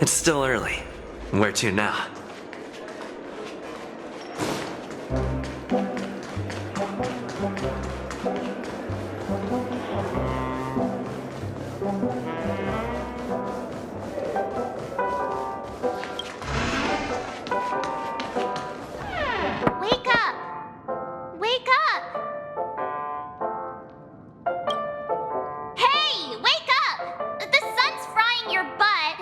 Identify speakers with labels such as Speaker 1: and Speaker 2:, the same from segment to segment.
Speaker 1: It's still early. Where to now?
Speaker 2: Wake up! Wake up! Hey, wake up! The sun's frying your butt.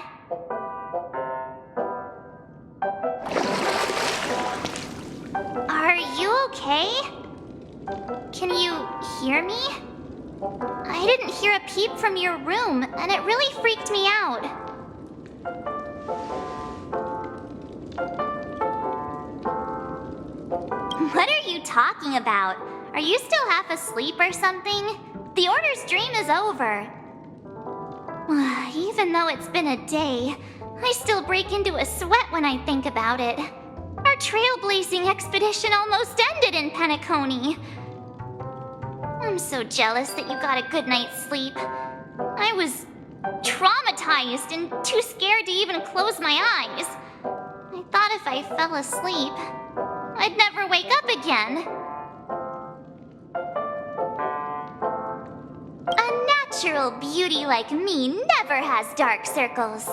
Speaker 2: Are you okay? Can you hear me? I didn't hear a peep from your room, and it really freaked me out. What are you talking about? Are you still half asleep or something? The Order's dream is over. Even though it's been a day, I still break into a sweat when I think about it. Our trailblazing expedition almost ended in Penacony. I'm so jealous that you got a good night's sleep. I was traumatized and too scared to even close my eyes. I thought if I fell asleep, I'd never wake up again. A natural beauty like me never has dark circles.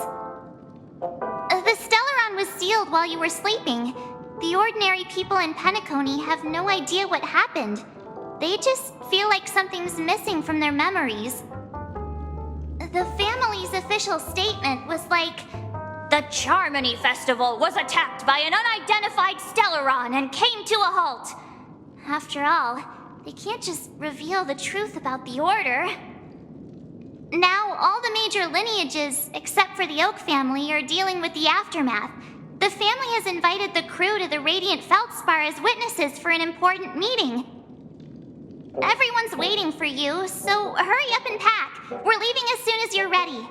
Speaker 2: The Stellaron was sealed while you were sleeping. The ordinary people in Penacony have no idea what happened. They just feel like something's missing from their memories. The family's official statement was like, "The Charmony Festival was attacked by an unidentified Stellaron and came to a halt." After all, they can't just reveal the truth about the Order. Now, all the major lineages, except for the Oak family, are dealing with the aftermath. The family has invited the crew to the Radiant Feldspar as witnesses for an important meeting. Everyone's waiting for you, so hurry up and pack. We're leaving as soon as you're ready.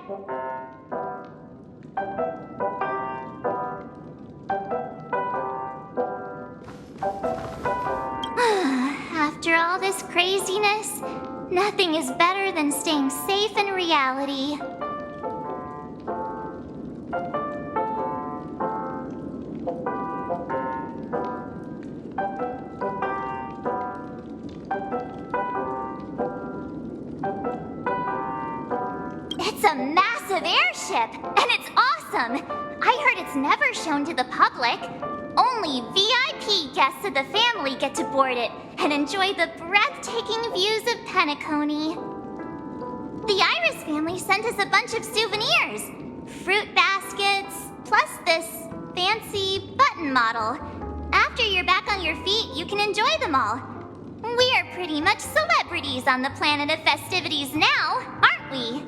Speaker 2: After all this craziness, nothing is better than staying safe in reality. It's a massive airship, and it's awesome! I heard it's never shown to the public. Only VIP guests of the family get to board it and enjoy the breathtaking views of Penacony. The Iris family sent us a bunch of souvenirs. Fruit baskets, plus this fancy button model. After you're back on your feet, you can enjoy them all. We are pretty much celebrities on the planet of festivities now, aren't we?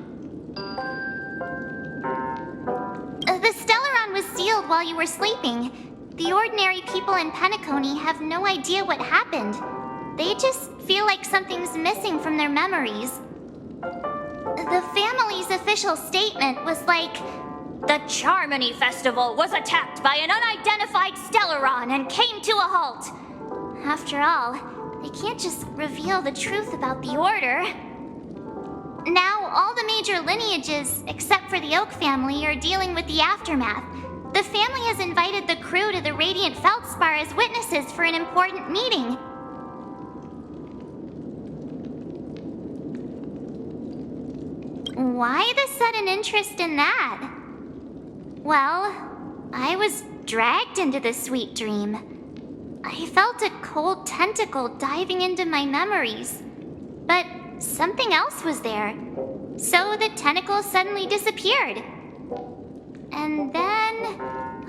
Speaker 2: The Stellaron was sealed while you were sleeping. The ordinary people in Penacony have no idea what happened. They just feel like something's missing from their memories. The family's official statement was like, "The Charmony Festival was attacked by an unidentified Stellaron and came to a halt." After all, they can't just reveal the truth about the Order. Now, all the major lineages, except for the Oak family, are dealing with the aftermath. The family has invited the crew to the Radiant Feldspar as witnesses for an important meeting. Why the sudden interest in that? Well, I was dragged into the sweet dream. I felt a cold tentacle diving into my memories. But something else was there. So the tentacle suddenly disappeared. And then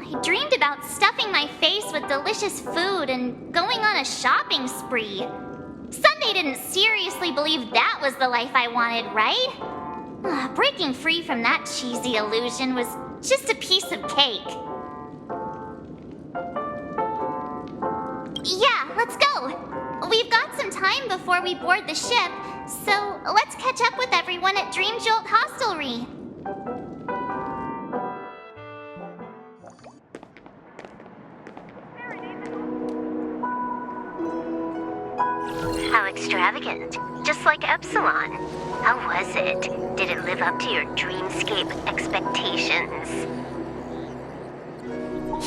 Speaker 2: I dreamed about stuffing my face with delicious food and going on a shopping spree. Sunday didn't seriously believe that was the life I wanted, right? Breaking free from that cheesy illusion was just a piece of cake. Yeah, let's go. We've got some time before we board the ship, so let's catch up with everyone at Dream Jolt Hostelry.
Speaker 3: How extravagant. Just like Epsilon. How was it? Did it live up to your dreamscape expectations?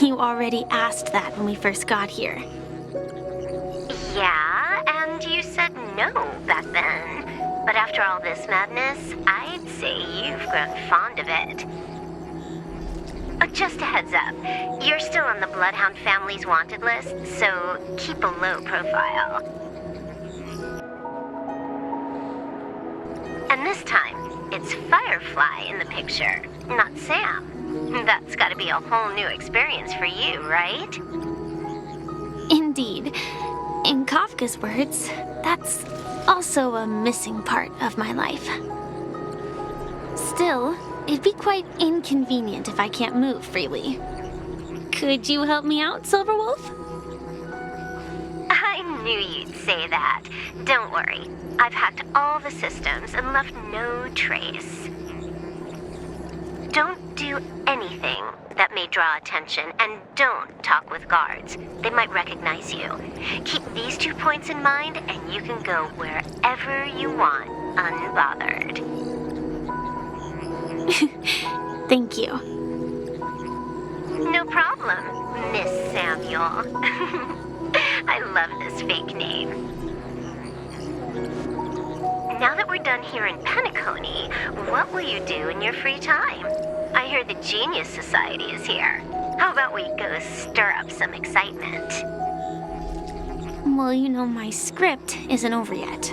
Speaker 4: You already asked that when we first got here.
Speaker 3: Yeah, and you said no back then. But after all this madness, I'd say you've grown fond of it. Just a heads up, you're still on the Bloodhound family's wanted list, so keep a low profile. And this time, it's Firefly in the picture, not Sam. That's gotta be a whole new experience for you, right?
Speaker 4: Indeed. In Kafka's words, that's also a missing part of my life. Still, it'd be quite inconvenient if I can't move freely. Could you help me out, Silverwolf?
Speaker 3: I knew you'd say that. Don't worry. I've hacked all the systems and left no trace. Don't do anything that may draw attention, and don't talk with guards. They might recognize you. Keep these 2 points in mind, and you can go wherever you want, unbothered.
Speaker 4: Thank you.
Speaker 3: No problem, Miss Samuel. I love this fake name. Now that we're done here in Penacony, what will you do in your free time? I hear the Genius Society is here. How about we go stir up some excitement?
Speaker 4: Well, you know, my script isn't over yet.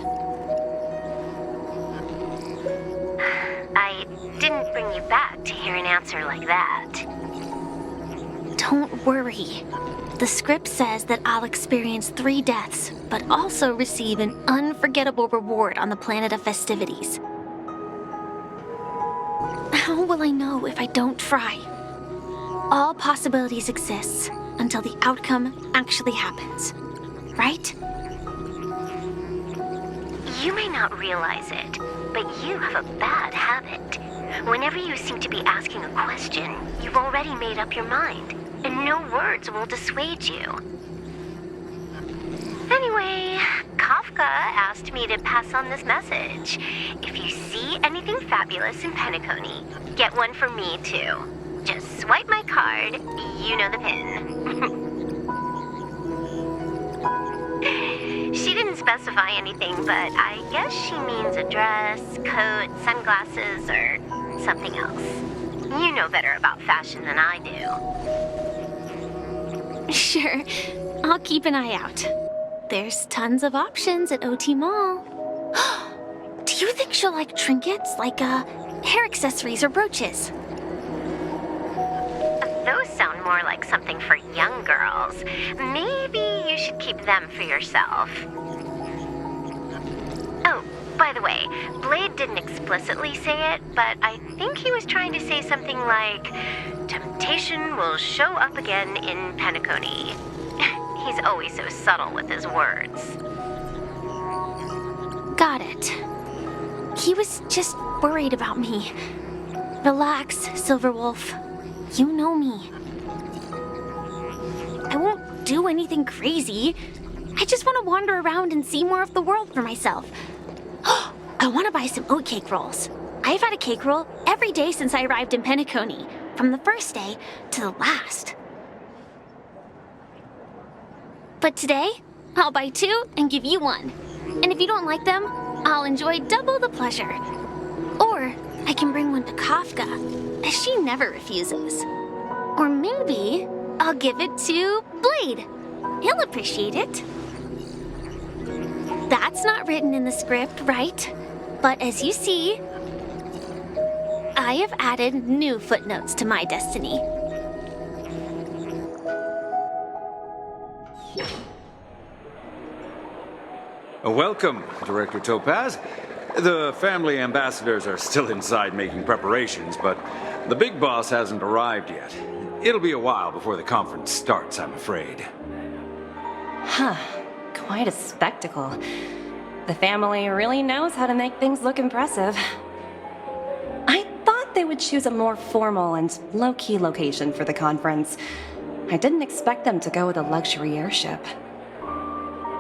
Speaker 3: I didn't bring you back to hear an answer like that.
Speaker 4: Don't worry. The script says that I'll experience 3 deaths, but also receive an unforgettable reward on the planet of festivities. How will I know if I don't try? All possibilities exist until the outcome actually happens, right?
Speaker 3: You may not realize it, but you have a bad habit. Whenever you seem to be asking a question, you've already made up your mind, and no words will dissuade you. Anyway, Kafka asked me to pass on this message. If you see anything fabulous in Penacony, get one for me too. Just swipe my card, you know the pin. She didn't specify anything, but I guess she means a dress, coat, sunglasses, or something else. You know better about fashion than I do.
Speaker 4: Sure, I'll keep an eye out. There's tons of options at OT Mall. Do you think she'll like trinkets, like hair accessories or brooches?
Speaker 3: Those sound more like something for young girls. Maybe you should keep them for yourself. Oh, by the way, Blade didn't explicitly say it, but I think he was trying to say something like, temptation will show up again in Penacony. He's always so subtle with his words.
Speaker 4: Got it. He was just worried about me. Relax, Silverwolf. You know me. I won't do anything crazy. I just want to wander around and see more of the world for myself. I want to buy some oatcake rolls. I've had a cake roll every day since I arrived in Penacony, from the first day to the last. But today, I'll buy 2 and give you 1. And if you don't like them, I'll enjoy double the pleasure. Or I can bring one to Kafka, as she never refuses. Or maybe I'll give it to Blade. He'll appreciate it. That's not written in the script, right? But as you see, I have added new footnotes to my destiny.
Speaker 5: Welcome, Director Topaz. The family ambassadors are still inside making preparations, but the big boss hasn't arrived yet. It'll be a while before the conference starts, I'm afraid.
Speaker 6: Huh. Quite a spectacle. The family really knows how to make things look impressive. I thought they would choose a more formal and low-key location for the conference. I didn't expect them to go with a luxury airship.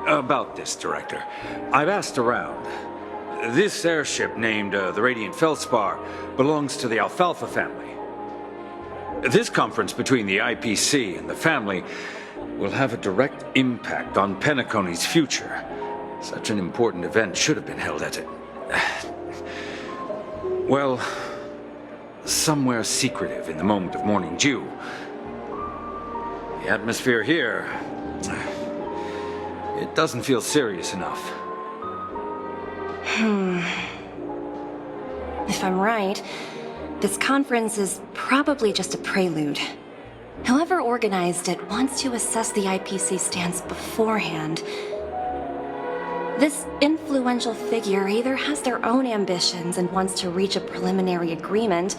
Speaker 5: About this, Director. I've asked around. This airship named the Radiant Feldspar belongs to the Alfalfa family. This conference between the IPC and the family will have a direct impact on Penacony's future. Such an important event should have been held at well, somewhere secretive in the moment of morning dew. The atmosphere here, it doesn't feel serious enough.
Speaker 6: If I'm right, this conference is probably just a prelude. Whoever organized it wants to assess the IPC stance beforehand. This influential figure either has their own ambitions and wants to reach a preliminary agreement,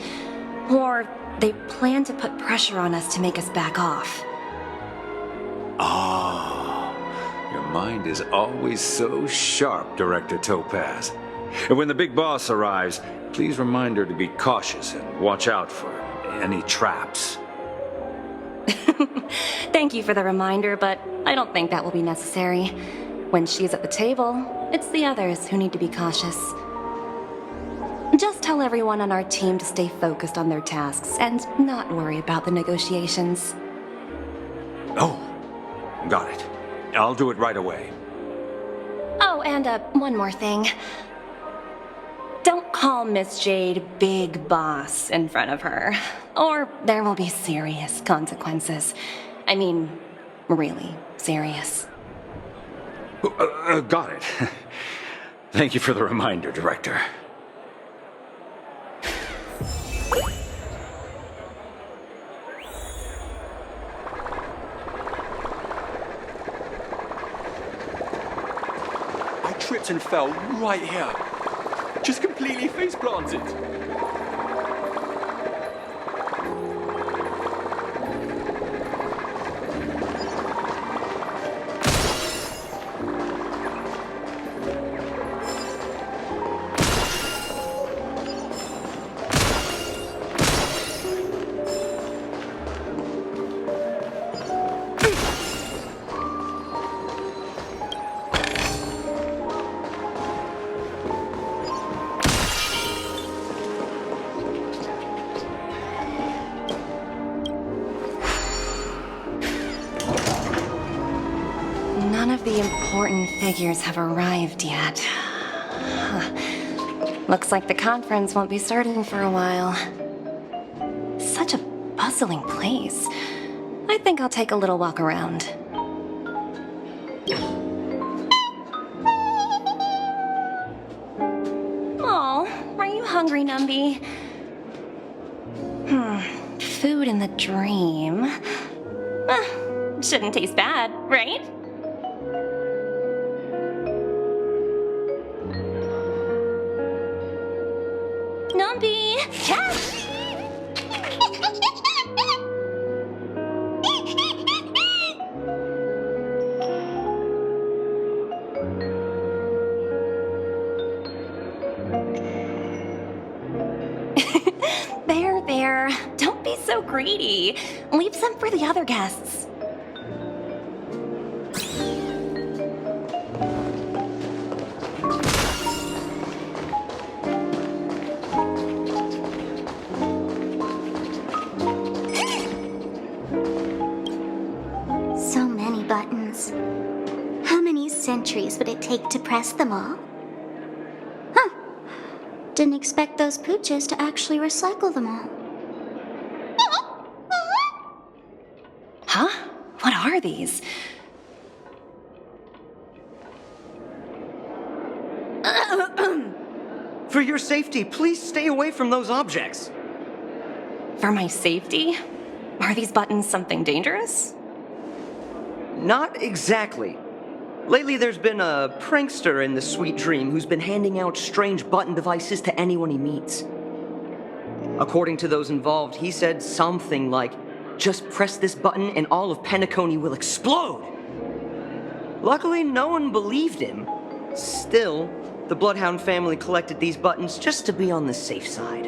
Speaker 6: or they plan to put pressure on us to make us back off.
Speaker 5: Your mind is always so sharp, Director Topaz. And when the big boss arrives, please remind her to be cautious and watch out for any traps.
Speaker 6: Thank you for the reminder, but I don't think that will be necessary. When she's at the table, it's the others who need to be cautious. Just tell everyone on our team to stay focused on their tasks and not worry about the negotiations.
Speaker 5: Oh, got it. I'll do it right away.
Speaker 6: Oh, and one more thing. Don't call Miss Jade Big Boss in front of her, or there will be serious consequences. I mean, really serious.
Speaker 5: Got it. Thank you for the reminder, Director.
Speaker 7: I tripped and fell right here. Just completely face planted.
Speaker 6: None of the important figures have arrived yet. Looks like the conference won't be starting for a while. Such a bustling place. I think I'll take a little walk around. Oh, are you hungry, Numby? Food in the dream. Shouldn't taste bad, right? Numby! Yes! There. Don't be so greedy. Leave some for the other guests.
Speaker 2: So many buttons. How many centuries would it take to press them all? Huh. Didn't expect those pooches to actually recycle them all.
Speaker 6: Huh? What are these?
Speaker 8: For your safety, please stay away from those objects.
Speaker 6: For my safety? Are these buttons something dangerous?
Speaker 8: Not exactly. Lately, there's been a prankster in the Sweet Dream who's been handing out strange button devices to anyone he meets. According to those involved, he said something like, "Just press this button and all of Penacony will explode." Luckily, no one believed him. Still, the Bloodhound family collected these buttons just to be on the safe side.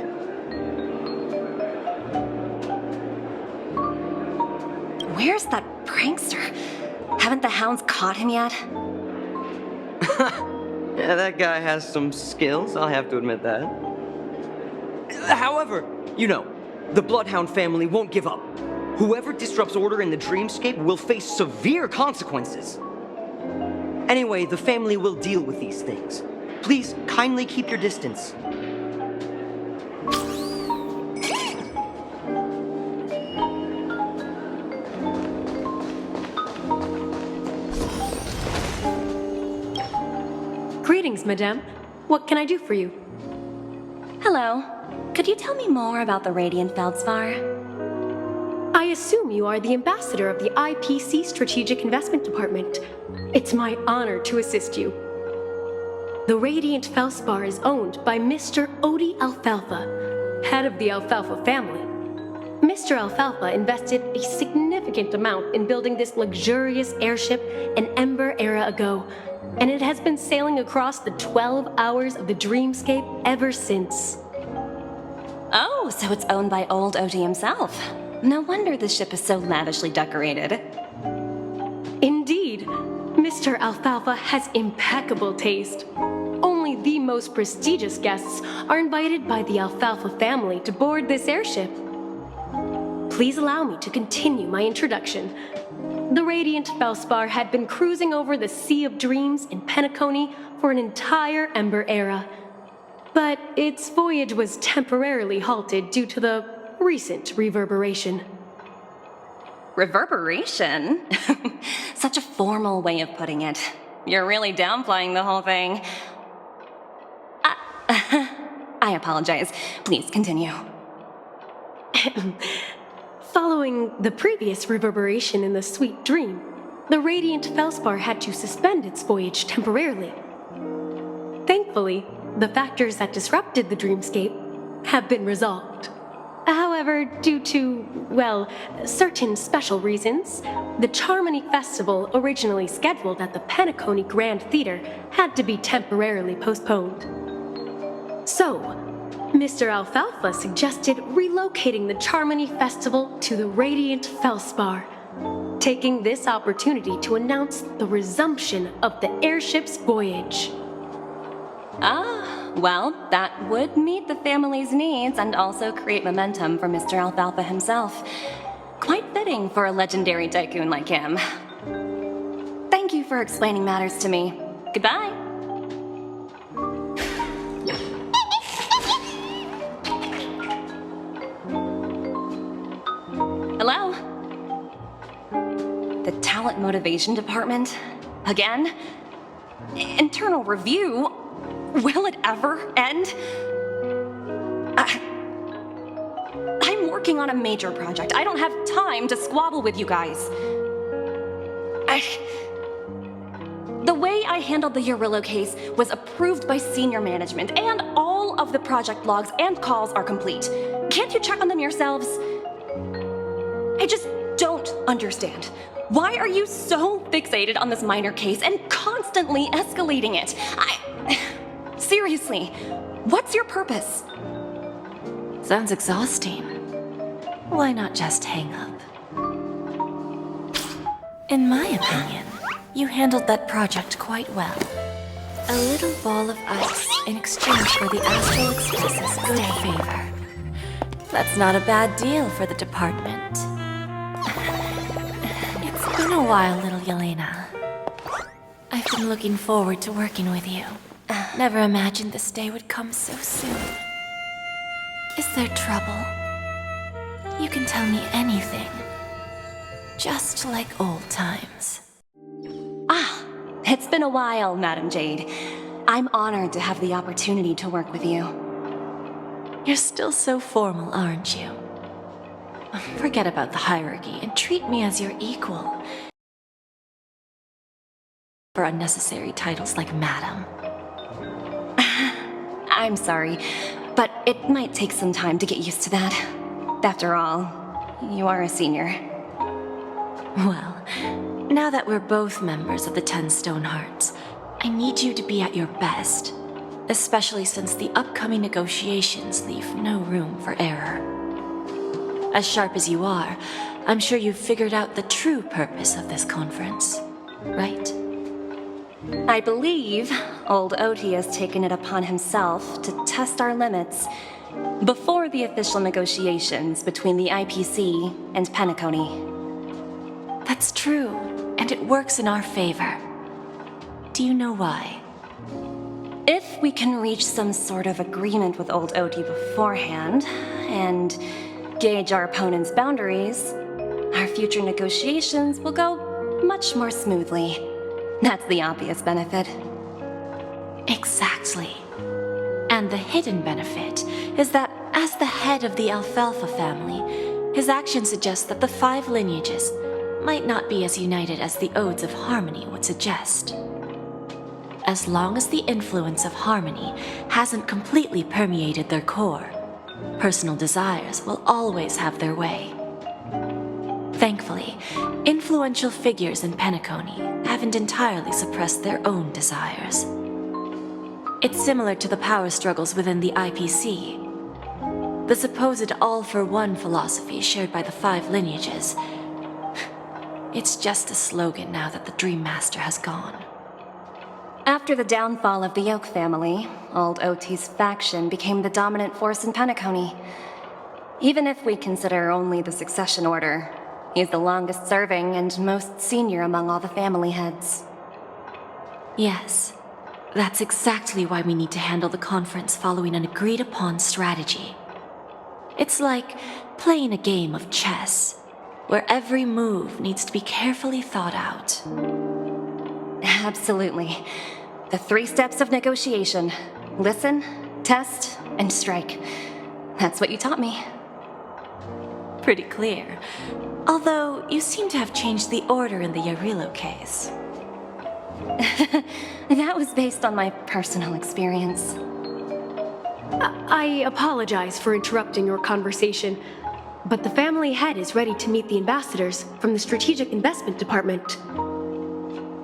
Speaker 6: Where's that prankster? Haven't the hounds caught him yet?
Speaker 8: Yeah, that guy has some skills, I'll have to admit that. However, The Bloodhound family won't give up. Whoever disrupts order in the dreamscape will face severe consequences. Anyway, the family will deal with these things. Please kindly keep your distance.
Speaker 9: Greetings, madame. What can I do for you?
Speaker 6: Hello. Could you tell me more about the Radiant Feldspar?
Speaker 9: I assume you are the ambassador of the IPC Strategic Investment Department. It's my honor to assist you. The Radiant Feldspar is owned by Mr. Odie Alfalfa, head of the Alfalfa family. Mr. Alfalfa invested a significant amount in building this luxurious airship an Ember era ago, and it has been sailing across the 12 hours of the dreamscape ever since.
Speaker 6: Oh, so it's owned by old Odie himself. No wonder the ship is so lavishly decorated.
Speaker 9: Indeed, Mr. Alfalfa has impeccable taste. Only the most prestigious guests are invited by the Alfalfa family to board this airship. Please allow me to continue my introduction. The Radiant Feldspar had been cruising over the Sea of Dreams in Penacony for an entire Ember era. But its voyage was temporarily halted due to the recent reverberation.
Speaker 6: Reverberation? Such a formal way of putting it. You're really downplaying the whole thing. I apologize. Please continue.
Speaker 9: Following the previous reverberation in the Sweet Dream, the Radiant Feldspar had to suspend its voyage temporarily. Thankfully, the factors that disrupted the dreamscape have been resolved. However, due to, well, certain special reasons, the Charmony Festival, originally scheduled at the Penacony Grand Theater, had to be temporarily postponed. So, Mr. Alfalfa suggested relocating the Charmony Festival to the Radiant Feldspar, taking this opportunity to announce the resumption of the airship's voyage.
Speaker 6: Ah, well, that would meet the family's needs and also create momentum for Mr. Alfalfa himself. Quite fitting for a legendary tycoon like him. Thank you for explaining matters to me. Goodbye. Hello? The Talent Motivation Department? Again? Internal review? Will it ever end? I'm working on a major project. I don't have time to squabble with you guys. The way I handled the Urillo case was approved by senior management, and all of the project logs and calls are complete. Can't you check on them yourselves? I just don't understand. Why are you so fixated on this minor case and constantly escalating it? Seriously, what's your purpose?
Speaker 10: Sounds exhausting. Why not just hang up? In my opinion, you handled that project quite well. A little ball of ice in exchange for the Astral Express's good favor. That's not a bad deal for the department. It's been a while, little Yelena. I've been looking forward to working with you. Never imagined this day would come so soon. Is there trouble? You can tell me anything. Just like old times.
Speaker 6: It's been a while, Madam Jade. I'm honored to have the opportunity to work with you.
Speaker 10: You're still so formal, aren't you? Forget about the hierarchy and treat me as your equal. For unnecessary titles like Madam.
Speaker 6: I'm sorry, but it might take some time to get used to that. After all, you are a senior.
Speaker 10: Well, now that we're both members of the 10 Stone Hearts, I need you to be at your best, especially since the upcoming negotiations leave no room for error. As sharp as you are, I'm sure you've figured out the true purpose of this conference, right?
Speaker 6: I believe old Odie has taken it upon himself to test our limits before the official negotiations between the IPC and Penacony.
Speaker 10: That's true, and it works in our favor. Do you know why?
Speaker 6: If we can reach some sort of agreement with Old OT beforehand, and gauge our opponent's boundaries, our future negotiations will go much more smoothly. That's the obvious benefit.
Speaker 10: Exactly. And the hidden benefit is that as the head of the Alfalfa family, his actions suggest that the 5 lineages might not be as united as the Odes of Harmony would suggest. As long as the influence of Harmony hasn't completely permeated their core, personal desires will always have their way. Thankfully, influential figures in Penacony haven't entirely suppressed their own desires. It's similar to the power struggles within the IPC. The supposed all-for-one philosophy shared by the 5 lineages. It's just a slogan now that the Dream Master has gone.
Speaker 6: After the downfall of the Oak family, Old OT's faction became the dominant force in Penacony. Even if we consider only the succession order, he's the longest serving and most senior among all the family heads.
Speaker 10: Yes, that's exactly why we need to handle the conference following an agreed-upon strategy. It's like playing a game of chess, where every move needs to be carefully thought out.
Speaker 6: Absolutely. The 3 steps of negotiation. Listen, test, and strike. That's what you taught me.
Speaker 10: Pretty clear. Although, you seem to have changed the order in the Yarilo case.
Speaker 6: That was based on my personal experience.
Speaker 9: I apologize for interrupting your conversation, but the family head is ready to meet the ambassadors from the Strategic Investment Department.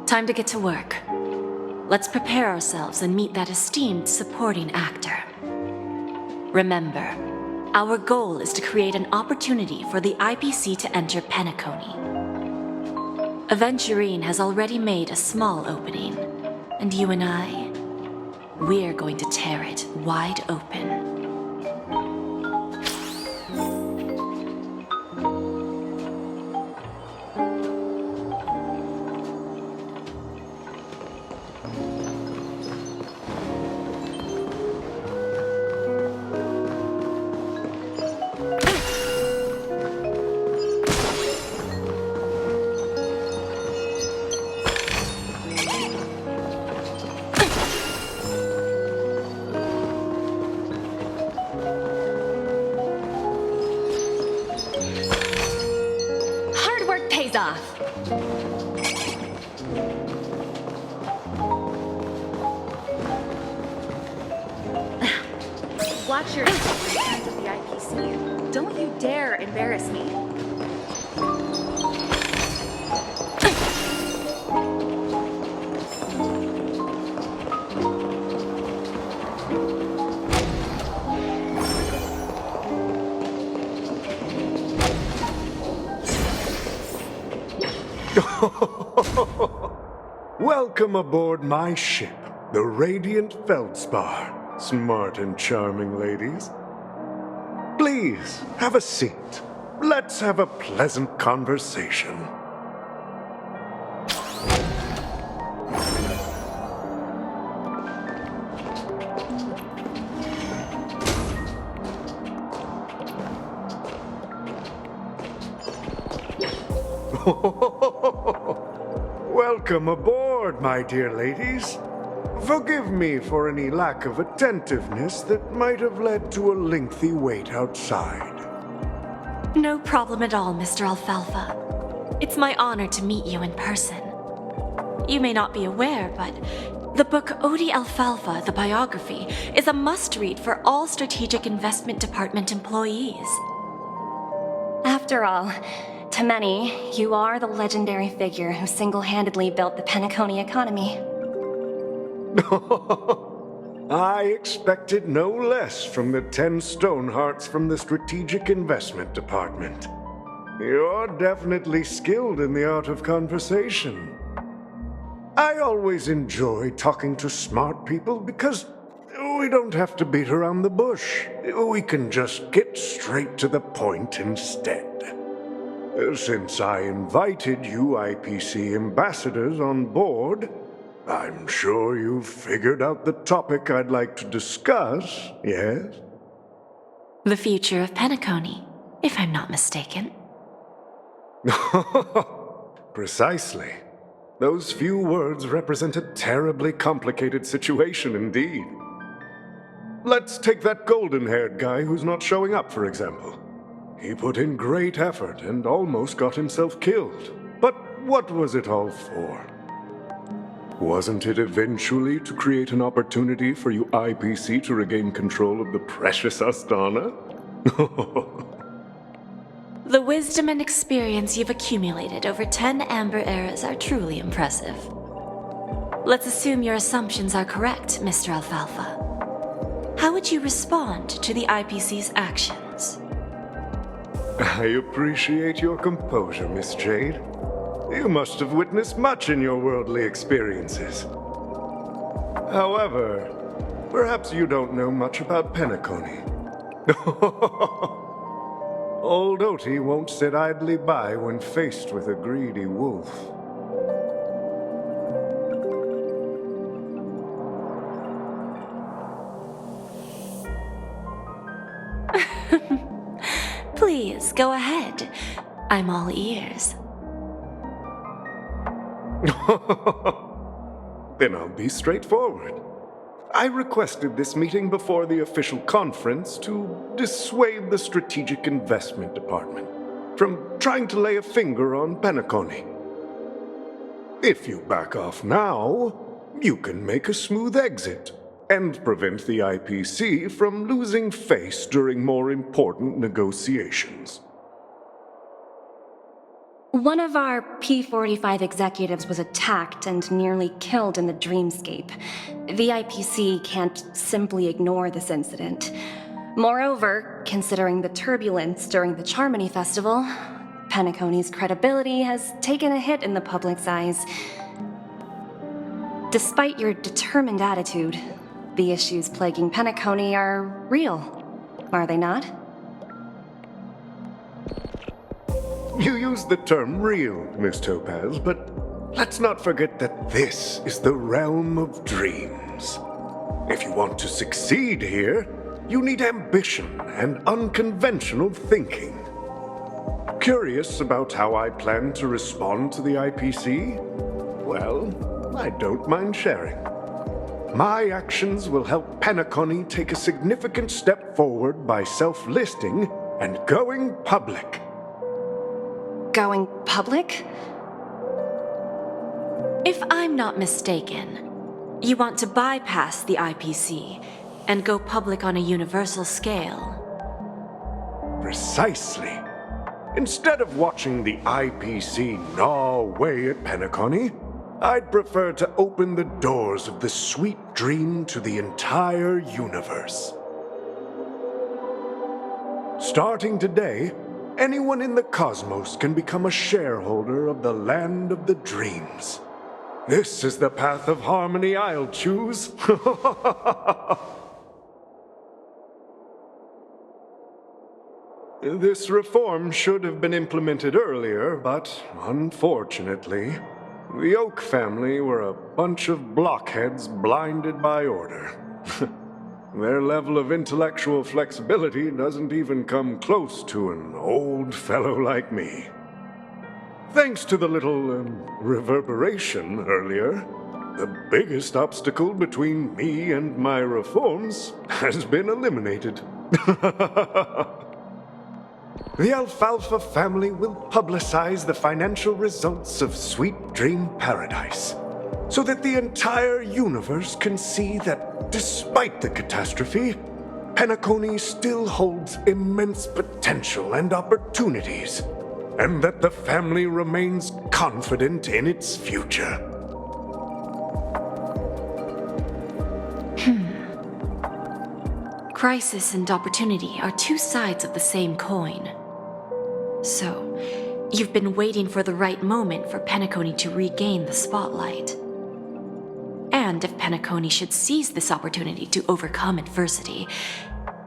Speaker 10: Time to get to work. Let's prepare ourselves and meet that esteemed supporting actor. Remember, our goal is to create an opportunity for the IPC to enter Penacony. Aventurine has already made a small opening, and you and I, we're going to tear it wide open.
Speaker 11: Watch your hands at the IPC. Don't you dare embarrass me.
Speaker 12: Welcome aboard my ship, the Radiant Feldspar. Smart and charming ladies. Please, have a seat. Let's have a pleasant conversation. Welcome aboard, my dear ladies. Forgive me for any lack of attentiveness that might have led to a lengthy wait outside.
Speaker 10: No problem at all, Mr. Alfalfa. It's my honor to meet you in person. You may not be aware, but the book Odie Alfalfa, the biography, is a must-read for all Strategic Investment Department employees.
Speaker 6: After all, to many, you are the legendary figure who single-handedly built the Penacony economy.
Speaker 12: I expected no less from the 10 Stonehearts from the Strategic Investment Department. You're definitely skilled in the art of conversation. I always enjoy talking to smart people because We don't have to beat around the bush. We can just get straight to the point instead. Since I invited you IPC ambassadors on board, I'm sure you've figured out the topic I'd like to discuss, yes?
Speaker 10: The future of Penacony, if I'm not mistaken.
Speaker 12: Precisely. Those few words represent a terribly complicated situation indeed. Let's take that golden-haired guy who's not showing up, for example. He put in great effort and almost got himself killed. But what was it all for? Wasn't it eventually to create an opportunity for you IPC to regain control of the precious Astana?
Speaker 10: The wisdom and experience you've accumulated over 10 Amber Eras are truly impressive. Let's assume your assumptions are correct, Mr. Alfalfa. How would you respond to the IPC's actions?
Speaker 12: I appreciate your composure, Miss Jade. You must have witnessed much in your worldly experiences. However, perhaps you don't know much about Penacony. Old Oti won't sit idly by when faced with a greedy wolf.
Speaker 10: Please, go ahead. I'm all ears.
Speaker 12: Then I'll be straightforward. I requested this meeting before the official conference to dissuade the Strategic Investment Department from trying to lay a finger on Penacony. If you back off now, you can make a smooth exit and prevent the IPC from losing face during more important negotiations.
Speaker 6: One of our P-45 executives was attacked and nearly killed in the dreamscape. The IPC can't simply ignore this incident. Moreover, considering the turbulence during the Charmony Festival, Penacony's credibility has taken a hit in the public's eyes. Despite your determined attitude, the issues plaguing Penacony are real, are they not?
Speaker 12: You use the term real, Miss Topaz, but let's not forget that this is the realm of dreams. If you want to succeed here, you need ambition and unconventional thinking. Curious about how I plan to respond to the IPC? Well, I don't mind sharing. My actions will help Penacony take a significant step forward by self-listing and going public.
Speaker 6: Going public?
Speaker 10: If I'm not mistaken, you want to bypass the IPC and go public on a universal scale.
Speaker 12: Precisely. Instead of watching the IPC gnaw away at Penacony, I'd prefer to open the doors of the sweet dream to the entire universe. Starting today, anyone in the cosmos can become a shareholder of the land of the dreams. This is the path of harmony I'll choose. This reform should have been implemented earlier, but unfortunately, the Oak family were a bunch of blockheads blinded by order. Their level of intellectual flexibility doesn't even come close to an old fellow like me. Thanks to the little reverberation earlier, the biggest obstacle between me and my reforms has been eliminated. The Alfalfa family will publicize the financial results of Sweet Dream Paradise, so that the entire universe can see that despite the catastrophe, Penacony still holds immense potential and opportunities, and that the family remains confident in its future.
Speaker 10: Crisis and opportunity are two sides of the same coin. So, you've been waiting for the right moment for Penacony to regain the spotlight. And understand if Penacony should seize this opportunity to overcome adversity.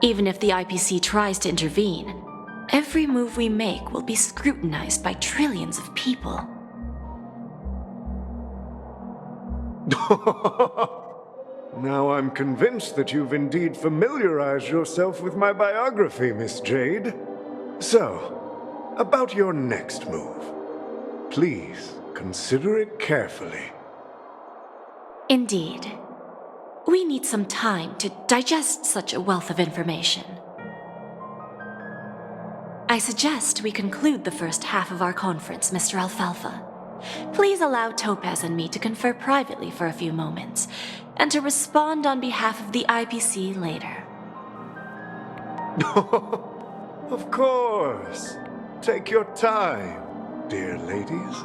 Speaker 10: Even if the IPC tries to intervene, every move we make will be scrutinized by trillions of people.
Speaker 12: Now I'm convinced that you've indeed familiarized yourself with my biography, Miss Jade. So, about your next move. Please, consider it carefully.
Speaker 10: Indeed. We need some time to digest such a wealth of information. I suggest we conclude the first half of our conference, Mr. Alfalfa. Please allow Topaz and me to confer privately for a few moments, and to respond on behalf of the IPC later.
Speaker 12: Of course. Take your time, dear ladies.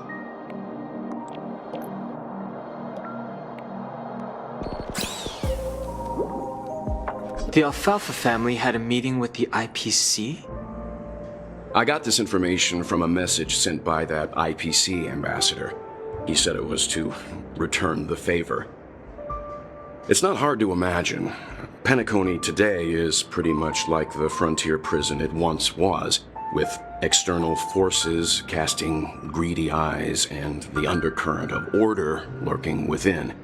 Speaker 1: The Alfalfa family had a meeting with the IPC?
Speaker 13: I got this information from a message sent by that IPC ambassador. He said it was to return the favor. It's not hard to imagine. Penacony today is pretty much like the frontier prison it once was, with external forces casting greedy eyes and the undercurrent of order lurking within.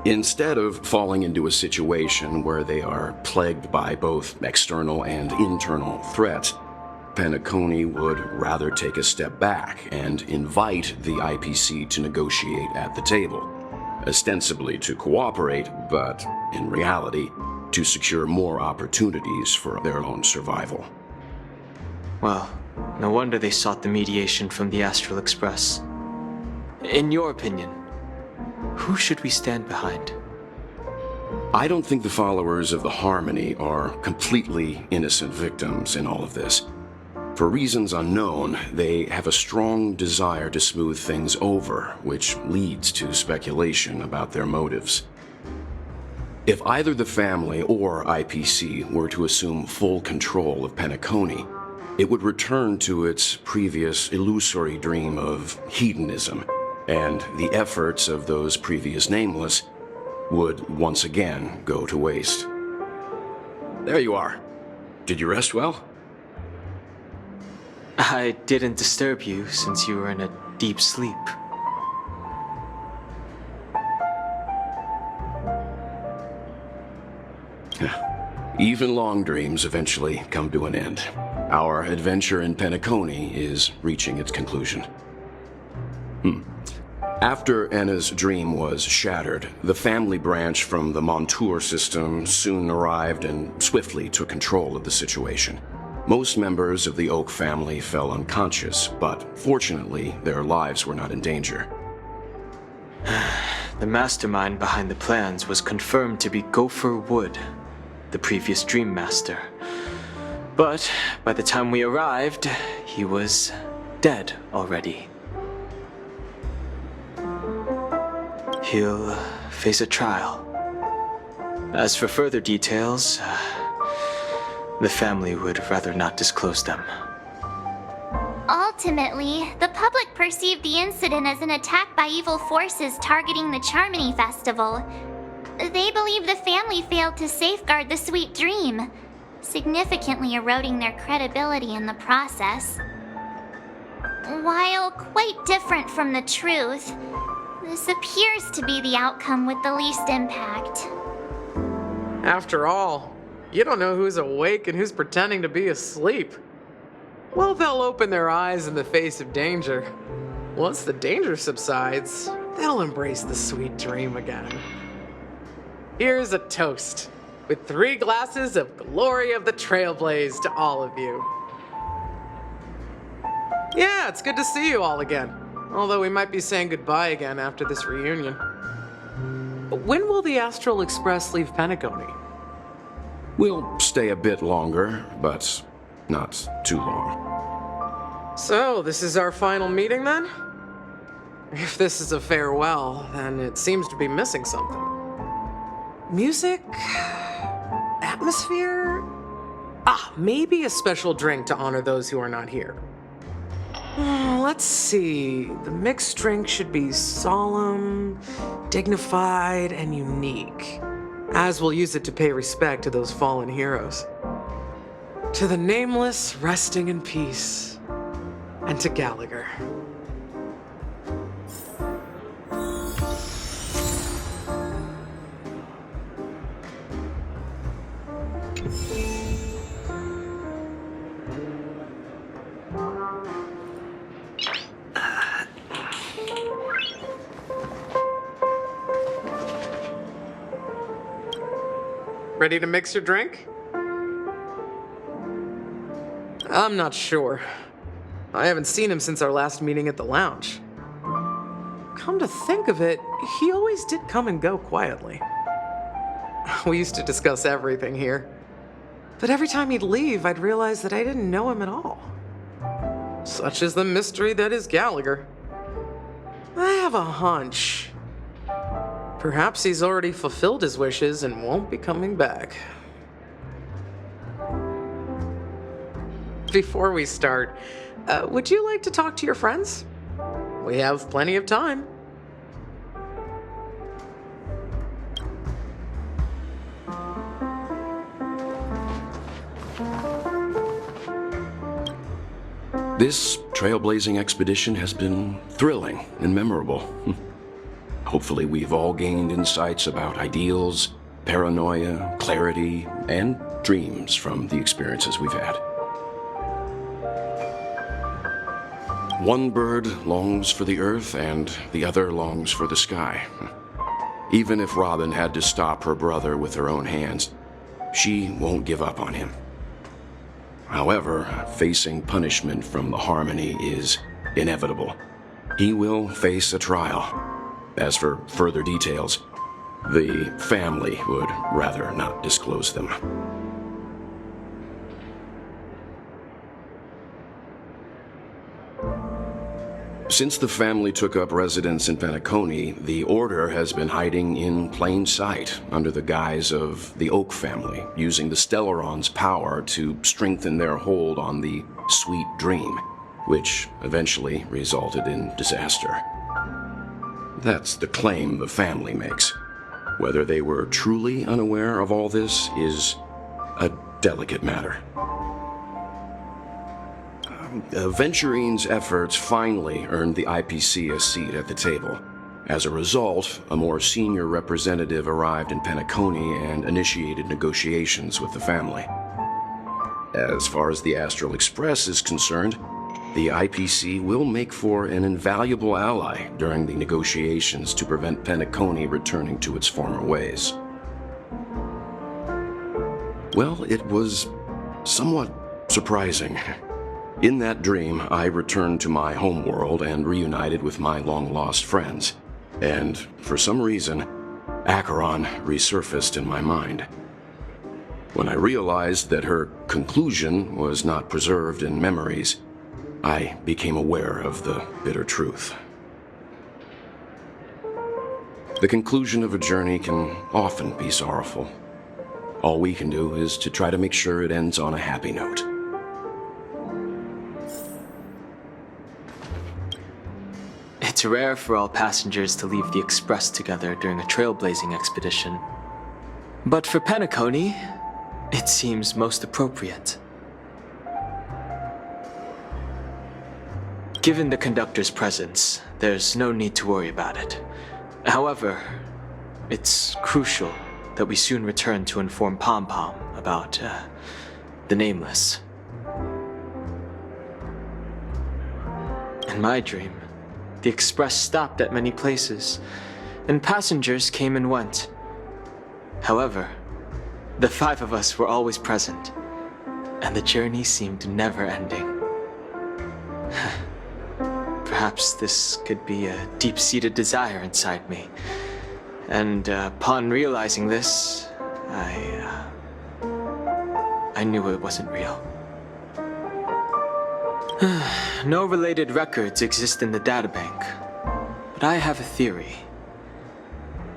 Speaker 13: Instead of falling into a situation where they are plagued by both external and internal threats, Penacony would rather take a step back and invite the IPC to negotiate at the table, ostensibly to cooperate, but in reality, to secure more opportunities for their own survival.
Speaker 1: Well, no wonder they sought the mediation from the Astral Express. In your opinion, who should we stand behind?
Speaker 13: I don't think the followers of the Harmony are completely innocent victims in all of this. For reasons unknown, they have a strong desire to smooth things over, which leads to speculation about their motives. If either the family or IPC were to assume full control of Penacony, it would return to its previous illusory dream of hedonism, and the efforts of those previous nameless would once again go to waste. There you are. Did you rest well?
Speaker 1: I didn't disturb you since you were in a deep sleep.
Speaker 13: Even long dreams eventually come to an end. Our adventure in Penacony is reaching its conclusion. After Anna's dream was shattered, the family branch from the Montour system soon arrived and swiftly took control of the situation. Most members of the Oak family fell unconscious, but fortunately, their lives were not in danger.
Speaker 1: The mastermind behind the plans was confirmed to be Gopher Wood, the previous Dream Master. But by the time we arrived, he was dead already. He'll face a trial. As for further details, the family would rather not disclose them.
Speaker 2: Ultimately, the public perceived the incident as an attack by evil forces targeting the Charmony Festival. They believe the family failed to safeguard the Sweet Dream, significantly eroding their credibility in the process. While quite different from the truth, this appears to be the outcome with the least impact.
Speaker 14: After all, you don't know who's awake and who's pretending to be asleep. Well, they'll open their eyes in the face of danger. Once the danger subsides, they'll embrace the sweet dream again. Here's a toast, with 3 glasses of glory of the Trailblaze to all of you. Yeah, it's good to see you all again. Although we might be saying goodbye again after this reunion. When will the Astral Express leave Penacony?
Speaker 13: We'll stay a bit longer, but not too long.
Speaker 14: So, this is our final meeting then? If this is a farewell, then it seems to be missing something. Music? Atmosphere? Maybe a special drink to honor those who are not here. Let's see. The mixed drink should be solemn, dignified, and unique, as we'll use it to pay respect to those fallen heroes. To the nameless, resting in peace, and to Gallagher. Ready to mix your drink? I'm not sure. I haven't seen him since our last meeting at the lounge. Come to think of it, he always did come and go quietly. We used to discuss everything here. But every time he'd leave, I'd realize that I didn't know him at all. Such is the mystery that is Gallagher. I have a hunch. Perhaps he's already fulfilled his wishes and won't be coming back. Before we start, would you like to talk to your friends? We have plenty of time.
Speaker 13: This trailblazing expedition has been thrilling and memorable. Hopefully we've all gained insights about ideals, paranoia, clarity, and dreams from the experiences we've had. One bird longs for the earth and the other longs for the sky. Even if Robin had to stop her brother with her own hands, she won't give up on him. However, facing punishment from the Harmony is inevitable. He will face a trial. As for further details, the family would rather not disclose them. Since the family took up residence in Penacony, the Order has been hiding in plain sight under the guise of the Oak family, using the Stellaron's power to strengthen their hold on the Sweet Dream, which eventually resulted in disaster. That's the claim the family makes. Whether they were truly unaware of all this is a delicate matter. Venturine's efforts finally earned the IPC a seat at the table. As a result, a more senior representative arrived in Penacony and initiated negotiations with the family. As far as the Astral Express is concerned, the IPC will make for an invaluable ally during the negotiations to prevent Penacony returning to its former ways. Well, it was somewhat surprising. In that dream, I returned to my homeworld and reunited with my long-lost friends. And for some reason, Acheron resurfaced in my mind. When I realized that her conclusion was not preserved in memories, I became aware of the bitter truth. The conclusion of a journey can often be sorrowful. All we can do is to try to make sure it ends on a happy note.
Speaker 1: It's rare for all passengers to leave the Express together during a trailblazing expedition. But for Penacony, it seems most appropriate. Given the conductor's presence, there's no need to worry about it. However, it's crucial that we soon return to inform Pom Pom about, the Nameless. In my dream, the Express stopped at many places, and passengers came and went. However, the 5 of us were always present, and the journey seemed never ending. Perhaps this could be a deep-seated desire inside me, and upon realizing this, I knew it wasn't real. No related records exist in the databank, but I have a theory.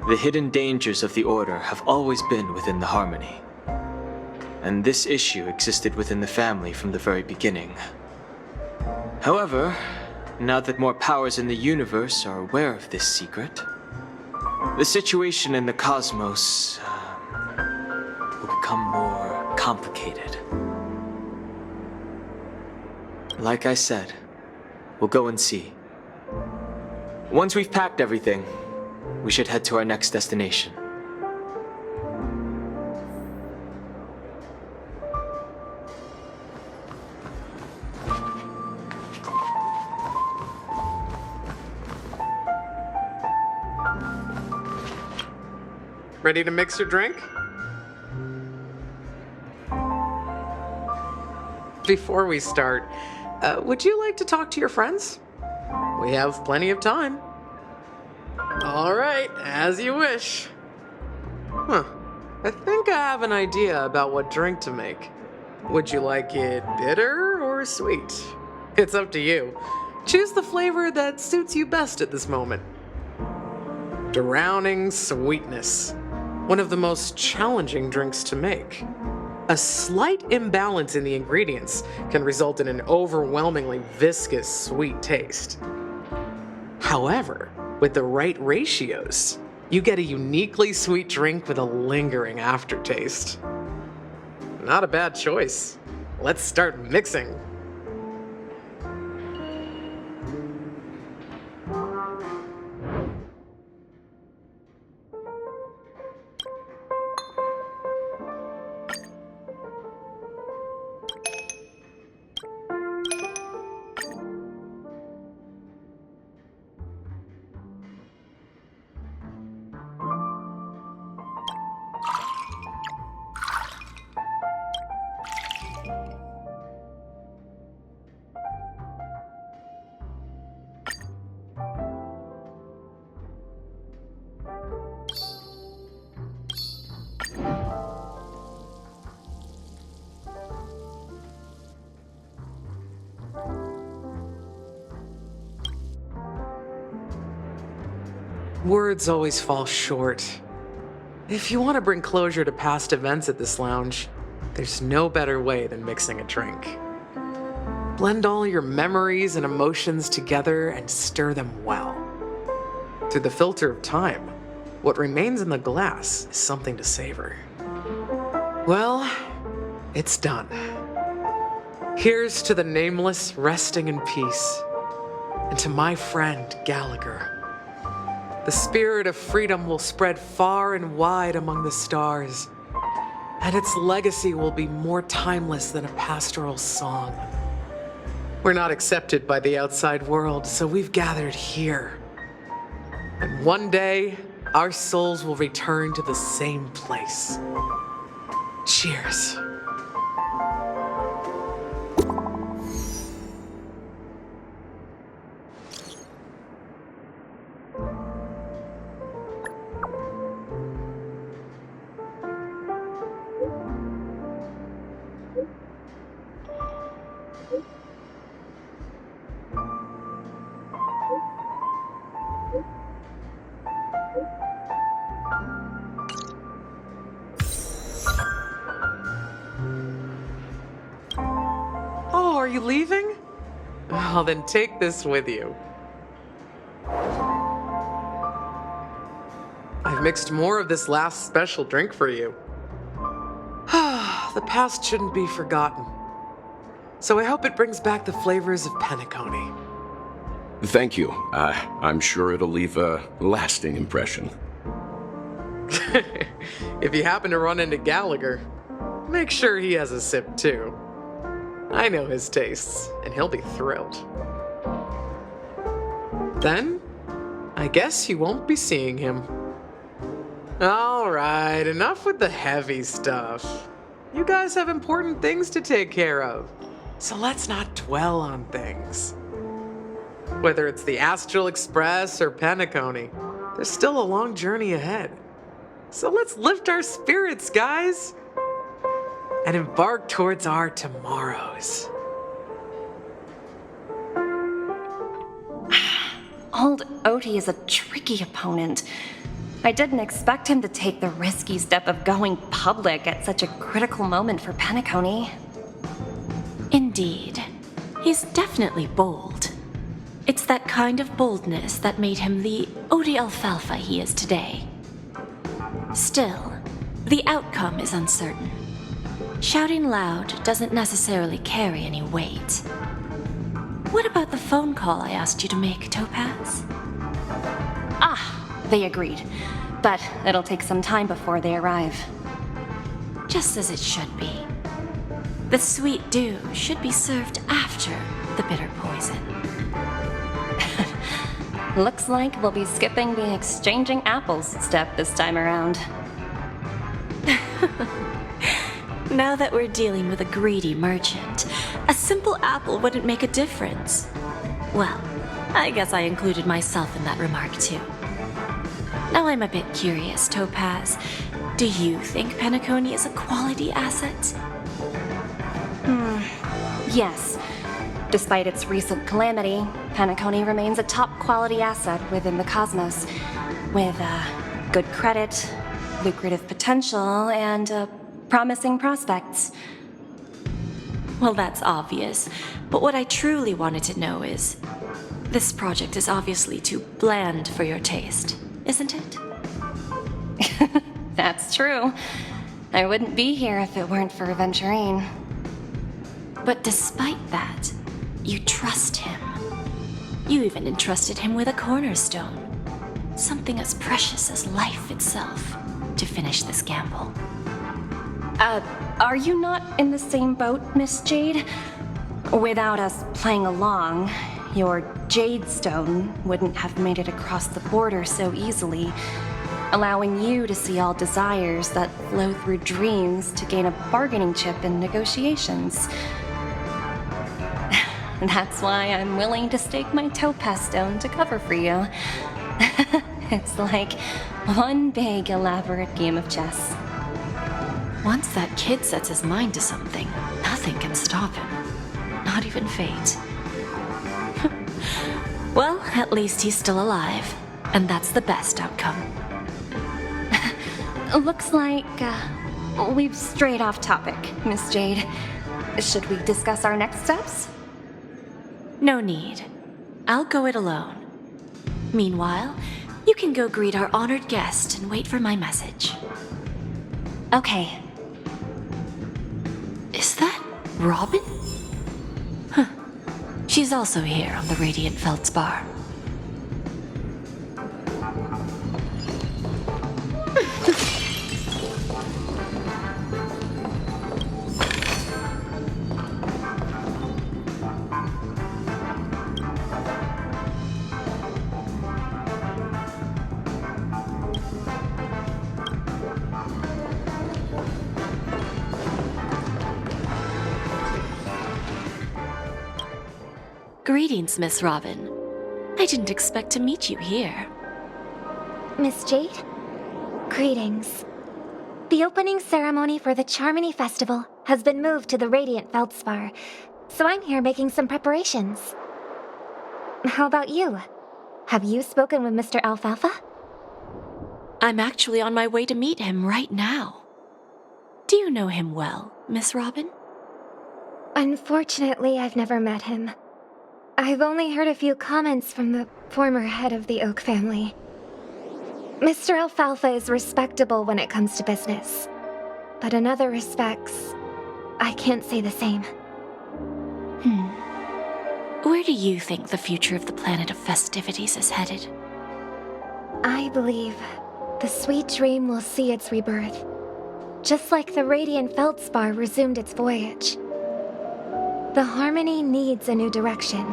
Speaker 1: The hidden dangers of the Order have always been within the Harmony, and this issue existed within the family from the very beginning. However, now that more powers in the universe are aware of this secret, the situation in the cosmos will become more complicated. Like I said, we'll go and see. Once we've packed everything, we should head to our next destination.
Speaker 14: Ready to mix your drink? Before we start, would you like to talk to your friends? We have plenty of time. All right, as you wish. Huh. I think I have an idea about what drink to make. Would you like it bitter or sweet? It's up to you. Choose the flavor that suits you best at this moment. Drowning sweetness. One of the most challenging drinks to make. A slight imbalance in the ingredients can result in an overwhelmingly viscous sweet taste. However, with the right ratios, you get a uniquely sweet drink with a lingering aftertaste. Not a bad choice. Let's start mixing. Words always fall short. If you want to bring closure to past events at this lounge, there's no better way than mixing a drink. Blend all your memories and emotions together and stir them well. Through the filter of time, what remains in the glass is something to savor. Well, it's done. Here's to the nameless resting in peace, and to my friend Gallagher. The spirit of freedom will spread far and wide among the stars, and its legacy will be more timeless than a pastoral song. We're not accepted by the outside world, so we've gathered here. And one day, our souls will return to the same place. Cheers. Oh, are you leaving? Well, then take this with you. I've mixed more of this last special drink for you. The past shouldn't be forgotten. So I hope it brings back the flavors of Penacony.
Speaker 13: Thank you. I'm sure it'll leave a lasting impression.
Speaker 14: If you happen to run into Gallagher, make sure he has a sip too. I know his tastes, and he'll be thrilled. Then, I guess you won't be seeing him. Alright, enough with the heavy stuff. You guys have important things to take care of, so let's not dwell on things. Whether it's the Astral Express or Penacony, there's still a long journey ahead. So let's lift our spirits, guys, and embark towards our tomorrows.
Speaker 6: Old Oti is a tricky opponent. I didn't expect him to take the risky step of going public at such a critical moment for Penacony.
Speaker 10: Indeed. He's definitely bold. It's that kind of boldness that made him the Odie Alfalfa he is today. Still, the outcome is uncertain. Shouting loud doesn't necessarily carry any weight. What about the phone call I asked you to make, Topaz?
Speaker 6: Ah, they agreed. But it'll take some time before they arrive.
Speaker 10: Just as it should be. The sweet dew should be served after the bitter poison.
Speaker 6: Looks like we'll be skipping the exchanging apples step this time around.
Speaker 10: Now that we're dealing with a greedy merchant, a simple apple wouldn't make a difference. Well, I guess I included myself in that remark too. Now I'm a bit curious, Topaz. Do you think Penacony is a quality asset?
Speaker 6: Yes. Despite its recent calamity, Penacony remains a top quality asset within the cosmos, with good credit, lucrative potential, and promising prospects.
Speaker 10: Well, that's obvious, but what I truly wanted to know is, this project is obviously too bland for your taste, isn't it?
Speaker 6: That's true. I wouldn't be here if it weren't for Aventurine.
Speaker 10: But despite that, you trust him. You even entrusted him with a cornerstone, something as precious as life itself, to finish this gamble.
Speaker 6: Are you not in the same boat, Miss Jade? Without us playing along, your Jade Stone wouldn't have made it across the border so easily, allowing you to see all desires that flow through dreams to gain a bargaining chip in negotiations. That's why I'm willing to stake my Topaz Stone to cover for you. It's like one big, elaborate game of chess.
Speaker 10: Once that kid sets his mind to something, nothing can stop him. Not even fate. Well, at least he's still alive, and that's the best outcome.
Speaker 6: Looks like we've strayed off topic, Miss Jade. Should we discuss our next steps?
Speaker 10: No need. I'll go it alone. Meanwhile, you can go greet our honored guest and wait for my message.
Speaker 6: Okay.
Speaker 10: Is that Robin? Huh. She's also here on the Radiant Feldspar. Greetings, Miss Robin. I didn't expect to meet you here.
Speaker 2: Miss Jade? Greetings. The opening ceremony for the Charmony Festival has been moved to the Radiant Feldspar, so I'm here making some preparations. How about you? Have you spoken with Mr. Alfalfa?
Speaker 10: I'm actually on my way to meet him right now. Do you know him well, Miss Robin?
Speaker 2: Unfortunately, I've never met him. I've only heard a few comments from the former head of the Oak family. Mr. Alfalfa is respectable when it comes to business, but in other respects, I can't say the same.
Speaker 10: Where do you think the future of the planet of festivities is headed?
Speaker 2: I believe the sweet dream will see its rebirth, just like the Radiant Feldspar resumed its voyage. The Harmony needs a new direction.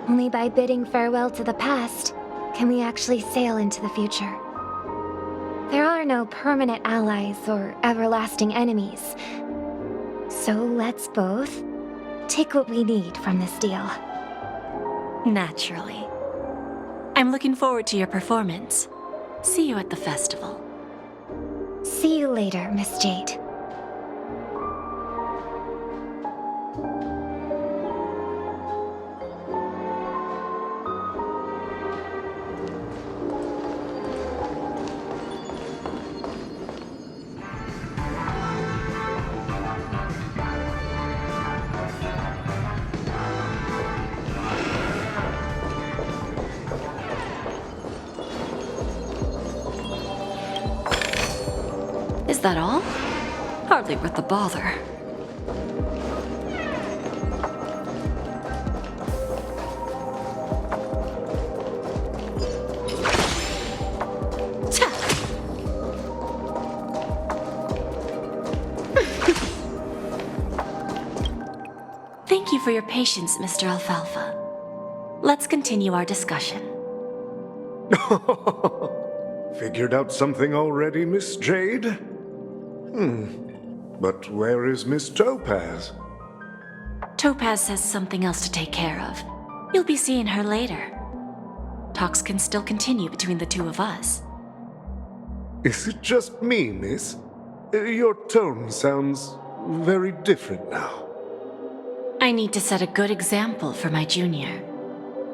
Speaker 2: Only by bidding farewell to the past can we actually sail into the future. There are no permanent allies or everlasting enemies. So let's both take what we need from this deal.
Speaker 10: Naturally. I'm looking forward to your performance. See you at the festival.
Speaker 2: See you later, Miss Jade.
Speaker 10: that all? Hardly worth the bother. Thank you for your patience, Mr. Alfalfa. Let's continue our discussion.
Speaker 12: Figured out something already, Miss Jade? But where is Miss Topaz?
Speaker 10: Topaz has something else to take care of. You'll be seeing her later. Talks can still continue between the two of us.
Speaker 12: Is it just me, miss? Your tone sounds very different now.
Speaker 10: I need to set a good example for my junior.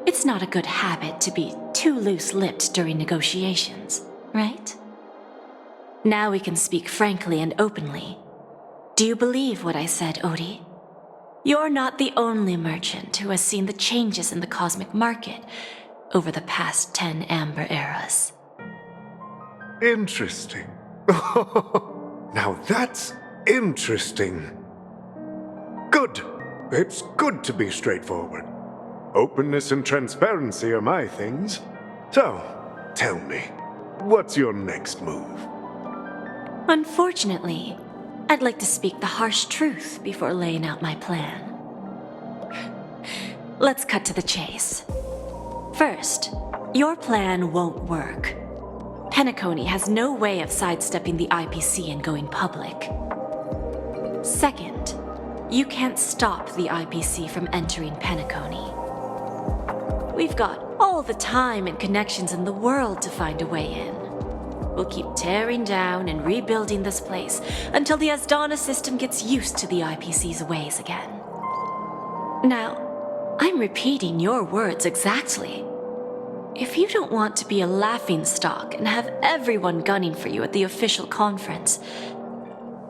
Speaker 10: It's not a good habit to be too loose-lipped during negotiations, right? Now we can speak frankly and openly. Do you believe what I said, Odie? You're not the only merchant who has seen the changes in the cosmic market over the past 10 Amber Eras.
Speaker 12: Interesting. Now that's interesting. Good. It's good to be straightforward. Openness and transparency are my things. So, tell me, what's your next move?
Speaker 10: Unfortunately, I'd like to speak the harsh truth before laying out my plan. Let's cut to the chase. First, your plan won't work. Penacony has no way of sidestepping the IPC and going public. Second, you can't stop the IPC from entering Penacony. We've got all the time and connections in the world to find a way in. We'll keep tearing down and rebuilding this place until the Asdana system gets used to the IPC's ways again. Now, I'm repeating your words exactly. If you don't want to be a laughingstock and have everyone gunning for you at the official conference,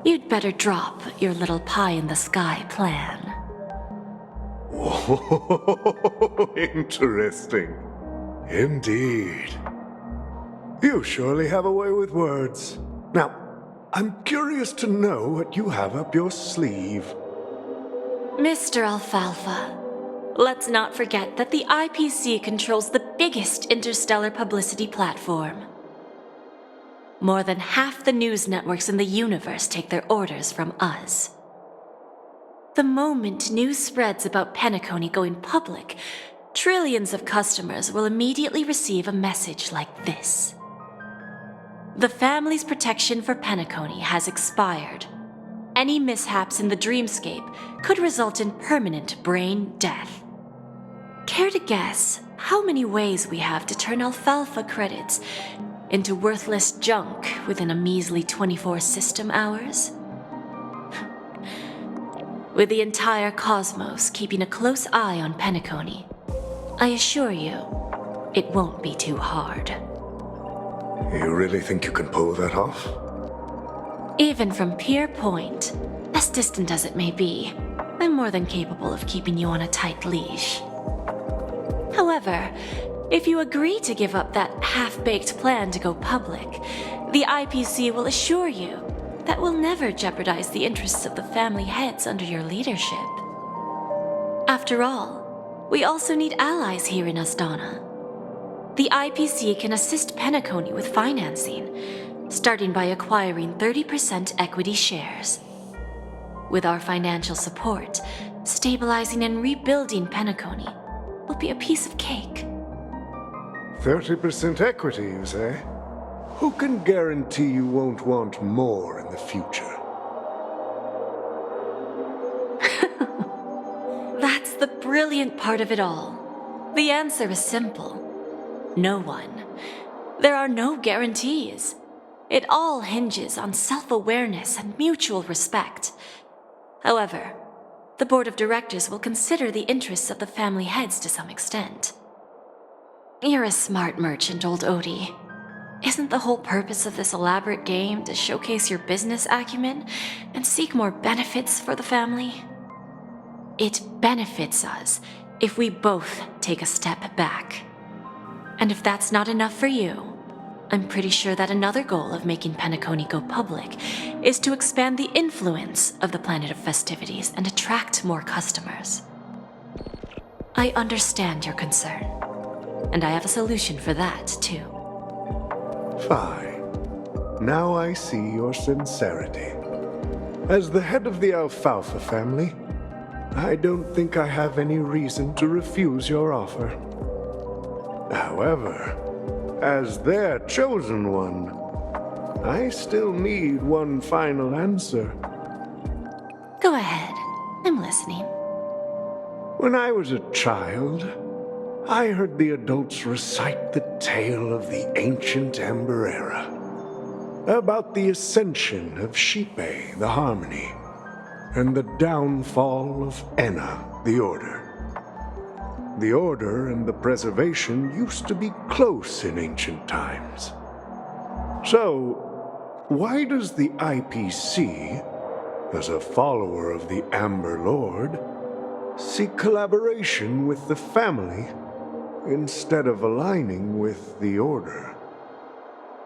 Speaker 10: you'd better drop your little pie-in-the-sky plan.
Speaker 12: Whoa, interesting. Indeed. You surely have a way with words. Now, I'm curious to know what you have up your sleeve.
Speaker 10: Mr. Alfalfa, let's not forget that the IPC controls the biggest interstellar publicity platform. More than half the news networks in the universe take their orders from us. The moment news spreads about Penacony going public, trillions of customers will immediately receive a message like this. The family's protection for Penacony has expired. Any mishaps in the dreamscape could result in permanent brain death. Care to guess how many ways we have to turn Alfalfa credits into worthless junk within a measly 24 system hours? With the entire cosmos keeping a close eye on Penacony, I assure you, it won't be too hard.
Speaker 12: You really think you can pull that off?
Speaker 10: Even from Pier Point, as distant as it may be, I'm more than capable of keeping you on a tight leash. However, if you agree to give up that half-baked plan to go public, the IPC will assure you that we'll never jeopardize the interests of the family heads under your leadership. After all, we also need allies here in Asdana. The IPC can assist Penacony with financing, starting by acquiring 30% equity shares. With our financial support, stabilizing and rebuilding Penacony will be a piece of cake.
Speaker 12: 30% equity, you say? Who can guarantee you won't want more in the future?
Speaker 10: That's the brilliant part of it all. The answer is simple. No one. There are no guarantees. It all hinges on self-awareness and mutual respect. However, the board of directors will consider the interests of the family heads to some extent. You're a smart merchant, old Odie. Isn't the whole purpose of this elaborate game to showcase your business acumen and seek more benefits for the family? It benefits us if we both take a step back. And if that's not enough for you, I'm pretty sure that another goal of making Penacony go public is to expand the influence of the Planet of Festivities and attract more customers. I understand your concern, and I have a solution for that, too.
Speaker 12: Fine. Now I see your sincerity. As the head of the Alfalfa family, I don't think I have any reason to refuse your offer. However, as their chosen one, I still need one final answer.
Speaker 10: Go ahead. I'm listening.
Speaker 12: When I was a child, I heard the adults recite the tale of the ancient Amber Era, about the ascension of Shipe, the Harmony, and the downfall of Enna, the Order. The Order and the Preservation used to be close in ancient times. So, why does the IPC, as a follower of the Amber Lord, seek collaboration with the family instead of aligning with the Order?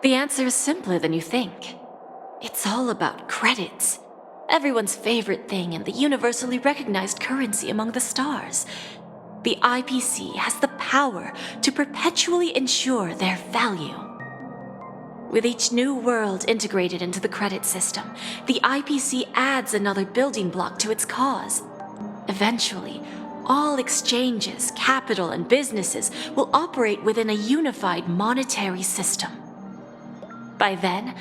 Speaker 10: The answer is simpler than you think. It's all about credits. Everyone's favorite thing and the universally recognized currency among the stars. The IPC has the power to perpetually ensure their value. With each new world integrated into the credit system, the IPC adds another building block to its cause. Eventually, all exchanges, capital, and businesses will operate within a unified monetary system. By then,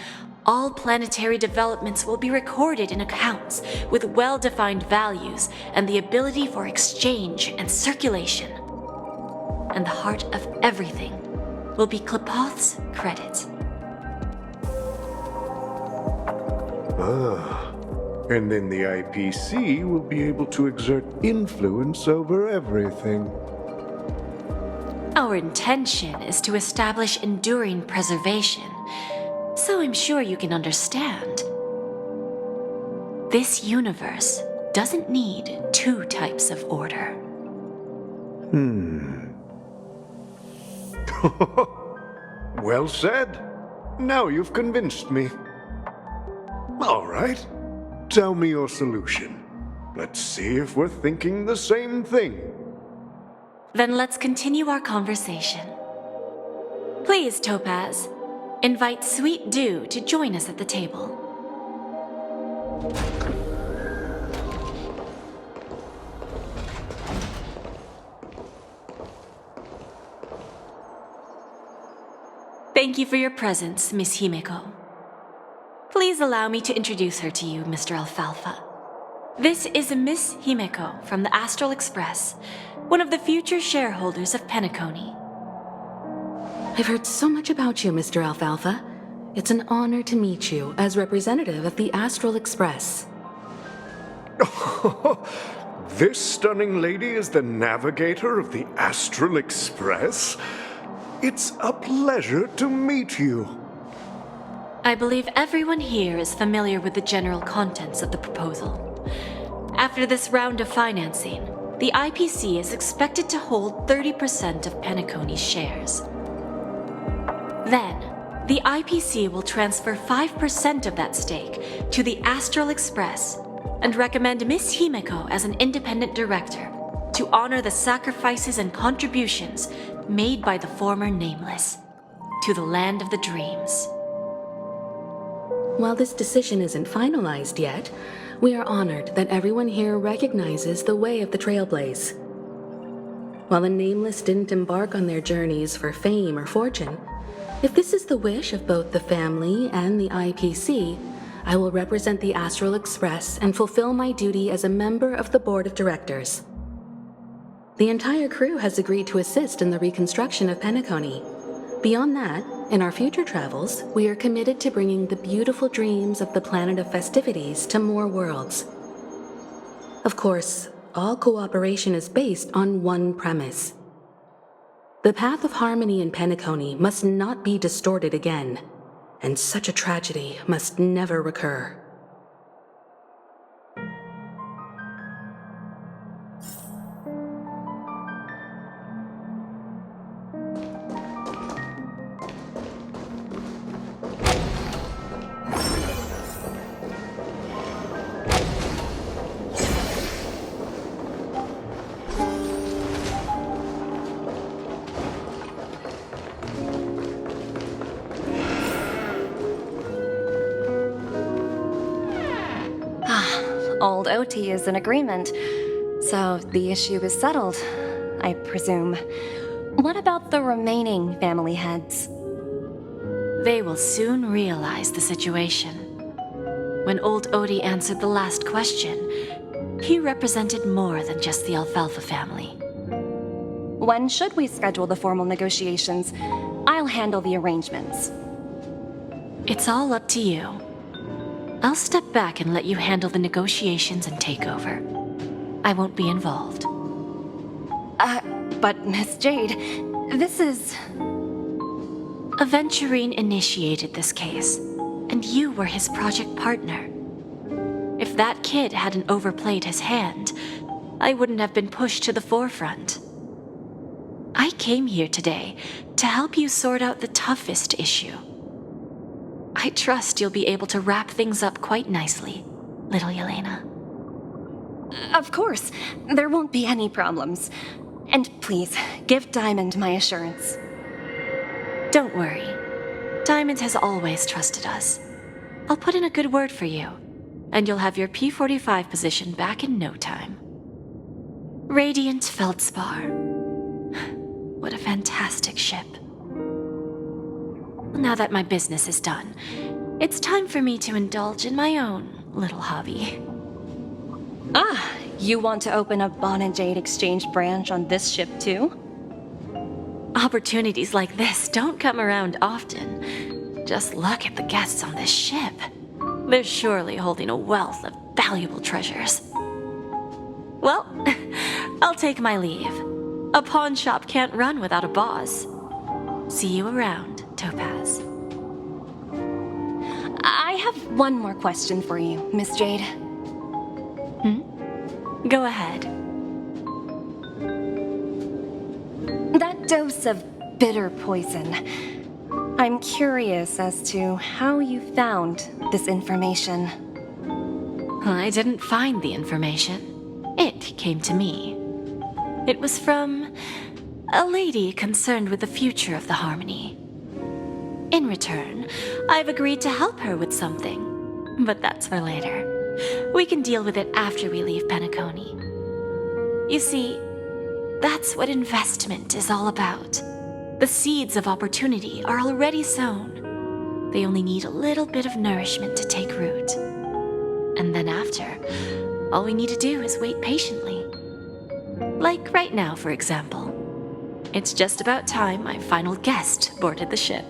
Speaker 10: all planetary developments will be recorded in accounts with well-defined values and the ability for exchange and circulation. And the heart of everything will be Klepoth's credit.
Speaker 12: And then the IPC will be able to exert influence over everything.
Speaker 10: Our intention is to establish enduring preservation, so I'm sure you can understand. This universe doesn't need two types of order.
Speaker 12: Well said. Now you've convinced me. All right. Tell me your solution. Let's see if we're thinking the same thing.
Speaker 10: Then let's continue our conversation. Please, Topaz, invite Sweet Dew to join us at the table. Thank you for your presence, Miss Himeko. Please allow me to introduce her to you, Mr. Alfalfa. This is Miss Himeko from the Astral Express, one of the future shareholders of Penacony.
Speaker 11: I've heard so much about you, Mr. Alfalfa. It's an honor to meet you as representative of the Astral Express.
Speaker 12: This stunning lady is the navigator of the Astral Express? It's a pleasure to meet you.
Speaker 10: I believe everyone here is familiar with the general contents of the proposal. After this round of financing, the IPC is expected to hold 30% of Penacony's shares. Then, the IPC will transfer 5% of that stake to the Astral Express and recommend Miss Himeko as an independent director to honor the sacrifices and contributions made by the former Nameless to the land of the dreams.
Speaker 11: While this decision isn't finalized yet, we are honored that everyone here recognizes the way of the Trailblaze. While the Nameless didn't embark on their journeys for fame or fortune, if this is the wish of both the family and the IPC, I will represent the Astral Express and fulfill my duty as a member of the board of directors. The entire crew has agreed to assist in the reconstruction of Penacony. Beyond that, in our future travels, we are committed to bringing the beautiful dreams of the Planet of Festivities to more worlds. Of course, all cooperation is based on one premise. The path of harmony in Penacony must not be distorted again, and such a tragedy must never recur.
Speaker 6: Old OT is in agreement, so the issue is settled, I presume. What about the remaining family heads?
Speaker 10: They will soon realize the situation. When old Odie answered the last question, he represented more than just the Alfalfa family.
Speaker 6: When should we schedule the formal negotiations? I'll handle the arrangements.
Speaker 10: It's all up to you. I'll step back and let you handle the negotiations and takeover. I won't be involved.
Speaker 6: But Miss Jade, this is...
Speaker 10: Aventurine initiated this case, and you were his project partner. If that kid hadn't overplayed his hand, I wouldn't have been pushed to the forefront. I came here today to help you sort out the toughest issue. I trust you'll be able to wrap things up quite nicely, little Yelena.
Speaker 6: Of course, there won't be any problems. And please, give Diamond my assurance.
Speaker 10: Don't worry. Diamond has always trusted us. I'll put in a good word for you, and you'll have your P-45 position back in no time. Radiant Feldspar. What a fantastic ship. Now that my business is done, it's time for me to indulge in my own little hobby.
Speaker 6: Ah, you want to open a Bon and Jade exchange branch on this ship too?
Speaker 10: Opportunities like this don't come around often. Just look at the guests on this ship. They're surely holding a wealth of valuable treasures. Well, I'll take my leave. A pawn shop can't run without a boss. See you around, Topaz.
Speaker 6: I have one more question for you, Miss Jade.
Speaker 10: Go ahead.
Speaker 6: That dose of bitter poison. I'm curious as to how you found this information.
Speaker 10: I didn't find the information. It came to me. It was from a lady concerned with the future of the Harmony. In return, I've agreed to help her with something, but that's for later. We can deal with it after we leave Penacony. You see, that's what investment is all about. The seeds of opportunity are already sown. They only need a little bit of nourishment to take root. And then after, all we need to do is wait patiently. Like right now, for example. It's just about time my final guest boarded the ship.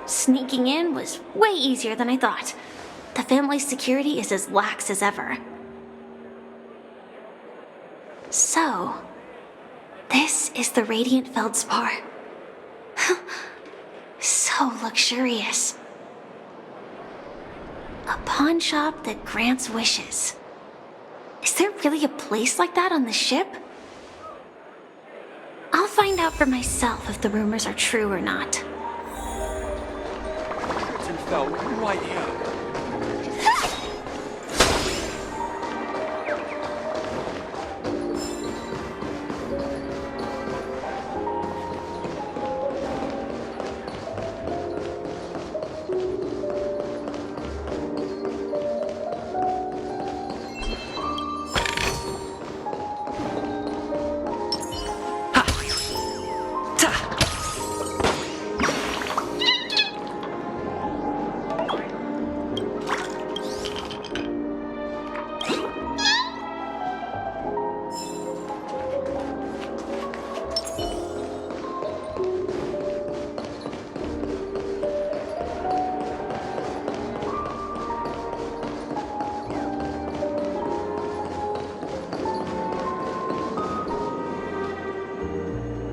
Speaker 4: Sneaking in was way easier than I thought. The family's security is as lax as ever. So, this is the Radiant Feldspar. So luxurious. A pawn shop that grants wishes. Is there really a place like that on the ship? I'll find out for myself if the rumors are true or not.
Speaker 7: Fell right here.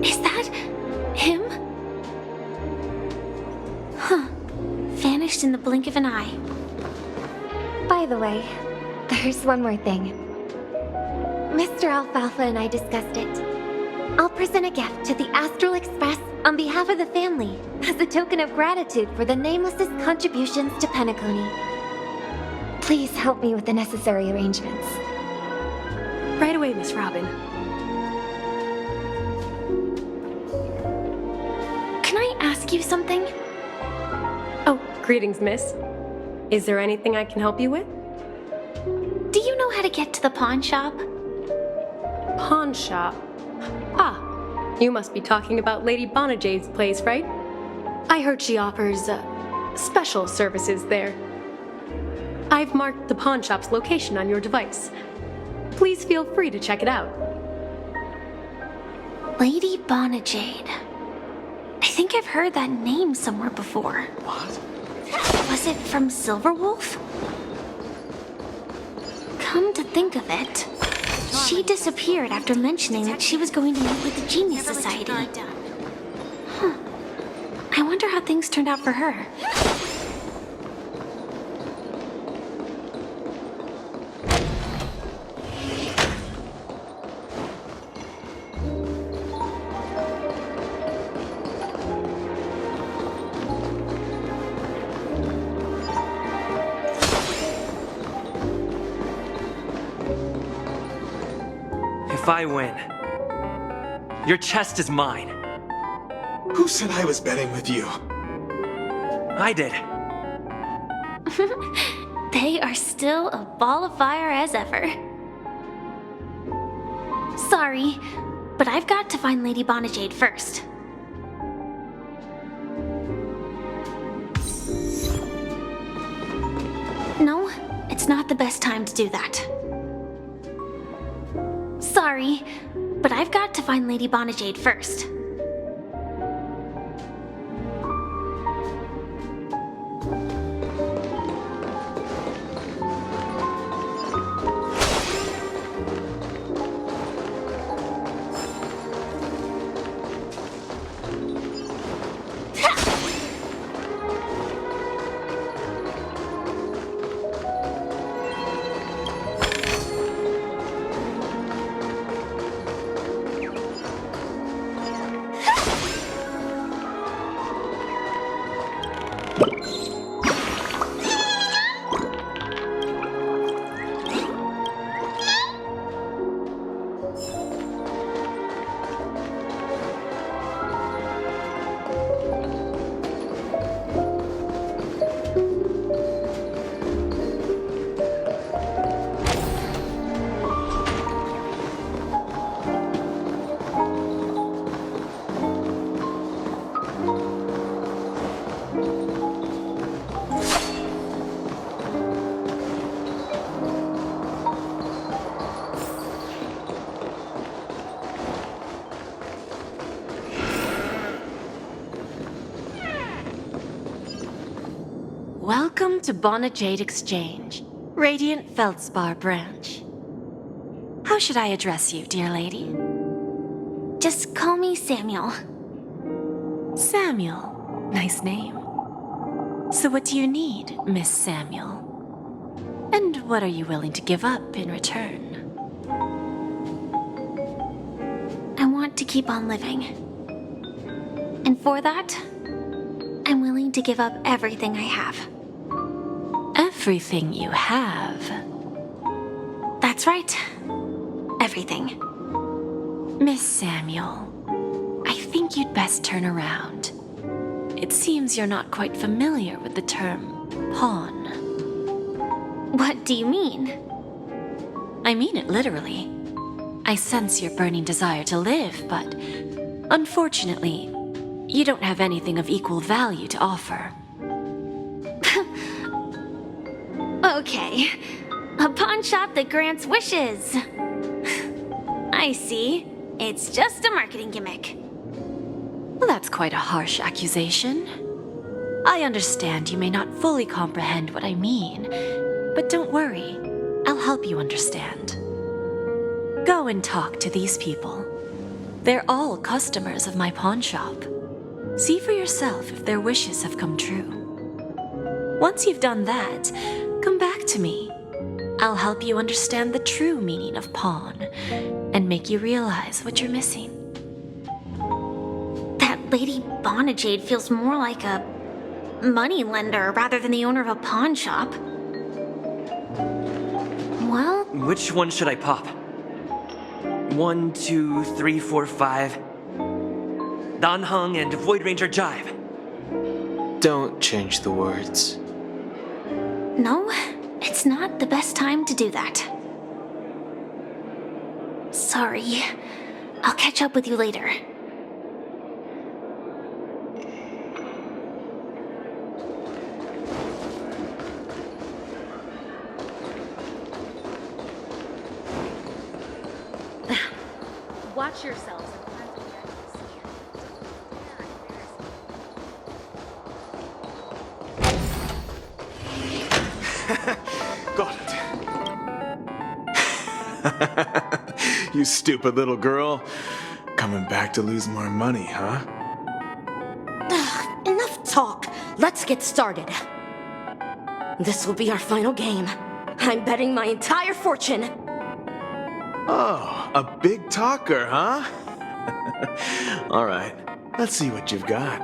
Speaker 4: Is that him? Huh. Vanished in the blink of an eye.
Speaker 15: By the way, there's one more thing. Mr. Alfalfa and I discussed it. I'll present a gift to the Astral Express on behalf of the family as a token of gratitude for the Nameless's contributions to Penacony. Please help me with the necessary arrangements.
Speaker 9: Right away, Miss Robin.
Speaker 4: Can I ask you something?
Speaker 9: Oh, greetings, miss. Is there anything I can help you with?
Speaker 4: Do you know how to get to the pawn shop?
Speaker 9: Pawn shop? Ah, you must be talking about Lady Bonajade's place, right? I heard she offers, special services there. I've marked the pawn shop's location on your device. Please feel free to check it out.
Speaker 4: Lady Bonajade. I think I've heard that name somewhere before.
Speaker 7: What?
Speaker 4: Was it from Silverwolf? Come to think of it, she disappeared after mentioning that she was going to meet with the Genius Society. Huh. I wonder how things turned out for her.
Speaker 16: If I win, your chest is mine.
Speaker 7: Who said I was betting with you?
Speaker 16: I did.
Speaker 4: They are still a ball of fire as ever. Sorry, but I've got to find Lady Bonajade first. No, it's not the best time to do that. Sorry, but I've got to find Lady Bonajade first.
Speaker 10: Welcome to Bonajade Exchange, Radiant Feldspar Branch. How should I address you, dear lady?
Speaker 4: Just call me Samuel.
Speaker 10: Samuel. Nice name. So what do you need, Miss Samuel? And what are you willing to give up in return?
Speaker 4: I want to keep on living. And for that, I'm willing to give up everything I have.
Speaker 10: Everything you have?
Speaker 4: That's right. Everything.
Speaker 10: Miss Samuel, I think you'd best turn around. It seems you're not quite familiar with the term pawn.
Speaker 4: What do you mean?
Speaker 10: I mean it literally. I sense your burning desire to live, but unfortunately, you don't have anything of equal value to offer.
Speaker 4: Okay. A pawn shop that grants wishes. I see. It's just a marketing gimmick.
Speaker 10: Well, that's quite a harsh accusation. I understand you may not fully comprehend what I mean, but don't worry. I'll help you understand. Go and talk to these people. They're all customers of my pawn shop. See for yourself if their wishes have come true. Once you've done that, come back to me. I'll help you understand the true meaning of pawn and make you realize what you're missing.
Speaker 4: Lady Bonajade feels more like a money lender rather than the owner of a pawn shop. Well,
Speaker 16: Which one should I pop? 1, 2, 3, 4, 5. Dan Heng and Void Ranger Jive.
Speaker 1: Don't change the words.
Speaker 4: no, it's not the best time to do that. Sorry. I'll catch up with you later.
Speaker 9: Watch yourselves.
Speaker 17: Got it. You stupid little girl. Coming back to lose more money, huh?
Speaker 18: Enough talk. Let's get started. This will be our final game. I'm betting my entire fortune.
Speaker 17: Oh, a big talker, huh? All right, let's see what you've got.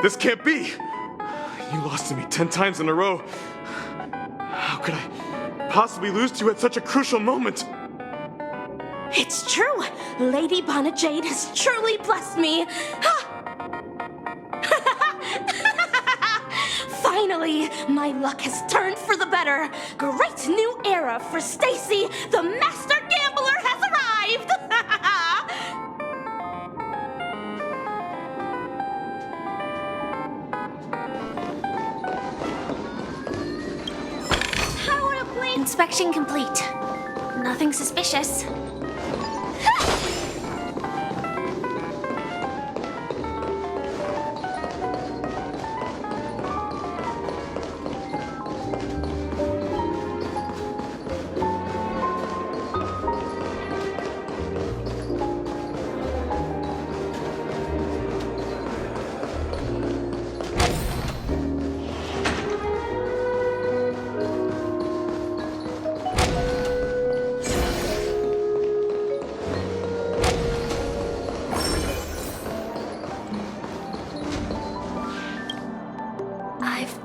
Speaker 17: This can't be! You lost to me 10 times in a row. How could I possibly lose to you at such a crucial moment?
Speaker 18: It's true! Lady Bonajade has truly blessed me! Finally, my luck has turned for the better! Great new era for Stacy! The Master Gambler has arrived!
Speaker 4: Inspection complete. Nothing suspicious.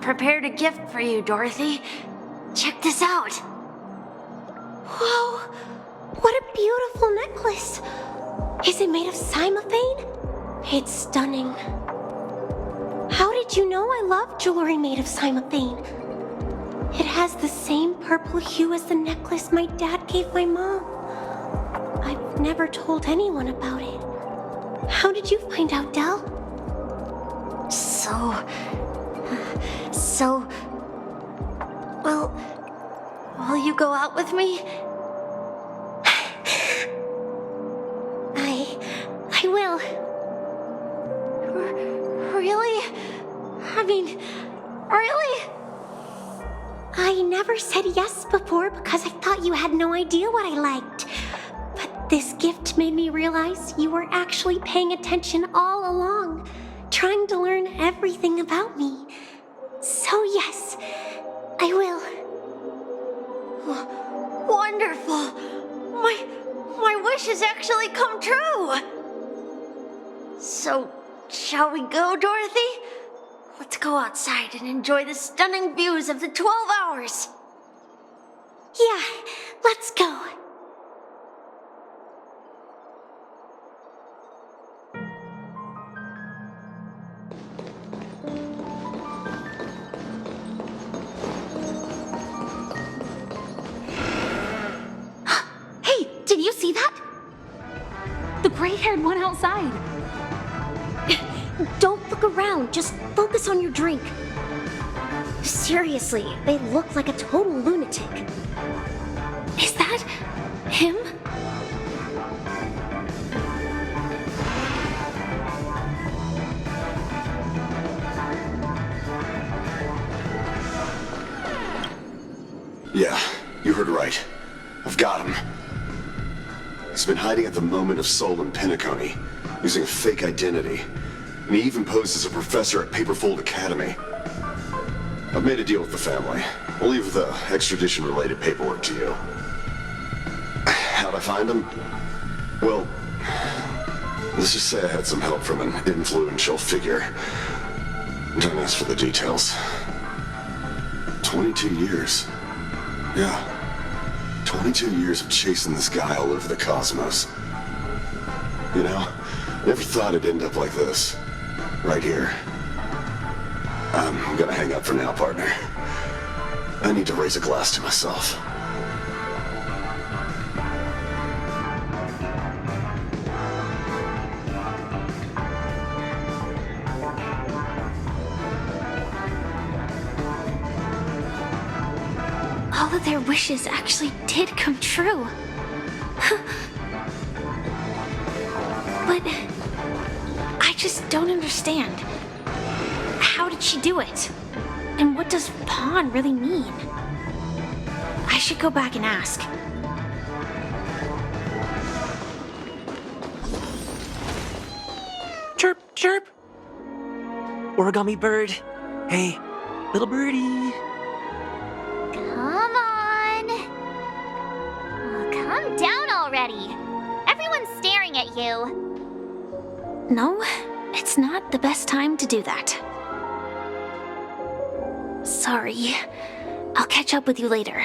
Speaker 15: Prepared a gift for you, Dorothy. Check this out.
Speaker 9: Whoa! What a beautiful necklace! Is it made of cymophane? It's stunning. How did you know I love jewelry made of cymophane? It has the same purple hue as the necklace my dad gave my mom. I've never told anyone about it. How did you find out, Del?
Speaker 15: Well, will you go out with me?
Speaker 9: I will.
Speaker 15: Really? I mean, really?
Speaker 9: I never said yes before because I thought you had no idea what I liked. But this gift made me realize you were actually paying attention all along, trying to learn everything about me. So yes, I will.
Speaker 15: Wonderful! My wish has actually come true! So, shall we go, Dorothy? go outside and enjoy the stunning views of the 12 hours. Yeah, let's go.
Speaker 4: Hey, did you see that? The gray-haired one outside.
Speaker 15: Don't look around, just focus on your drink. Seriously, they look like a total lunatic.
Speaker 4: Is that him?
Speaker 19: Yeah, you heard right. I've got him. He's been hiding at the moment of soul in Penacony, using a fake identity. And he even posed as a professor at Paperfold Academy. I've made a deal with the family. I'll leave the extradition-related paperwork to you. How'd I find him? Well, let's just say I had some help from an influential figure. Don't ask for the details. 22 years. Yeah. 22 years of chasing this guy all over the cosmos. You know, never thought it'd end up like this. Right here. I'm gonna hang up for now, partner. I need to raise a glass to myself.
Speaker 4: All of their wishes actually did come true. But I just don't understand. How did she do it? And what does pawn really mean? I should go back and ask.
Speaker 16: Chirp, chirp. Origami bird. Hey, little birdie.
Speaker 2: Come on. Oh, calm down already. Everyone's staring at you.
Speaker 4: No, it's not the best time to do that. Sorry. I'll catch up with you later.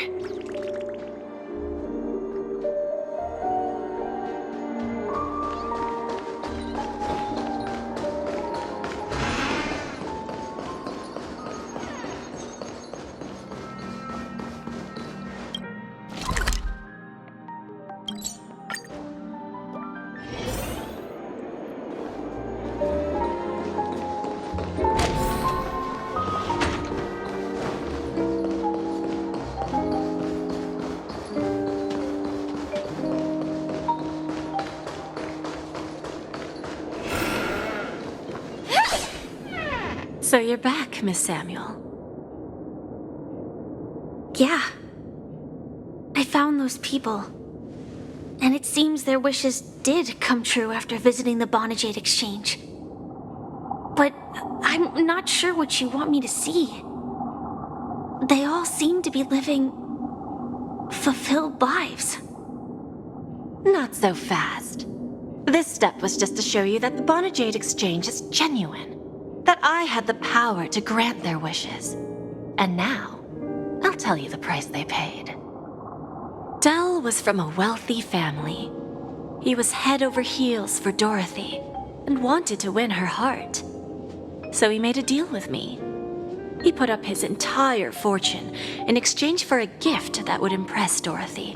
Speaker 10: So you're back, Miss Samuel.
Speaker 4: Yeah. I found those people. And it seems their wishes did come true after visiting the Bonajade Exchange. But I'm not sure what you want me to see. They all seem to be living fulfilled lives.
Speaker 10: Not so fast. This step was just to show you that the Bonajade Exchange is genuine. That I had the power to grant their wishes. And now, I'll tell you the price they paid. Dell was from a wealthy family. He was head over heels for Dorothy and wanted to win her heart. So he made a deal with me. He put up his entire fortune in exchange for a gift that would impress Dorothy.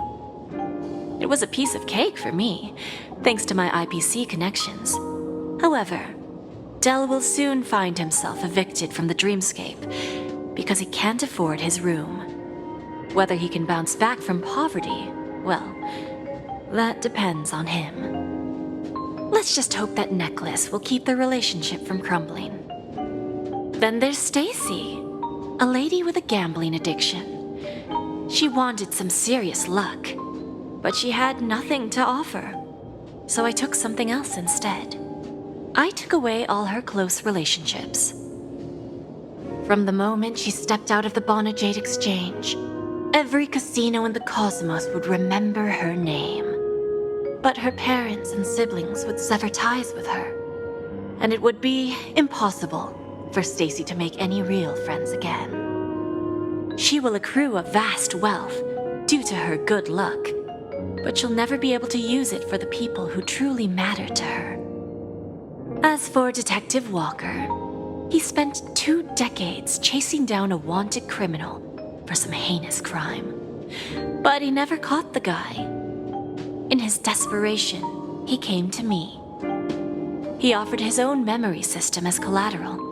Speaker 10: It was a piece of cake for me, thanks to my IPC connections. However, Dell will soon find himself evicted from the dreamscape because he can't afford his room. Whether he can bounce back from poverty, well, that depends on him. Let's just hope that necklace will keep their relationship from crumbling. Then there's Stacy, a lady with a gambling addiction. She wanted some serious luck, but she had nothing to offer. So I took something else instead. I took away all her close relationships. From the moment she stepped out of the Bonajade Exchange, every casino in the cosmos would remember her name. But her parents and siblings would sever ties with her, and it would be impossible for Stacy to make any real friends again. She will accrue a vast wealth due to her good luck, but she'll never be able to use it for the people who truly matter to her. As for Detective Walker, he spent 2 decades chasing down a wanted criminal for some heinous crime. But he never caught the guy. In his desperation, he came to me. He offered his own memory system as collateral.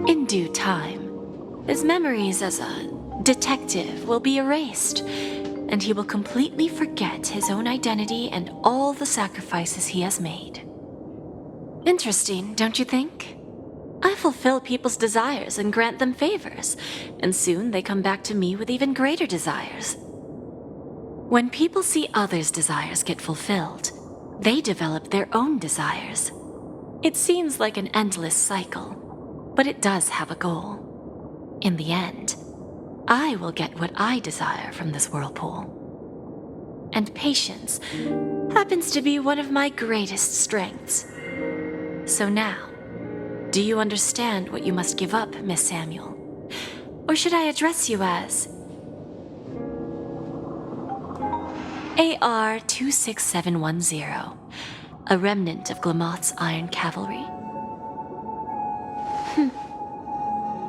Speaker 10: In due time, his memories as a detective will be erased, and he will completely forget his own identity and all the sacrifices he has made. Interesting, don't you think? I fulfill people's desires and grant them favors, and soon they come back to me with even greater desires. When people see others' desires get fulfilled, they develop their own desires. It seems like an endless cycle, but it does have a goal. In the end, I will get what I desire from this whirlpool. And patience happens to be one of my greatest strengths. So now, do you understand what you must give up, Miss Samuel? Or should I address you as AR-26710, a remnant of Glamoth's Iron Cavalry?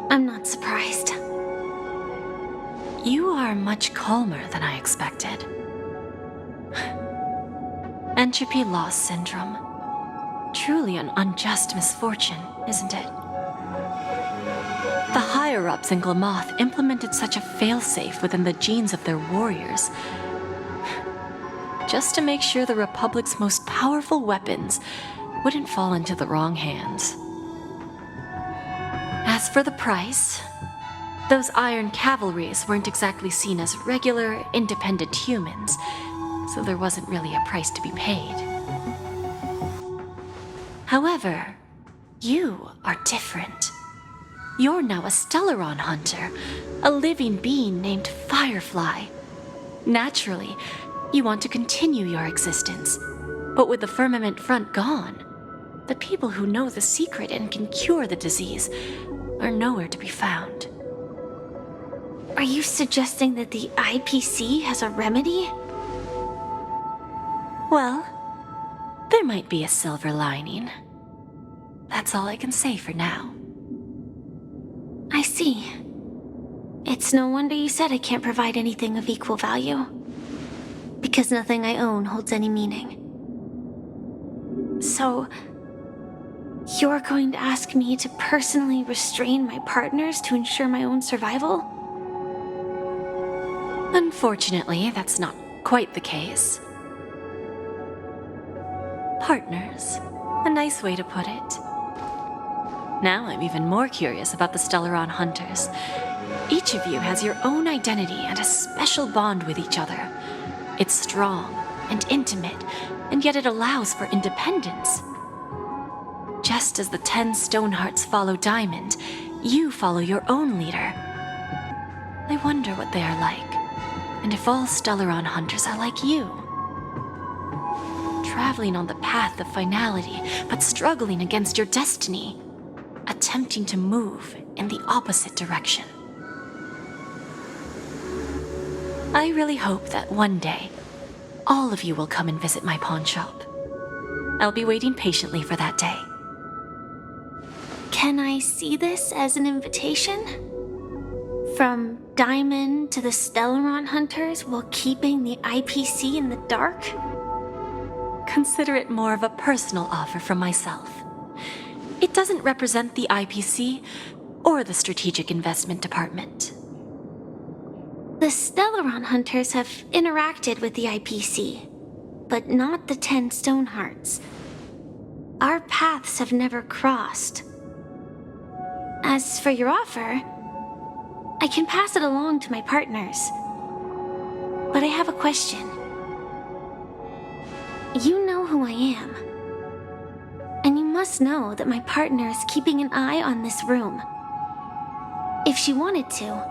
Speaker 4: I'm not surprised.
Speaker 10: You are much calmer than I expected. Entropy loss syndrome. Truly an unjust misfortune, isn't it? The higher-ups in Glamoth implemented such a failsafe within the genes of their warriors, just to make sure the Republic's most powerful weapons wouldn't fall into the wrong hands. As for the price, those Iron Cavalries weren't exactly seen as regular, independent humans, so there wasn't really a price to be paid. However, you are different. You're now a Stellaron hunter, a living being named Firefly. Naturally, you want to continue your existence, but with the firmament front gone, the people who know the secret and can cure the disease are nowhere to be found.
Speaker 4: Are you suggesting that the IPC has a remedy?
Speaker 10: Well, there might be a silver lining. That's all I can say for now.
Speaker 4: I see. It's no wonder you said I can't provide anything of equal value. Because nothing I own holds any meaning. So, you're going to ask me to personally restrain my partners to ensure my own survival?
Speaker 10: Unfortunately, that's not quite the case. Partners. A nice way to put it. Now I'm even more curious about the Stellaron Hunters. Each of you has your own identity and a special bond with each other. It's strong and intimate, and yet it allows for independence. Just as the 10 Stonehearts follow Diamond, you follow your own leader. I wonder what they are like, and if all Stellaron Hunters are like you. Traveling on the path of finality, but struggling against your destiny. Attempting to move in the opposite direction. I really hope that one day, all of you will come and visit my pawn shop. I'll be waiting patiently for that day.
Speaker 4: Can I see this as an invitation? From Diamond to the Stellaron Hunters while keeping the IPC in the dark?
Speaker 10: Consider it more of a personal offer from myself. It doesn't represent the IPC or the Strategic Investment Department.
Speaker 4: The Stellaron Hunters have interacted with the IPC, but not the 10 Stonehearts. Our paths have never crossed. As for your offer, I can pass it along to my partners. But I have a question. You know who I am. And you must know that my partner is keeping an eye on this room. If she wanted to,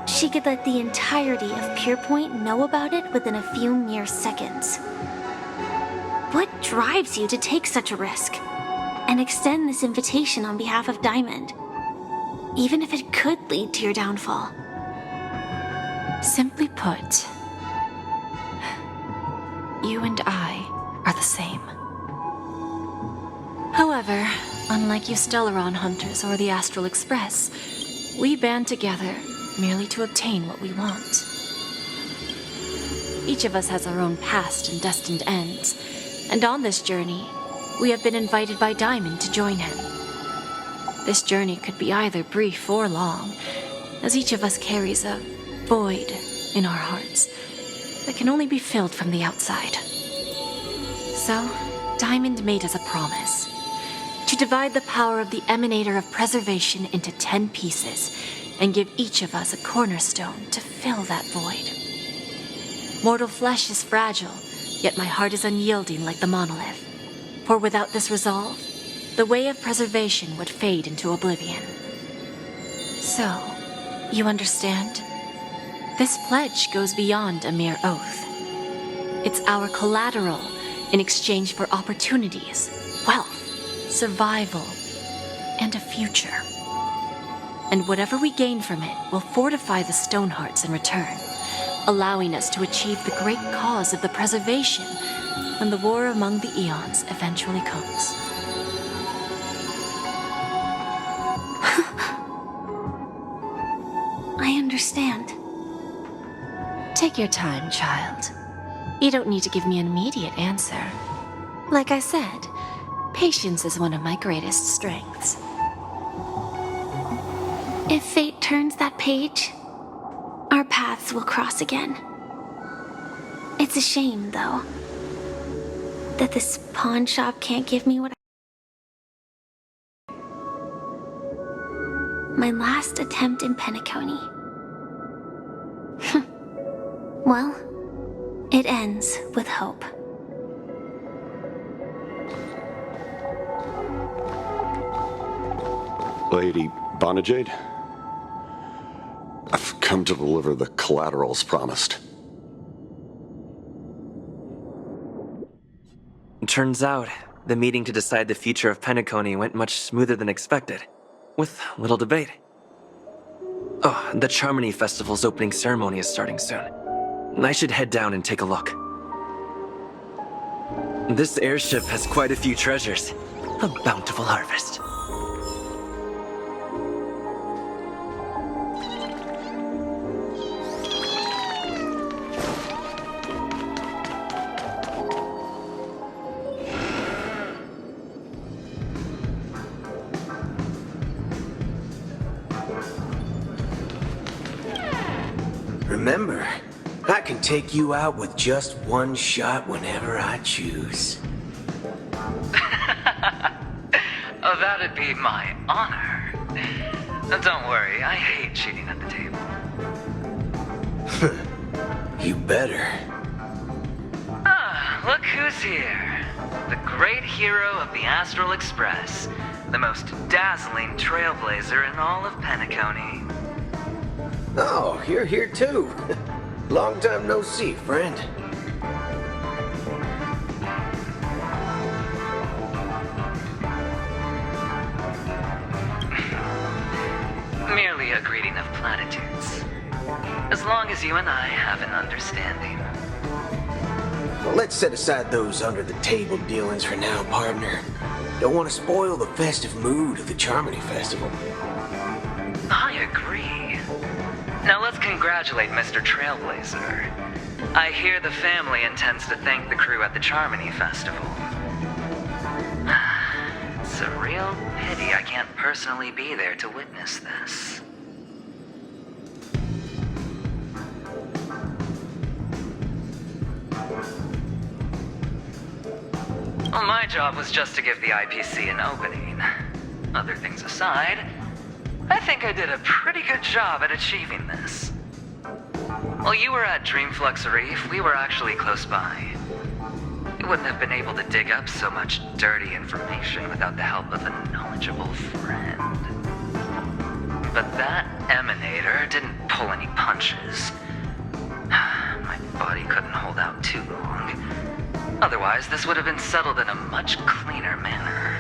Speaker 4: she could let the entirety of Pierpoint know about it within a few mere seconds. What drives you to take such a risk? And and extend this invitation on behalf of Diamond, even if it could lead to your downfall.
Speaker 10: Simply put, you and I are the same. However, unlike you Stellaron hunters or the Astral Express, we band together merely to obtain what we want. Each of us has our own past and destined ends, and on this journey, we have been invited by Diamond to join him. This journey could be either brief or long, as each of us carries a void in our hearts that can only be filled from the outside. So, Diamond made us a promise to divide the power of the Emanator of Preservation into 10 pieces and give each of us a cornerstone to fill that void. Mortal flesh is fragile, yet my heart is unyielding like the monolith. For without this resolve, the way of preservation would fade into oblivion. So, you understand? This pledge goes beyond a mere oath. It's our collateral in exchange for opportunities, wealth, survival, and a future. And whatever we gain from it will fortify the Stonehearts in return, allowing us to achieve the great cause of the preservation when the war among the eons eventually comes.
Speaker 4: I understand.
Speaker 10: Take your time, child. You don't need to give me an immediate answer. Like I said, patience is one of my greatest strengths.
Speaker 4: If fate turns that page, our paths will cross again. It's a shame, though, that this pawn shop can't give me what my last attempt in Penacony. Well, it ends with hope.
Speaker 19: Lady Bonajade, I've come to deliver the collaterals promised.
Speaker 16: Turns out, the meeting to decide the future of Penacony went much smoother than expected, with little debate. Oh, the Charmony Festival's opening ceremony is starting soon. I should head down and take a look. This airship has quite a few treasures. A bountiful harvest.
Speaker 20: Remember, I can take you out with just one shot whenever I choose.
Speaker 21: Oh, that'd be my honor. Don't worry, I hate cheating at the table.
Speaker 20: You better.
Speaker 21: Ah, look who's here. The great hero of the Astral Express. The most dazzling trailblazer in all of Penacony.
Speaker 20: Oh, you're here too. Long time no see, friend.
Speaker 21: Merely a greeting of platitudes. As long as you and I have an understanding.
Speaker 20: Well, let's set aside those under-the-table dealings for now, partner. Don't want to spoil the festive mood of the Charmony Festival.
Speaker 21: I agree. Now let's congratulate Mr. Trailblazer. I hear the family intends to thank the crew at the Charmony Festival. It's a real pity I can't personally be there to witness this. Well, my job was just to give the IPC an opening. Other things aside, I think I did a pretty good job at achieving this. While you were at Dreamflux Reef, we were actually close by. You wouldn't have been able to dig up so much dirty information without the help of a knowledgeable friend. But that Emanator didn't pull any punches. My body couldn't hold out too long. Otherwise, this would have been settled in a much cleaner manner.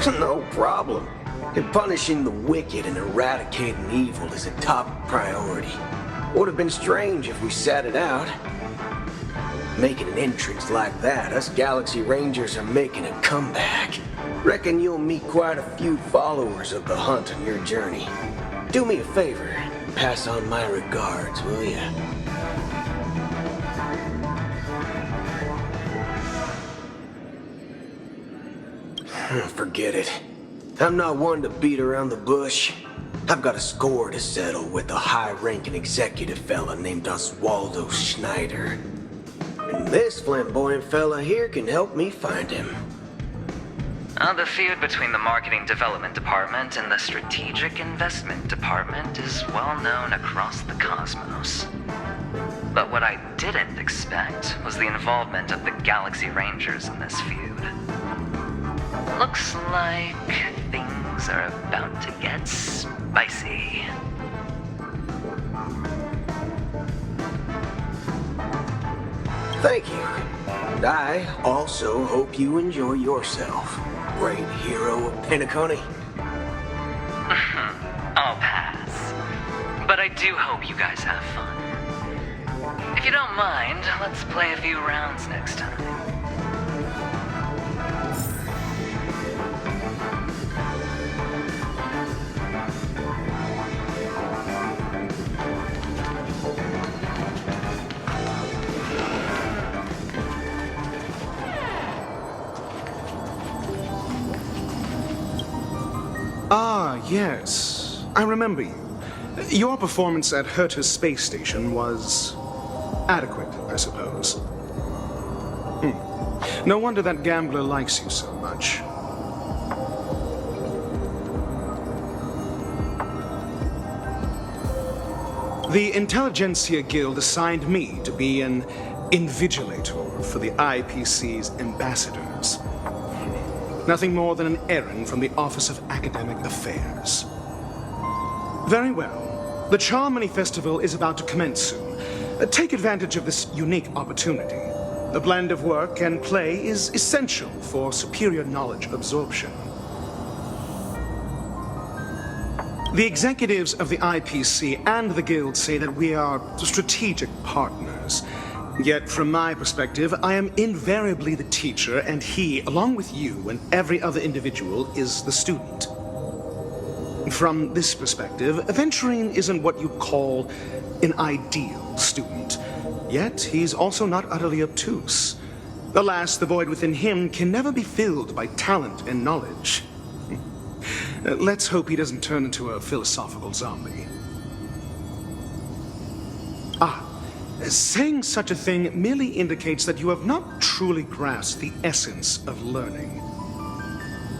Speaker 20: No problem. And punishing the wicked and eradicating evil is a top priority. Would have been strange if we sat it out. Making an entrance like that, us Galaxy Rangers are making a comeback. Reckon you'll meet quite a few followers of the hunt on your journey. Do me a favor, pass on my regards, will ya? Forget it. I'm not one to beat around the bush. I've got a score to settle with a high-ranking executive fella named Oswaldo Schneider. And this flamboyant fella here can help me find him.
Speaker 21: The feud between the Marketing Development Department and the Strategic Investment Department is well known across the cosmos. But what I didn't expect was the involvement of the Galaxy Rangers in this feud. Looks like things are about to get spicy.
Speaker 20: Thank you. And I also hope you enjoy yourself, great hero of Penacony.
Speaker 21: I'll pass. But I do hope you guys have fun. If you don't mind, let's play a few rounds next time.
Speaker 3: Ah, yes. I remember you. Your performance at Herta's space station was adequate, I suppose. No wonder that gambler likes you so much. The Intelligentsia Guild assigned me to be an invigilator for the IPC's ambassadors. Nothing more than an errand from the Office of Academic Affairs. Very well. The Charmony Festival is about to commence soon. Take advantage of this unique opportunity. The blend of work and play is essential for superior knowledge absorption. The executives of the IPC and the Guild say that we are strategic partners. Yet, from my perspective, I am invariably the teacher, and he, along with you and every other individual, is the student. From this perspective, Aventurine isn't what you'd call an ideal student. Yet, he's also not utterly obtuse. Alas, the void within him can never be filled by talent and knowledge. Let's hope he doesn't turn into a philosophical zombie. Saying such a thing merely indicates that you have not truly grasped the essence of learning.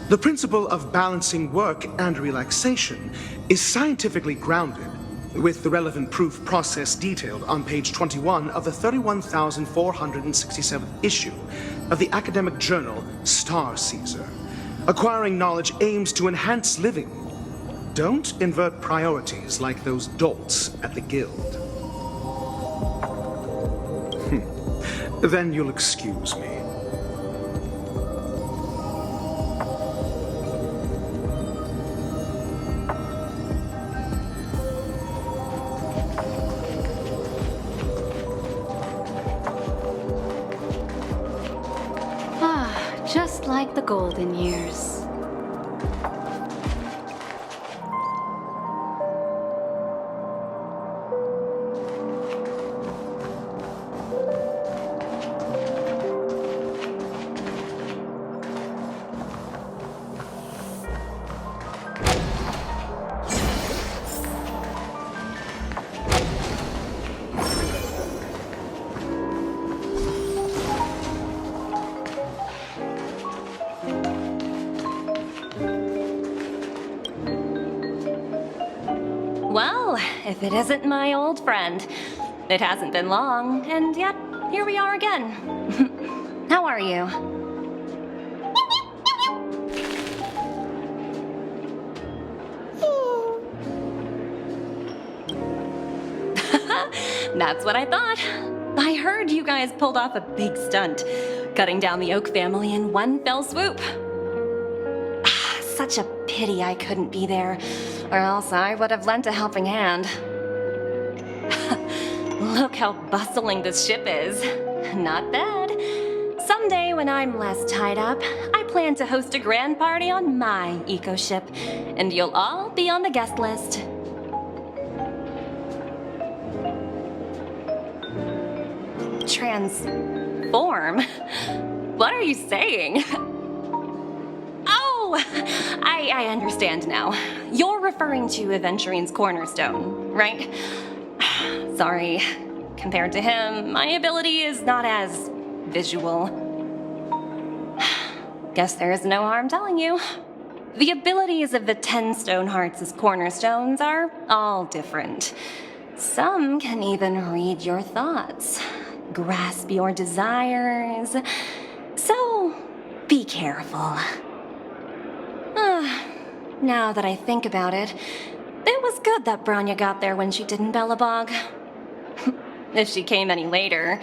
Speaker 3: The principle of balancing work and relaxation is scientifically grounded, with the relevant proof process detailed on page 21 of the 31,467th issue of the academic journal Star Caesar. Acquiring knowledge aims to enhance living. Don't invert priorities like those dolts at the Guild. Then you'll excuse me.
Speaker 22: Just like the golden years.
Speaker 6: Well, if it isn't my old friend. It hasn't been long, and yet, here we are again. How are you? That's what I thought. I heard you guys pulled off a big stunt, cutting down the Oak family in one fell swoop. pity I couldn't be there, or else I would have lent a helping hand. Look how bustling this ship is. Not bad. Someday when I'm less tied up, I plan to host a grand party on my eco-ship, and you'll all be on the guest list. Transform? What are you saying? Oh, I understand now. You're referring to Aventurine's cornerstone, right? Sorry. Compared to him, my ability is not as visual. Guess there is no harm telling you. The abilities of the 10 Stonehearts' cornerstones are all different. Some can even read your thoughts, grasp your desires. So, be careful. Now that I think about it, it was good that Branya got there when she did in Bellabog. If she came any later,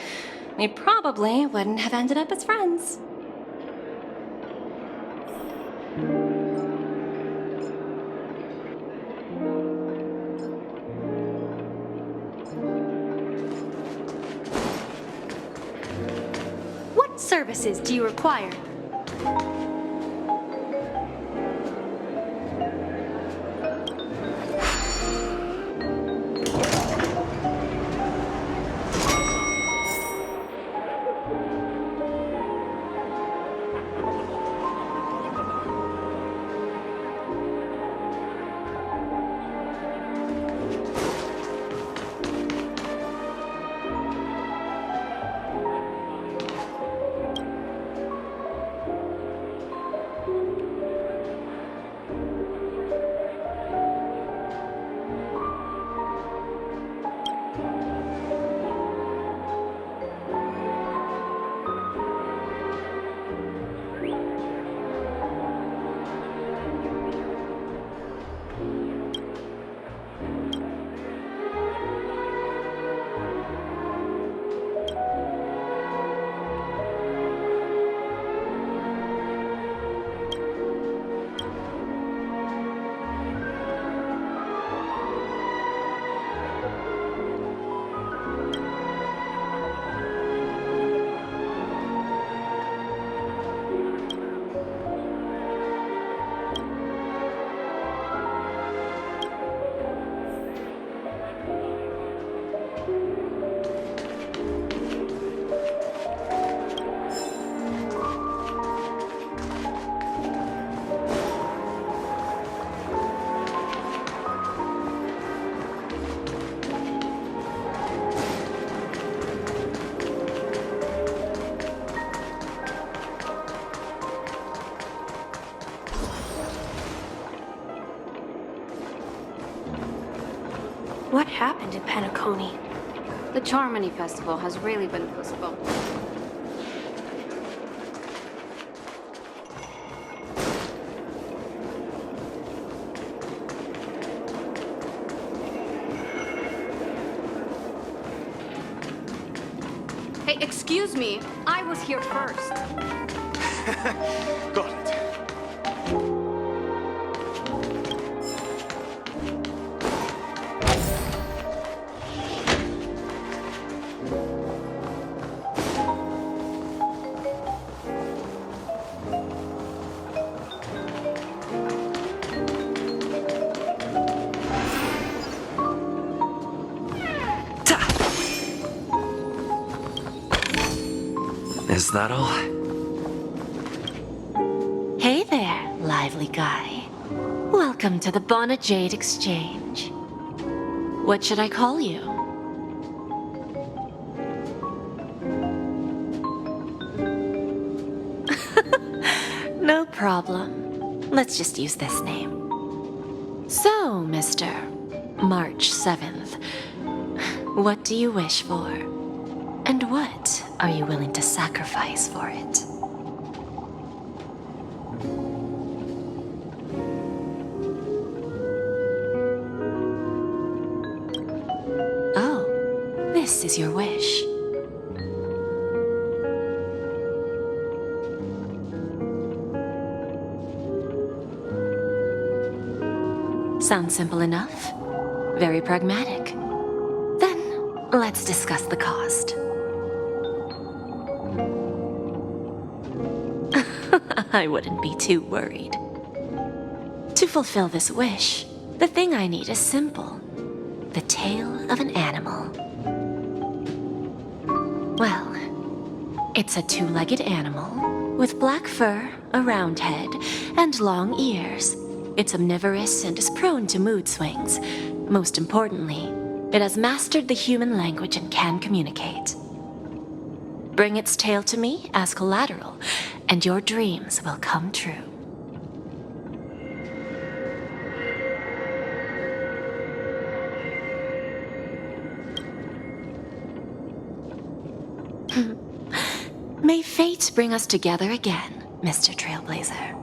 Speaker 6: we probably wouldn't have ended up as friends.
Speaker 9: What services do you require? What happened in Penacony?
Speaker 22: The Charmony Festival has really been postponed. Hey, excuse me. I was here first.
Speaker 3: Got it.
Speaker 16: Is that all?
Speaker 10: Hey there, lively guy. Welcome to the Bona Jade Exchange. What should I call you? No problem. Let's just use this name. So, Mr. March 7th, what do you wish for? And what are you willing to sacrifice for it? Oh, this is your wish. Sounds simple enough. Very pragmatic. Then, let's discuss the cost. I wouldn't be too worried. To fulfill this wish, the thing I need is simple. The tail of an animal. Well, it's a two-legged animal with black fur, a round head, and long ears. It's omnivorous and is prone to mood swings. Most importantly, it has mastered the human language and can communicate. Bring its tail to me as collateral, and your dreams will come true. May fate bring us together again, Mr. Trailblazer.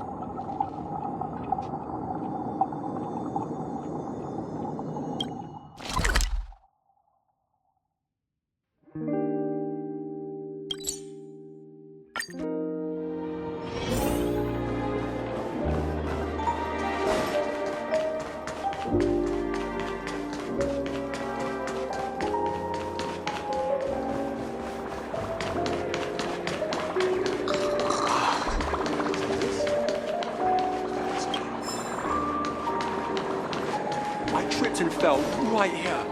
Speaker 7: And fell right here.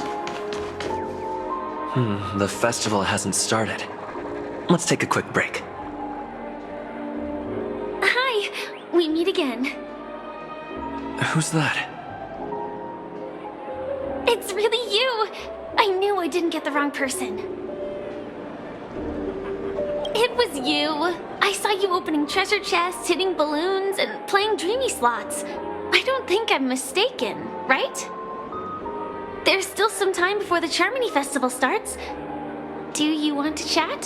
Speaker 16: The festival hasn't started. Let's take a quick break.
Speaker 4: Hi! We meet again.
Speaker 16: Who's that?
Speaker 4: It's really you! I knew I didn't get the wrong person. It was you! I saw you opening treasure chests, hitting balloons, and playing dreamy slots. I don't think I'm mistaken, right? There's still some time before the Charmony Festival starts. Do you want to chat?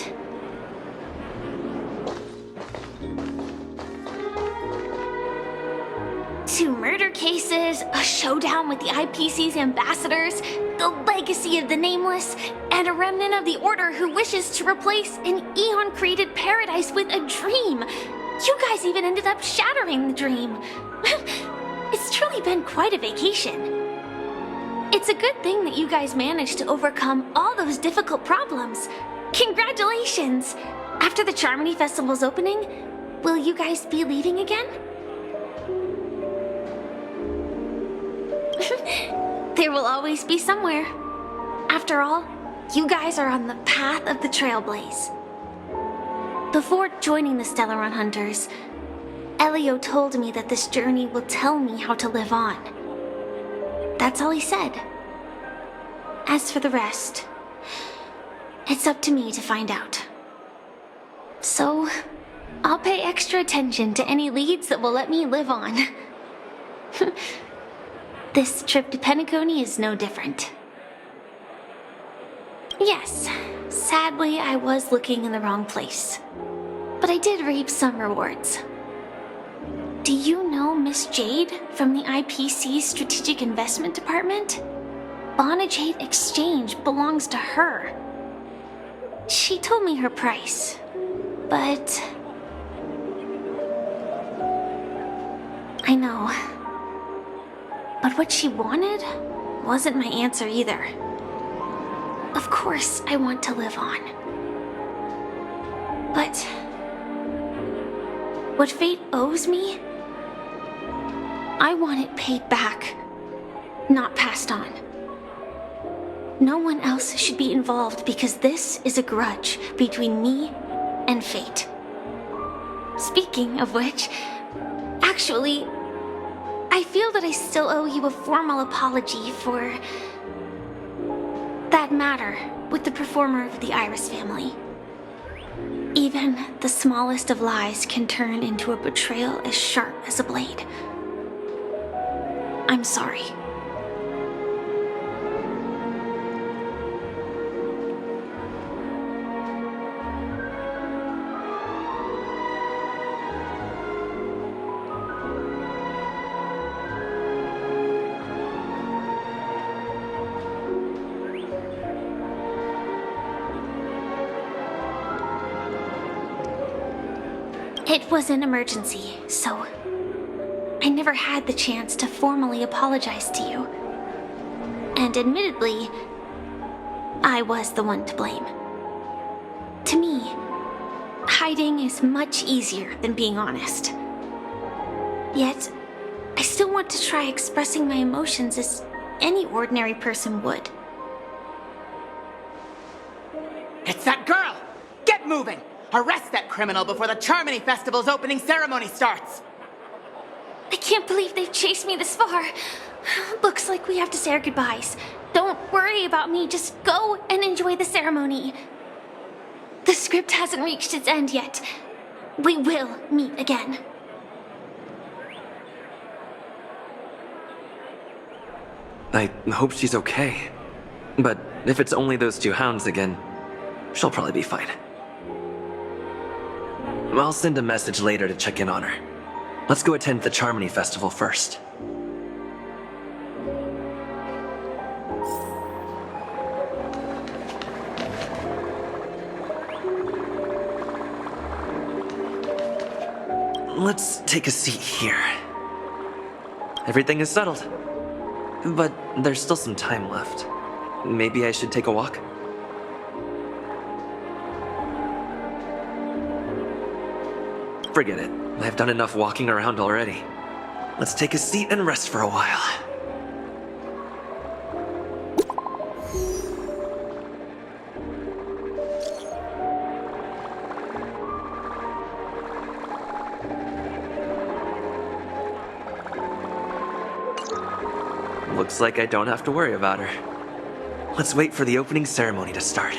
Speaker 4: Two murder cases, a showdown with the IPC's ambassadors, the legacy of the Nameless, and a remnant of the Order who wishes to replace an Eon-created paradise with a dream. You guys even ended up shattering the dream. It's truly been quite a vacation. It's a good thing that you guys managed to overcome all those difficult problems. Congratulations! After the Charmony Festival's opening, will you guys be leaving again? There will always be somewhere. After all, you guys are on the path of the Trailblaze. Before joining the Stellaron Hunters, Elio told me that this journey will tell me how to live on. That's all he said. As for the rest, it's up to me to find out. So, I'll pay extra attention to any leads that will let me live on. This trip to Penacony is no different. Yes, sadly I was looking in the wrong place. But I did reap some rewards. Do you know Miss Jade from the IPC's Strategic Investment Department? Bonajade Exchange belongs to her. She told me her price, but... I know. But what she wanted wasn't my answer either. Of course, I want to live on. But... what fate owes me? I want it paid back, not passed on. No one else should be involved because this is a grudge between me and fate. Speaking of which, actually, I feel that I still owe you a formal apology for that matter with the performer of the Iris family. Even the smallest of lies can turn into a betrayal as sharp as a blade. I'm sorry. It was an emergency, so I never had the chance to formally apologize to you. And admittedly, I was the one to blame. To me, hiding is much easier than being honest. Yet, I still want to try expressing my emotions as any ordinary person would.
Speaker 5: It's that girl! Get moving! Arrest that criminal before the Charmony Festival's opening ceremony starts!
Speaker 4: I can't believe they've chased me this far. Looks like we have to say our goodbyes. Don't worry about me, just go and enjoy the ceremony. The script hasn't reached its end yet. We will meet again.
Speaker 16: I hope she's okay. But if it's only those two hounds again, she'll probably be fine. I'll send a message later to check in on her. Let's go attend the Charmony Festival first. Let's take a seat here. Everything is settled. But there's still some time left. Maybe I should take a walk? Forget it. I've done enough walking around already. Let's take a seat and rest for a while. Looks like I don't have to worry about her. Let's wait for the opening ceremony to start.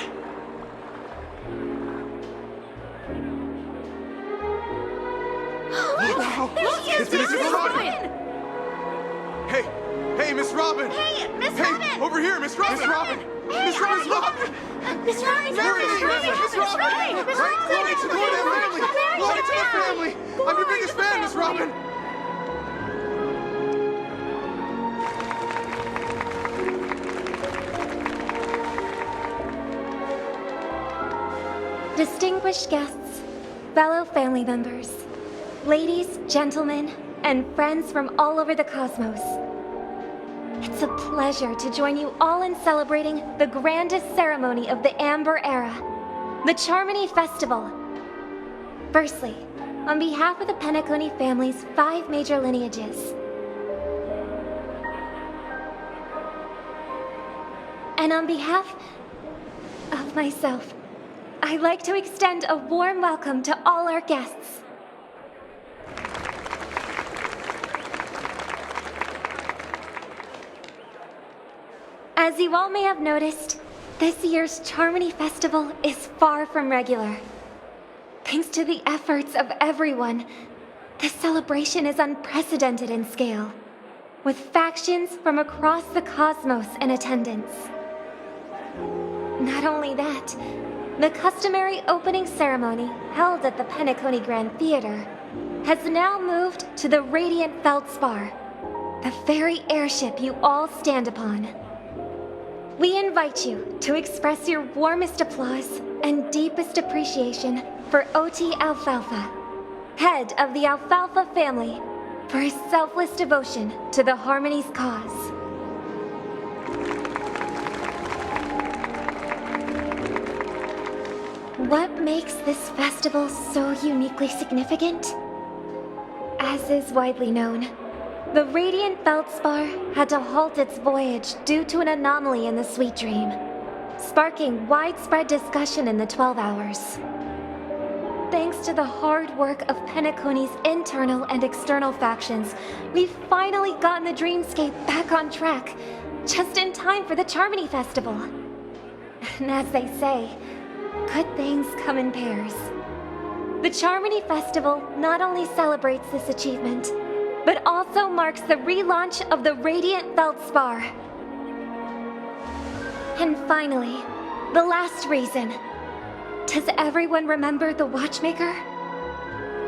Speaker 17: It's Miss Robin! Hey, Miss Robin!
Speaker 18: Hey, Miss Robin!
Speaker 17: Over here, Miss Robin! Miss Robin! Miss Robin!
Speaker 18: Miss Robin!
Speaker 17: There it is, Miss Robin! Glory to the family! Glory to the family! I'm your biggest fan, Miss Robin!
Speaker 15: Distinguished guests, fellow family members, ladies, gentlemen, and friends from all over the cosmos. It's a pleasure to join you all in celebrating the grandest ceremony of the Amber Era, the Charmony Festival. Firstly, on behalf of the Penacony family's 5 major lineages, and on behalf of myself, I'd like to extend a warm welcome to all our guests. As you all may have noticed, this year's Charmony Festival is far from regular. Thanks to the efforts of everyone, this celebration is unprecedented in scale, with factions from across the cosmos in attendance. Not only that, the customary opening ceremony held at the Penacony Grand Theater has now moved to the Radiant Feldspar, the very airship you all stand upon. We invite you to express your warmest applause and deepest appreciation for OT Alfalfa, head of the Alfalfa family, for his selfless devotion to the Harmony's cause. What makes this festival so uniquely significant? As is widely known, the Radiant Feldspar had to halt its voyage due to an anomaly in the Sweet Dream, sparking widespread discussion in the 12 Hours. Thanks to the hard work of Penacony's internal and external factions, we've finally gotten the dreamscape back on track, just in time for the Charmony Festival. And as they say, good things come in pairs. The Charmony Festival not only celebrates this achievement, but also marks the relaunch of the Radiant Feldspar. And finally, the last reason. Does everyone remember the Watchmaker?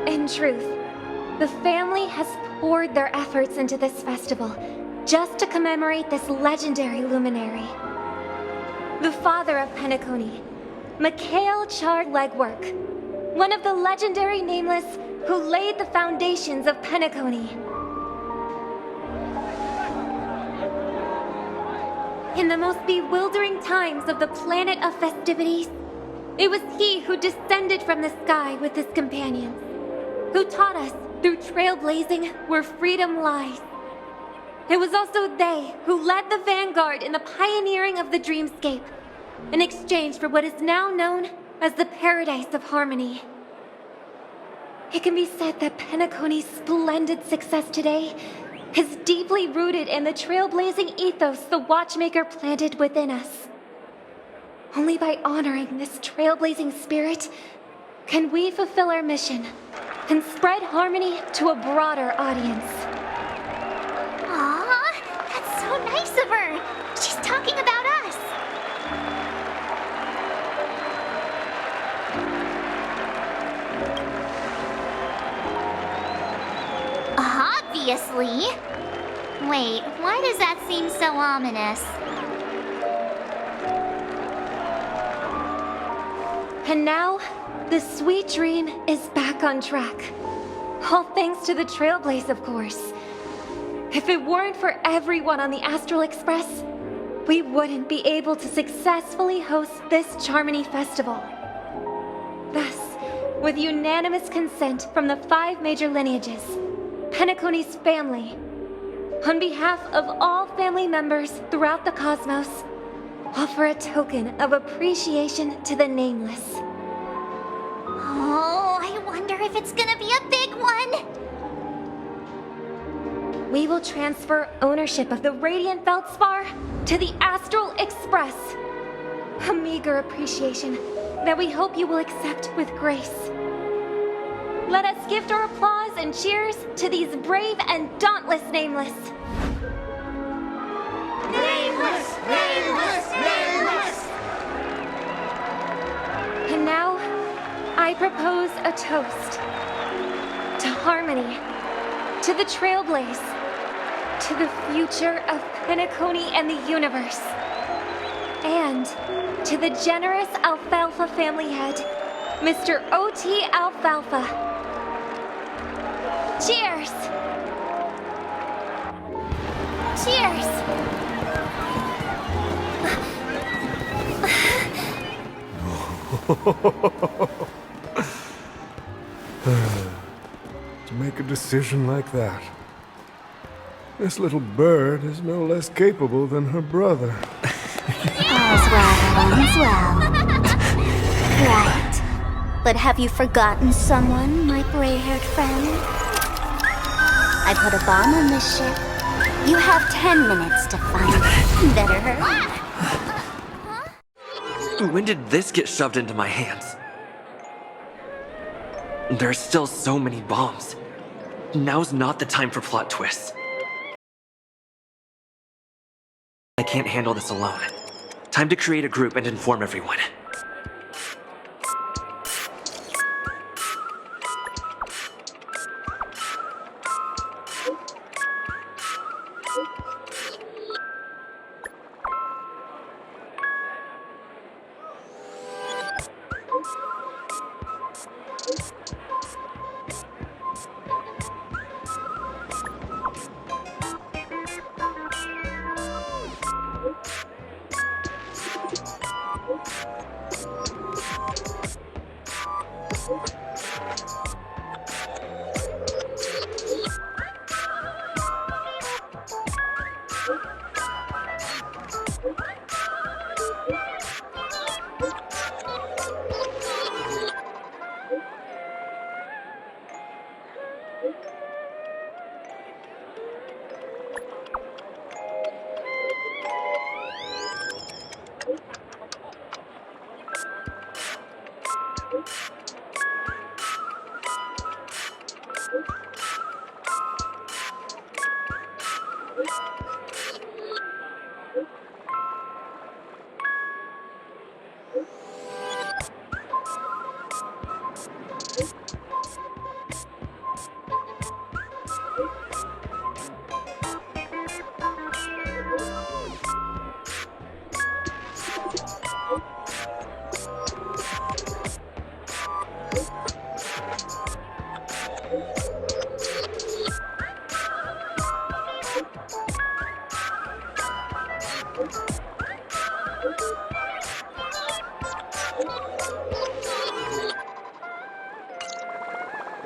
Speaker 15: In truth, the family has poured their efforts into this festival just to commemorate this legendary luminary. The father of Penacony, Mikhail Chard Legwork, one of the legendary Nameless who laid the foundations of Penacony. In the most bewildering times of the planet of festivities, it was he who descended from the sky with his companions, who taught us through trailblazing where freedom lies. It was also they who led the vanguard in the pioneering of the dreamscape, in exchange for what is now known as the Paradise of Harmony. It can be said that Penacony's splendid success today is deeply rooted in the trailblazing ethos the Watchmaker planted within us. Only by honoring this trailblazing spirit can we fulfill our mission and spread harmony to a broader audience.
Speaker 2: Aw, that's so nice of her. She's talking about us. Obviously. Wait, why does that seem so ominous?
Speaker 15: And now, the sweet dream is back on track. All thanks to the Trailblaze, of course. If it weren't for everyone on the Astral Express, we wouldn't be able to successfully host this Charmony Festival. Thus, with unanimous consent from the 5 major lineages, Penacony's family, on behalf of all family members throughout the cosmos, offer a token of appreciation to the Nameless.
Speaker 2: Oh, I wonder if it's gonna be a big one.
Speaker 15: We will transfer ownership of the Radiant Feldspar to the Astral Express. A meager appreciation that we hope you will accept with grace. Let us gift our applause and cheers to these brave and dauntless Nameless.
Speaker 8: Nameless! Nameless! Nameless!
Speaker 15: And now, I propose a toast to harmony, to the Trailblaze, to the future of Penacony and the universe, and to the generous Alfalfa family head, Mr. O.T. Alfalfa. Cheers! Cheers!
Speaker 12: To make a decision like that. This little bird is no less capable than her brother.
Speaker 13: All's well, all's well. Right. But have you forgotten someone, my gray-haired friend? I put a bomb on this ship. You have 10 minutes to find it. Better hurry.
Speaker 16: When did this get shoved into my hands? There are still so many bombs. Now's not the time for plot twists. I can't handle this alone. Time to create a group and inform everyone.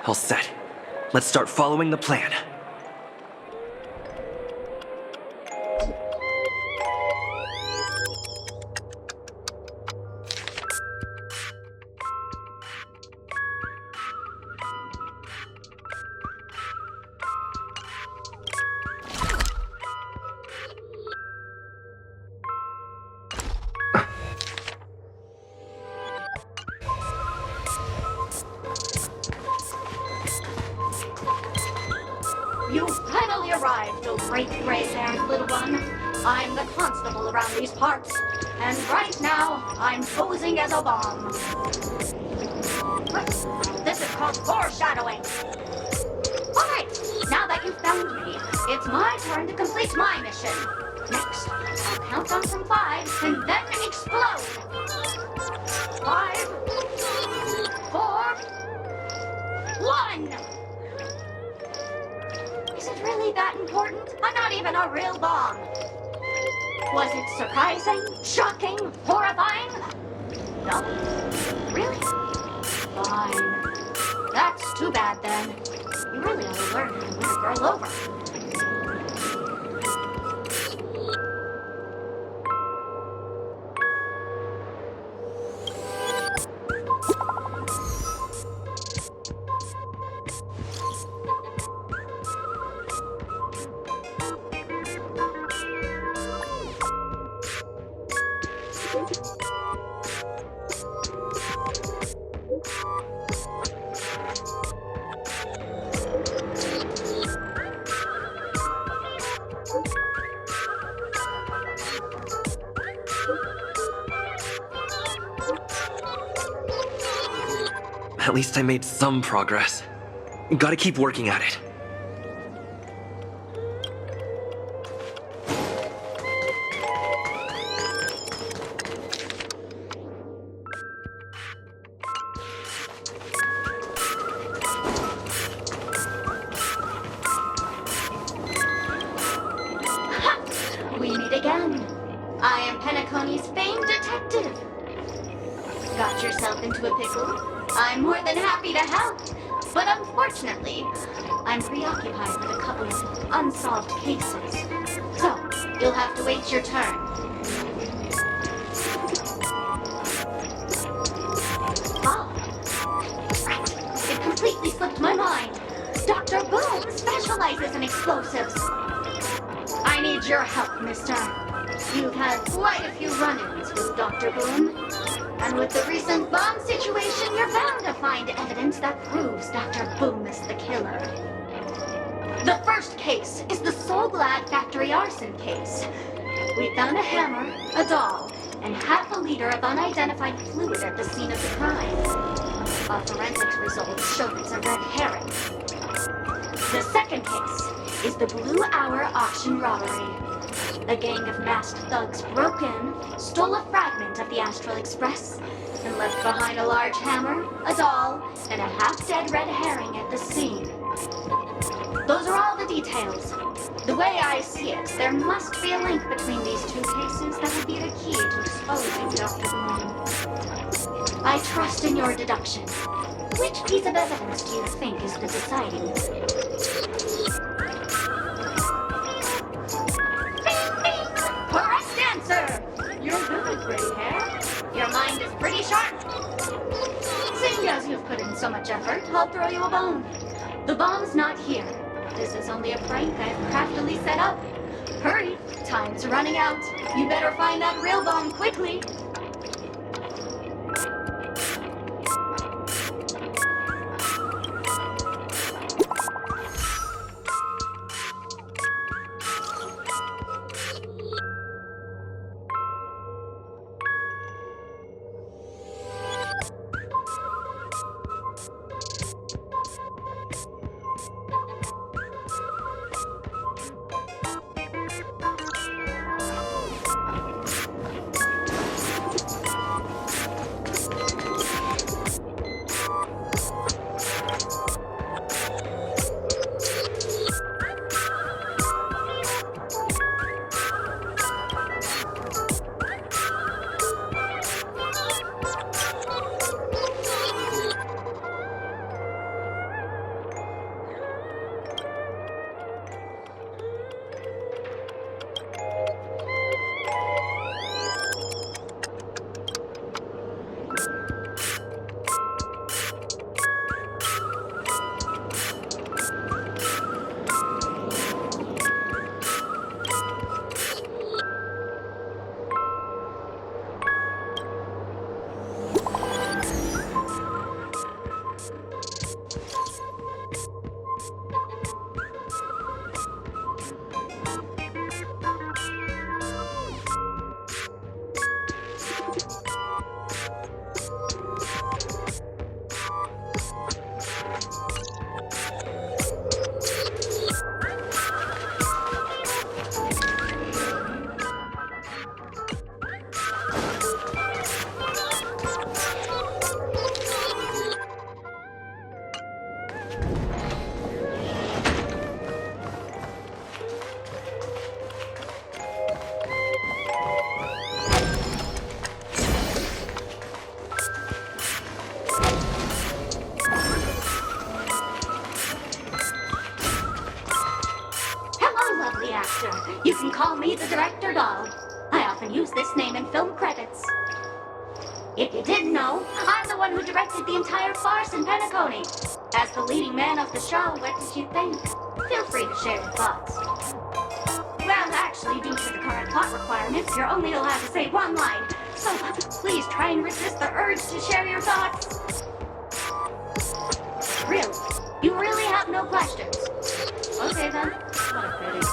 Speaker 16: All set. Let's start following the plan.
Speaker 18: You've finally arrived, oh great gray-haired little one. I'm the constable around these parts, and right now, I'm posing as a bomb. This is called foreshadowing. Alright, now that you've found me, it's my turn to complete my mission. Next, I'll count down from 5 and then explode. 5, 4, 1! Is it really that important? I'm not even a real bomb. Was it surprising, shocking, horrifying? No? Really? Fine. That's too bad then. You really ought to learn how to win a girl over.
Speaker 16: At least I made some progress. Gotta keep working at it.
Speaker 18: We meet again. I am Penacony's famed detective. Got yourself into a pickle? I'm more than happy to help. But unfortunately, I'm preoccupied with a couple of unsolved cases. So, you'll have to wait your turn. Oh. Right. It completely slipped my mind. Dr. Boom specializes in explosives. I need your help, mister. You've had quite a few run-ins with Dr. Boom. And with the recent bomb situation, you're bound to find evidence that proves Dr. Boom is the killer. The first case is the Soul Glad factory arson case. We found a hammer, a doll, and half a liter of unidentified fluid at the scene of the crime. Our forensics results show it's a red herring. The second case is the Blue Hour auction robbery. A gang of masked thugs broke in, stole a fragment of the Astral Express, and left behind a large hammer, a doll, and a half-dead red herring at the scene. Those are all the details. The way I see it, there must be a link between these two cases that will be the key to exposing Dr. Boom. I trust in your deduction. Which piece of evidence do you think is the deciding? Correct answer! You're good, gray hair. Your mind is pretty sharp. Seeing as you've put in so much effort, I'll throw you a bone. The bomb's not here. This is only a prank I've craftily set up. Hurry, time's running out. You better find that real bomb quickly. Director. You can call me the Director Doll. I often use this name in film credits. If you didn't know, I'm the one who directed the entire farce in Penacony. As the leading man of the show, what did you think? Feel free to share your thoughts. Well, actually, due to the current plot requirements, you're only allowed to say one line. So please try and resist the urge to share your thoughts. Really? You really have no questions? Okay then, what a pity.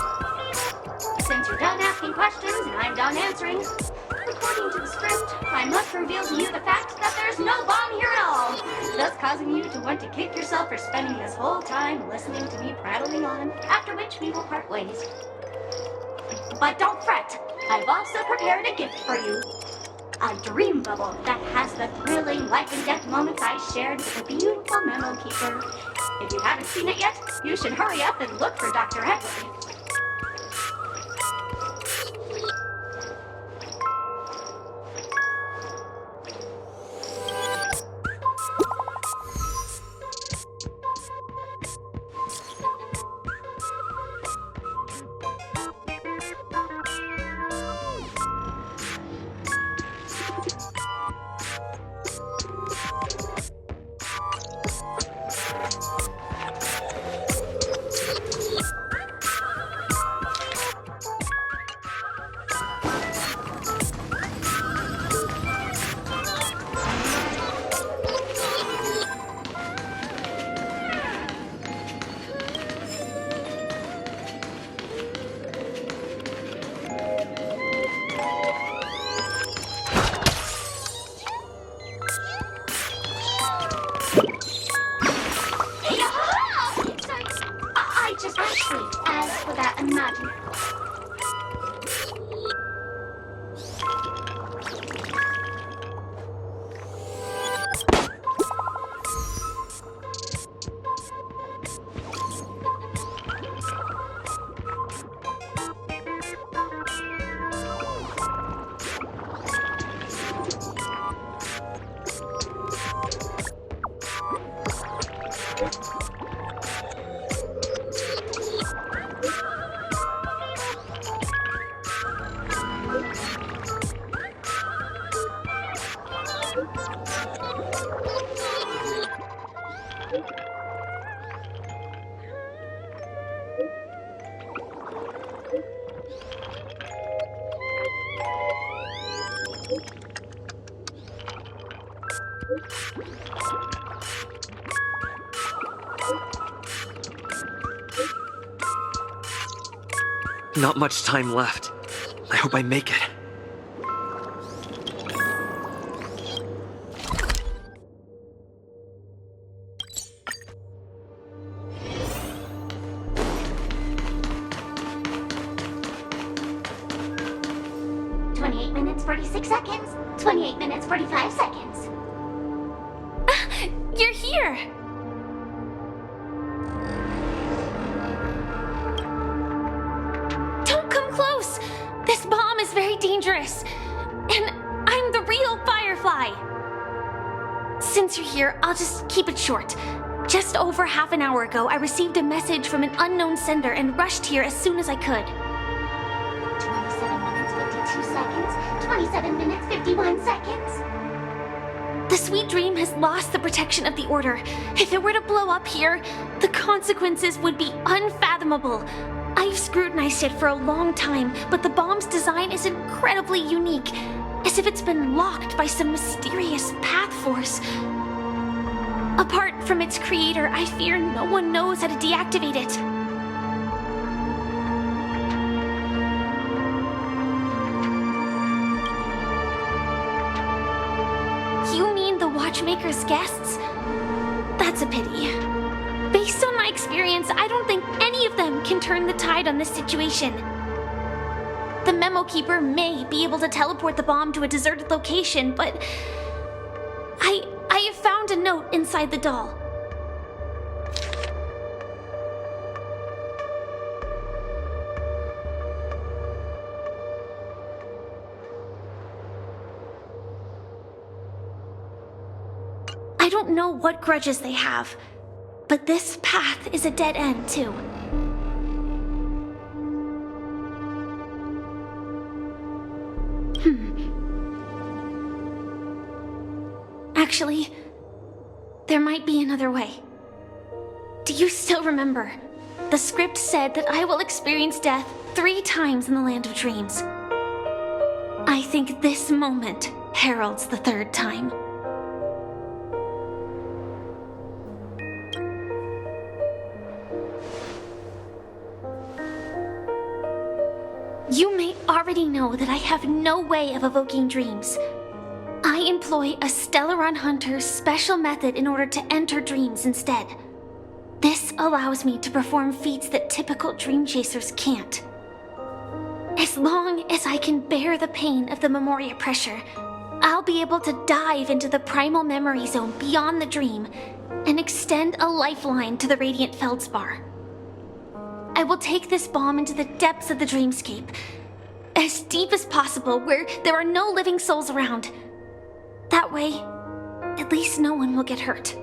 Speaker 18: Since you're done asking questions and I'm done answering, according to the script, I must reveal to you the fact that there's no bomb here at all, thus causing you to want to kick yourself for spending this whole time listening to me prattling on, after which we will part ways. But don't fret, I've also prepared a gift for you. A dream bubble that has the thrilling life and death moments I shared with the beautiful memo keeper. If you haven't seen it yet, you should hurry up and look for Dr. Edward.
Speaker 16: Not much time left. I hope I make it.
Speaker 2: Minutes, 46 seconds. 28 minutes, 45 seconds.
Speaker 4: You're here! Don't come close! This bomb is very dangerous. And I'm the real Firefly. Since you're here, I'll just keep it short. Just over half an hour ago, I received a message from an unknown sender and rushed here as soon as I could.
Speaker 2: 27 minutes, 52 seconds. 27 minutes, 51 seconds.
Speaker 4: The Sweet Dream has lost the protection of the Order. If it were to blow up here, the consequences would be unfathomable. I've scrutinized it for a long time, but the bomb's design is incredibly unique, as if it's been locked by some mysterious path force. Apart from its creator, I fear no one knows how to deactivate it. You mean the Watchmaker's guests? That's a pity. Based on my experience, I don't think any of them can turn the tide on this situation. The Memo Keeper may be able to teleport the bomb to a deserted location, but I have found a note inside the doll. I don't know what grudges they have, but this path is a dead end, too. Actually, there might be another way. Do you still remember? The script said that I will experience death 3 times in the Land of Dreams. I think this moment heralds the 3rd time. You may already know that I have no way of evoking dreams. I employ a Stellaron Hunter's special method in order to enter dreams instead. This allows me to perform feats that typical dream chasers can't. As long as I can bear the pain of the Memoria pressure, I'll be able to dive into the primal memory zone beyond the dream and extend a lifeline to the Radiant Feldspar. I will take this bomb into the depths of the dreamscape, as deep as possible where there are no living souls around. That way, at least no one will get hurt.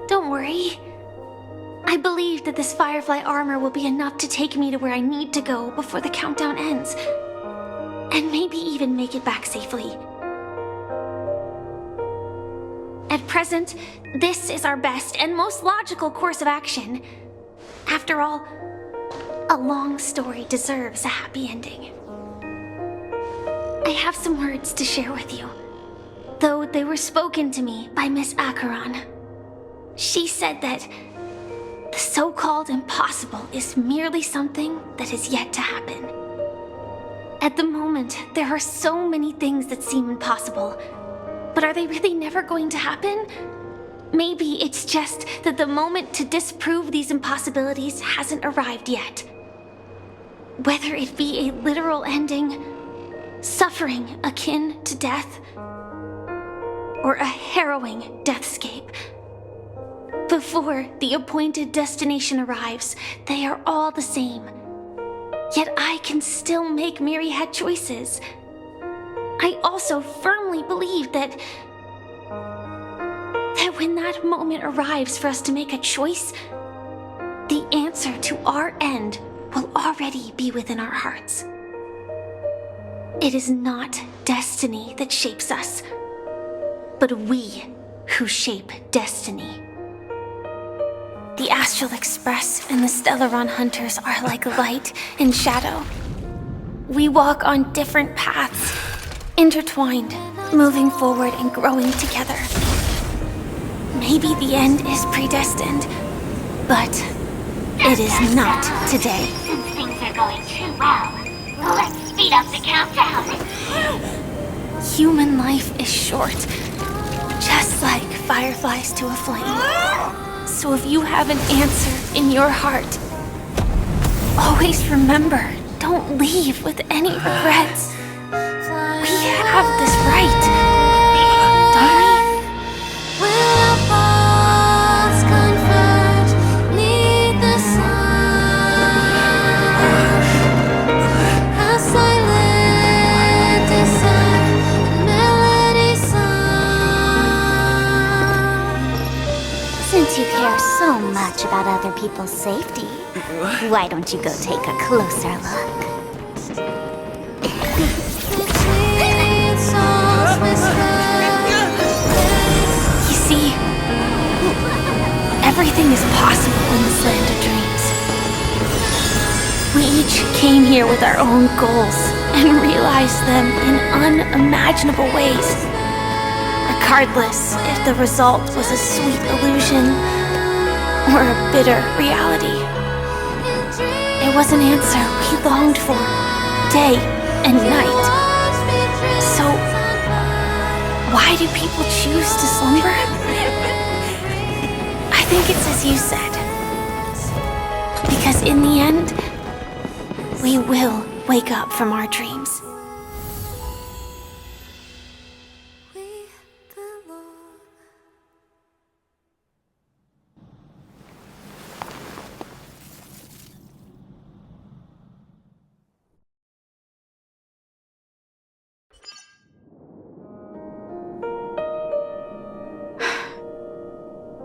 Speaker 4: Don't worry. I believe that this Firefly armor will be enough to take me to where I need to go before the countdown ends. And maybe even make it back safely. At present, this is our best and most logical course of action. After all, a long story deserves a happy ending. I have some words to share with you, though they were spoken to me by Miss Acheron. She said that the so-called impossible is merely something that is yet to happen. At the moment, there are so many things that seem impossible, but are they really never going to happen? Maybe it's just that the moment to disprove these impossibilities hasn't arrived yet. Whether it be a literal ending, suffering akin to death, or a harrowing deathscape. Before the appointed destination arrives, they are all the same. Yet I can still make myriad choices. I also firmly believe that when that moment arrives for us to make a choice, the answer to our end will already be within our hearts. It is not destiny that shapes us, but we who shape destiny. The Astral Express and the Stellaron Hunters are like light and shadow. We walk on different paths, intertwined, moving forward and growing together. Maybe the end is predestined, but it is not today.
Speaker 18: Since things are going too well, let's speed up the countdown.
Speaker 4: Human life is short, just like fireflies to a flame. So if you have an answer in your heart, always remember, don't leave with any regrets. We have this right, don't we?
Speaker 13: Since you care so much about other people's safety, why don't you go take a closer look?
Speaker 4: You see, everything is possible in this land of dreams. We each came here with our own goals and realized them in unimaginable ways. Regardless if the result was a sweet illusion or a bitter reality. It was an answer we longed for, day and night. So, why do people choose to slumber? I think it's as you said. Because in the end, we will wake up from our dreams.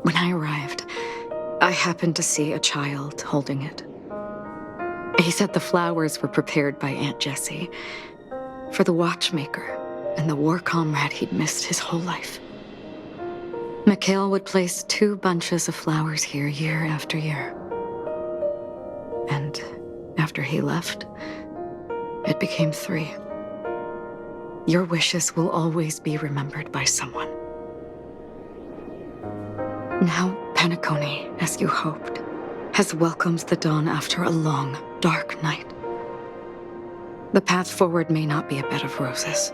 Speaker 11: When I arrived, I happened to see a child holding it. He said the flowers were prepared by Aunt Jessie for the watchmaker and the war comrade he'd missed his whole life. Mikhail would place 2 bunches of flowers here year after year. And after he left, it became 3. Your wishes will always be remembered by someone. Now, Penacony, as you hoped, has welcomed the dawn after a long, dark night. The path forward may not be a bed of roses,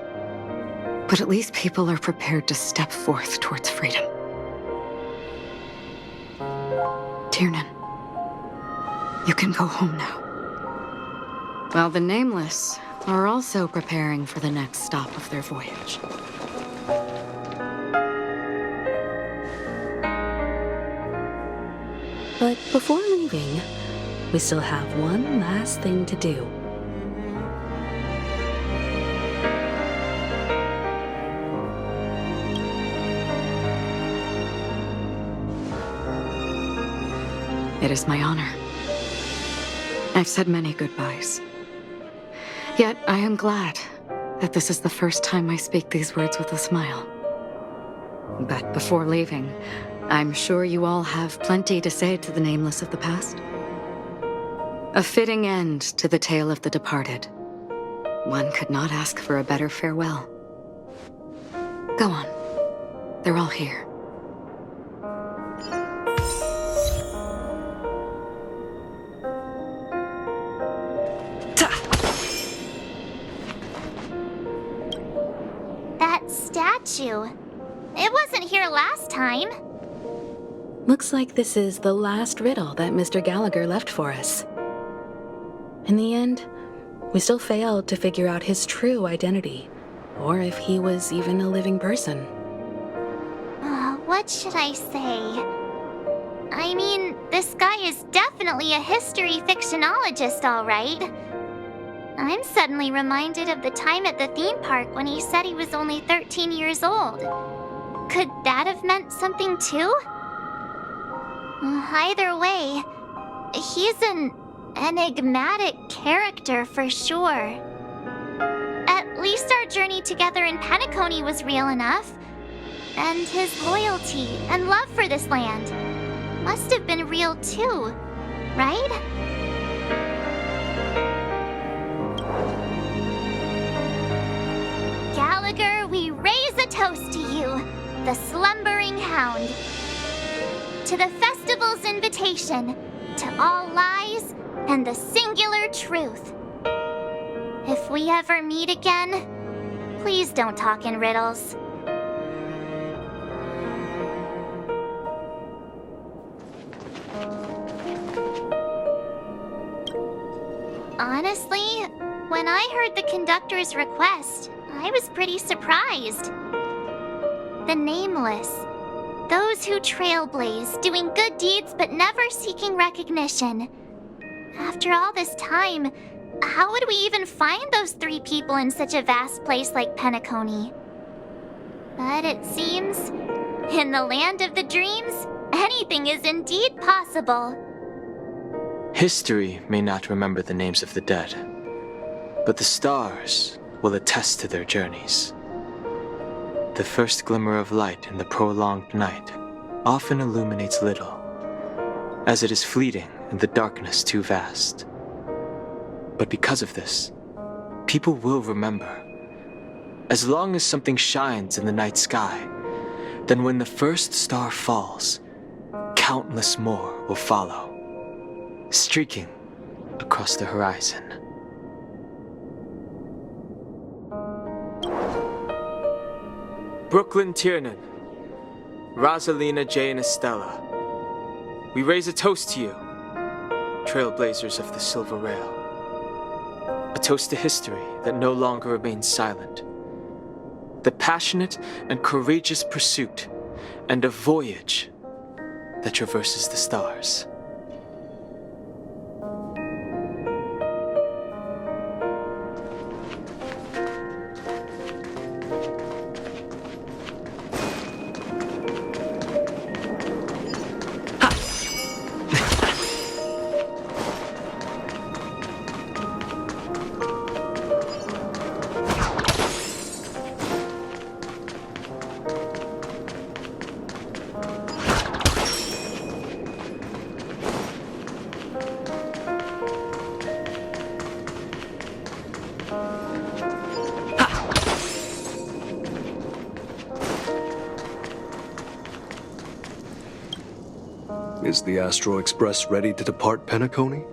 Speaker 11: but at least people are prepared to step forth towards freedom. Tiernan, you can go home now. While the Nameless are also preparing for the next stop of their voyage.
Speaker 14: But before leaving, we still have one last thing to do.
Speaker 11: It is my honor. I've said many goodbyes. Yet I am glad that this is the first time I speak these words with a smile. But before leaving, I'm sure you all have plenty to say to the Nameless of the past. A fitting end to the tale of the departed. One could not ask for a better farewell. Go on. They're all here.
Speaker 2: That statue. It wasn't here last time.
Speaker 14: Looks like this is the last riddle that Mr. Gallagher left for us. In the end, we still failed to figure out his true identity, or if he was even a living person.
Speaker 2: What should I say? I mean, this guy is definitely a history fictionologist, all right. I'm suddenly reminded of the time at the theme park when he said he was only 13 years old. Could that have meant something too? Either way, he's an enigmatic character for sure. At least our journey together in Penacony was real enough. And his loyalty and love for this land must have been real too, right? Gallagher, we raise a toast to you, the slumbering hound. To the festival's invitation, to all lies and the singular truth. If we ever meet again, please don't talk in riddles. Honestly, when I heard the conductor's request, I was pretty surprised. The Nameless. Those who trailblaze, doing good deeds but never seeking recognition. After all this time, how would we even find those 3 people in such a vast place like Penacony? But it seems, in the land of the dreams, anything is indeed possible.
Speaker 1: History may not remember the names of the dead, but the stars will attest to their journeys. The first glimmer of light in the prolonged night often illuminates little, as it is fleeting and the darkness too vast. But because of this, people will remember. As long as something shines in the night sky, then when the first star falls, countless more will follow, streaking across the horizon. Brooklyn Tiernan, Rosalina, Jay, and Estella, we raise a toast to you, trailblazers of the Silver Rail. A toast to history that no longer remains silent. The passionate and courageous pursuit, and a voyage that traverses the stars.
Speaker 19: Is the Astro Express ready to depart Penacony?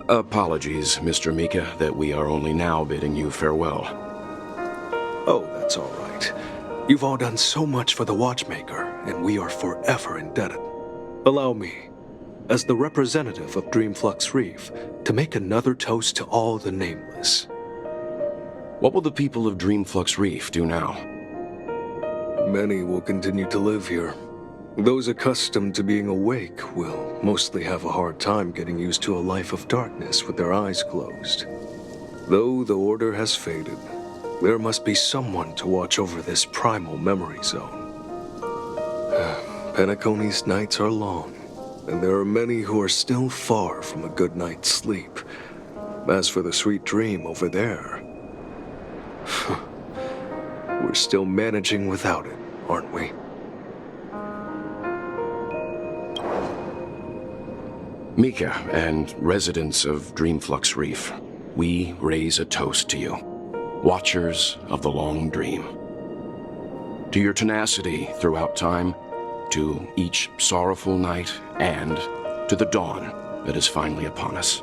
Speaker 20: Apologies, Mr. Mika, that we are only now bidding you farewell.
Speaker 19: Oh, that's all right. You've all done so much for the Watchmaker, and we are forever indebted. Allow me, as the representative of Dreamflux Reef, to make another toast to all the nameless.
Speaker 20: What will the people of Dreamflux Reef do now?
Speaker 19: Many will continue to live here. Those accustomed to being awake will mostly have a hard time getting used to a life of darkness with their eyes closed. Though the order has faded, there must be someone to watch over this primal memory zone. Penacony's nights are long, and there are many who are still far from a good night's sleep. As for the sweet dream over there, we're still managing without it, aren't we?
Speaker 20: Mika and residents of Dreamflux Reef, we raise a toast to you, watchers of the long dream. To your tenacity throughout time, to each sorrowful night, and to the dawn that is finally upon us.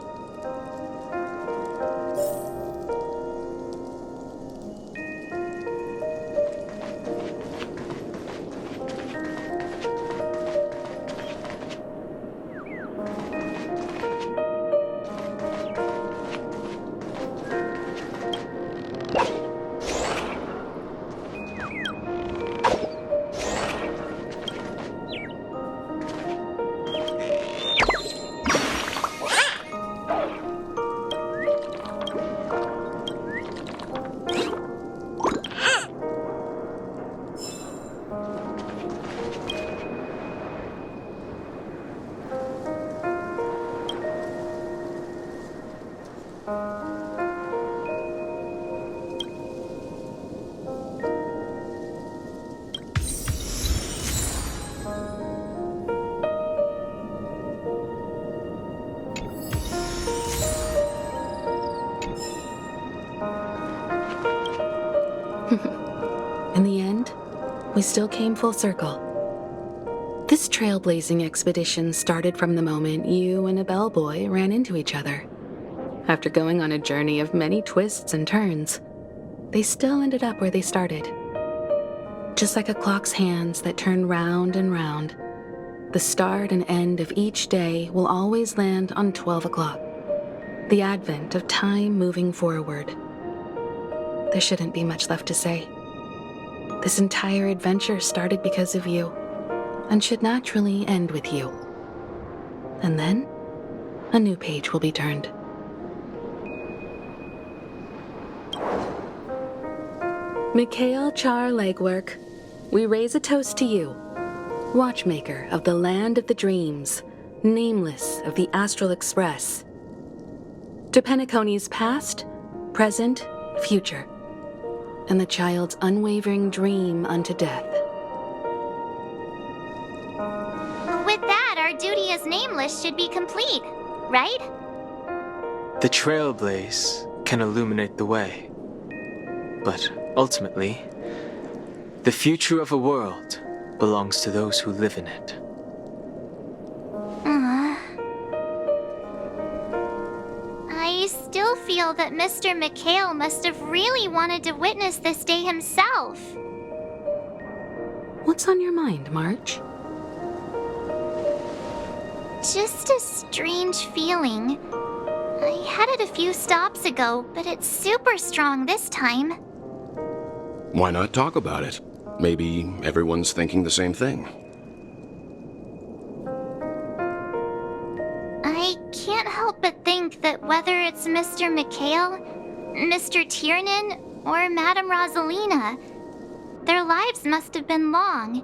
Speaker 14: In the end, we still came full circle. This trailblazing expedition started from the moment you and a bellboy ran into each other. After going on a journey of many twists and turns, they still ended up where they started. Just like a clock's hands that turn round and round, the start and end of each day will always land on 12 o'clock, the advent of time moving forward. There shouldn't be much left to say. This entire adventure started because of you, and should naturally end with you. And then, a new page will be turned. Mikhail Char Legwork, we raise a toast to you, watchmaker of the land of the dreams, nameless of the Astral Express. To Penacony's past, present, future, and the child's unwavering dream unto death.
Speaker 2: With that, our duty as nameless should be complete, right?
Speaker 1: The Trailblaze can illuminate the way. But ultimately, the future of a world belongs to those who live in it.
Speaker 2: I still feel that Mr. Mikhail must have really wanted to witness this day himself.
Speaker 14: What's on your mind, March?
Speaker 2: Just a strange feeling. I had it a few stops ago, but it's super strong this time.
Speaker 20: Why not talk about it? Maybe everyone's thinking the same thing.
Speaker 2: I can't help but think that whether it's Mr. Mikhail, Mr. Tiernan, or Madame Rosalina, their lives must have been long,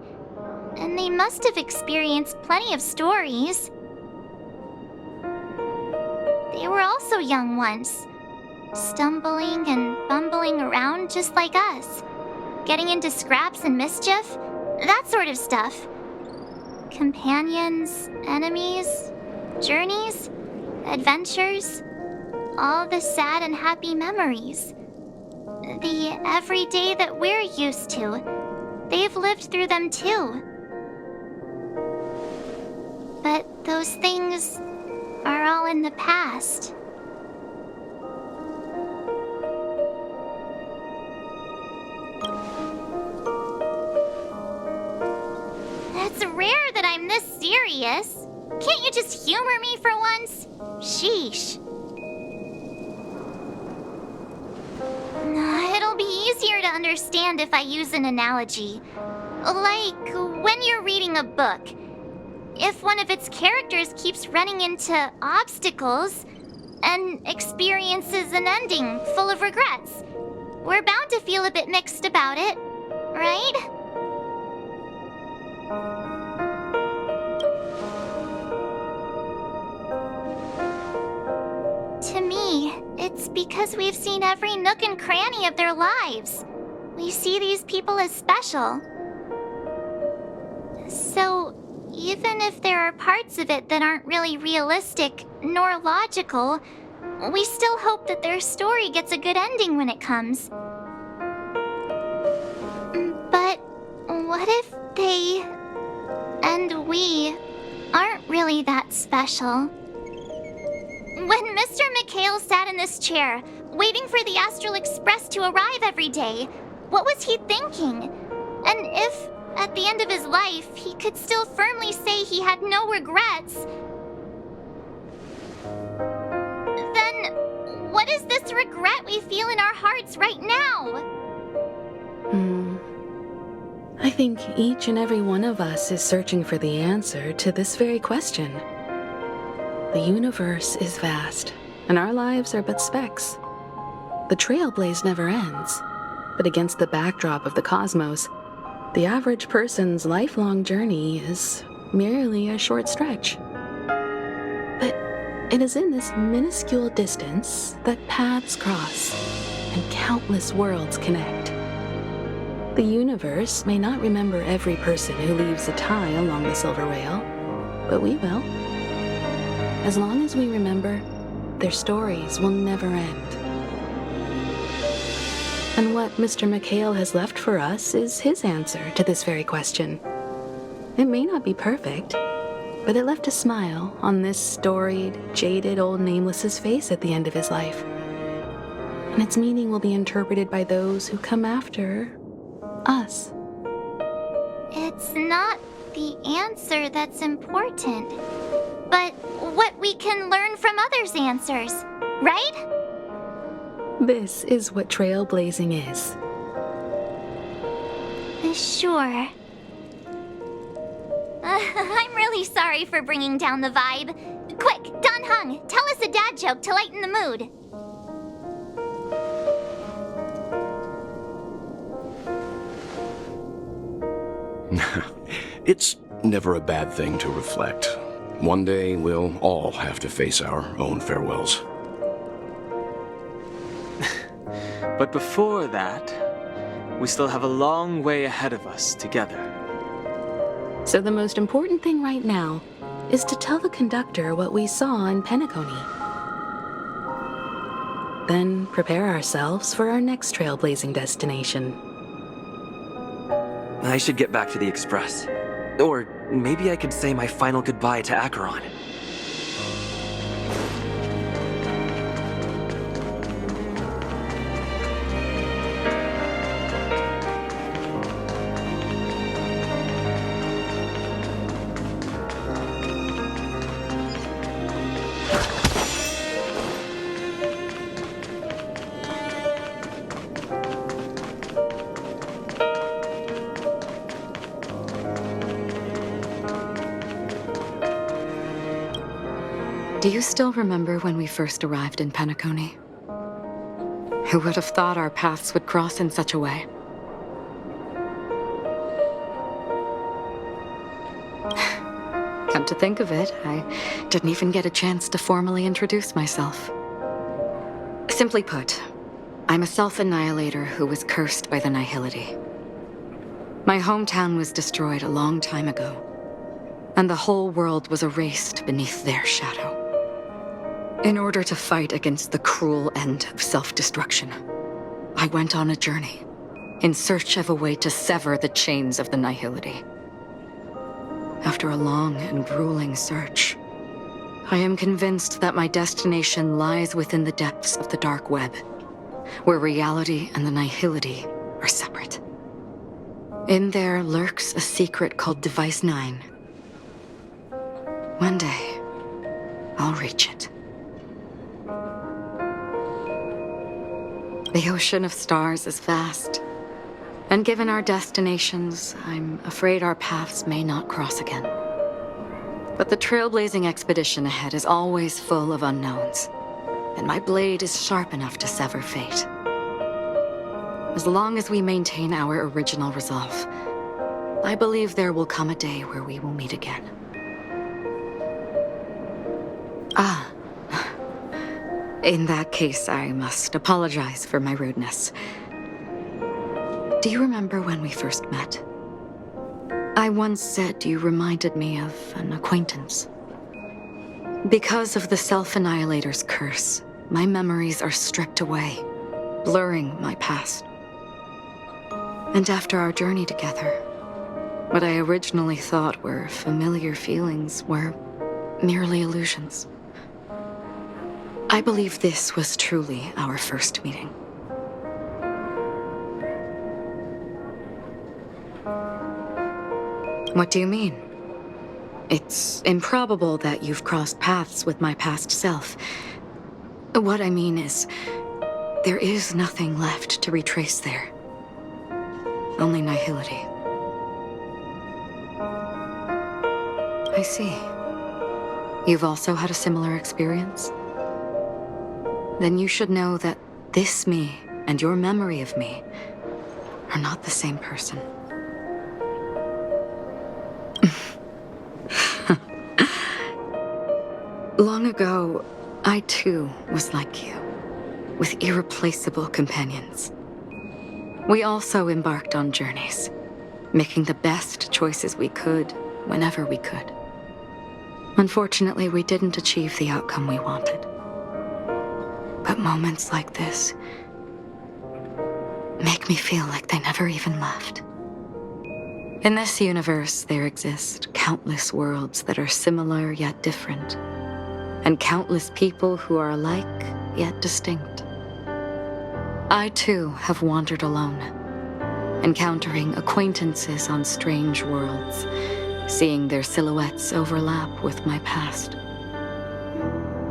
Speaker 2: and they must have experienced plenty of stories. They were also young once, stumbling and bumbling around just like us, getting into scraps and mischief, that sort of stuff. Companions, enemies, journeys, adventures, all the sad and happy memories. The everyday that we're used to, they've lived through them too. those things are all in the past. It's rare that I'm this serious. Can't you just humor me for once? Sheesh. It'll be easier to understand if I use an analogy. Like when you're reading a book. If one of its characters keeps running into obstacles and experiences an ending full of regrets, we're bound to feel a bit mixed about it, right? To me, it's because we've seen every nook and cranny of their lives. We see these people as special. So, even if there are parts of it that aren't really realistic nor logical, we still hope that their story gets a good ending when it comes. But what if they and we aren't really that special? When Mr. McHale sat in this chair, waiting for the Astral Express to arrive every day, what was he thinking? And if, at the end of his life, he could still firmly say he had no regrets, then what is this regret we feel in our hearts right now?
Speaker 14: I think each and every one of us is searching for the answer to this very question. The universe is vast, and our lives are but specks. The Trailblaze never ends, but against the backdrop of the cosmos, the average person's lifelong journey is merely a short stretch. But it is in this minuscule distance that paths cross and countless worlds connect. The universe may not remember every person who leaves a tie along the silver rail, but we will. As long as we remember, their stories will never end. And what Mr. McHale has left for us is his answer to this very question. It may not be perfect, but it left a smile on this storied, jaded old Nameless's face at the end of his life. And its meaning will be interpreted by those who come after us.
Speaker 2: It's not the answer that's important, but what we can learn from others' answers, right?
Speaker 14: This is what trailblazing is.
Speaker 2: Sure. I'm really sorry for bringing down the vibe. Quick, Don Hung, tell us a dad joke to lighten the mood.
Speaker 20: It's never a bad thing to reflect. One day, we'll all have to face our own farewells.
Speaker 1: But before that, we still have a long way ahead of us together.
Speaker 14: So the most important thing right now is to tell the conductor what we saw in Penacony. Then prepare ourselves for our next trailblazing destination.
Speaker 16: I should get back to the Express. Or maybe I could say my final goodbye to Acheron.
Speaker 11: Do you still remember when we first arrived in Penacony? Who would have thought our paths would cross in such a way? Come to think of it, I didn't even get a chance to formally introduce myself. Simply put, I'm a self-annihilator who was cursed by the Nihility. My hometown was destroyed a long time ago, and the whole world was erased beneath their shadow. In order to fight against the cruel end of self-destruction, I went on a journey in search of a way to sever the chains of the Nihility. after a long and grueling search, I am convinced that my destination lies within the depths of the dark web, where reality and the nihility are separate. In there lurks a secret called Device 9. One day, I'll reach it. The ocean of stars is vast, and given our destinations, I'm afraid our paths may not cross again. But the trailblazing expedition ahead is always full of unknowns, and my blade is sharp enough to sever fate. As long as we maintain our original resolve, I believe there will come a day where we will meet again. In that case, I must apologize for my rudeness. Do you remember when we first met? I once said you reminded me of an acquaintance. Because of the Self-Annihilator's curse, my memories are stripped away, blurring my past. And after our journey together, what I originally thought were familiar feelings were merely illusions. I believe this was truly our first meeting. What do you mean? It's improbable that you've crossed paths with my past self. What I mean is, there is nothing left to retrace there. Only nihility. I see. You've also had a similar experience? Then you should know that this me and your memory of me are not the same person. Long ago, I too was like you, with irreplaceable companions. We also embarked on journeys, making the best choices we could, whenever we could. Unfortunately, we didn't achieve the outcome we wanted. But moments like this make me feel like they never even left. In this universe, there exist countless worlds that are similar yet different, and countless people who are alike yet distinct. I too have wandered alone, encountering acquaintances on strange worlds, seeing their silhouettes overlap with my past.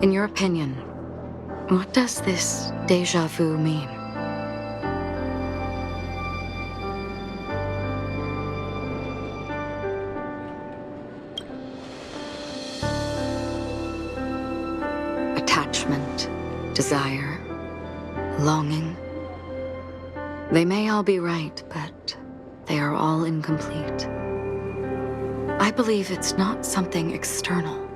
Speaker 11: In your opinion, what does this déjà vu mean? Attachment, desire, longing. They may all be right, but they are all incomplete. I believe it's not something external,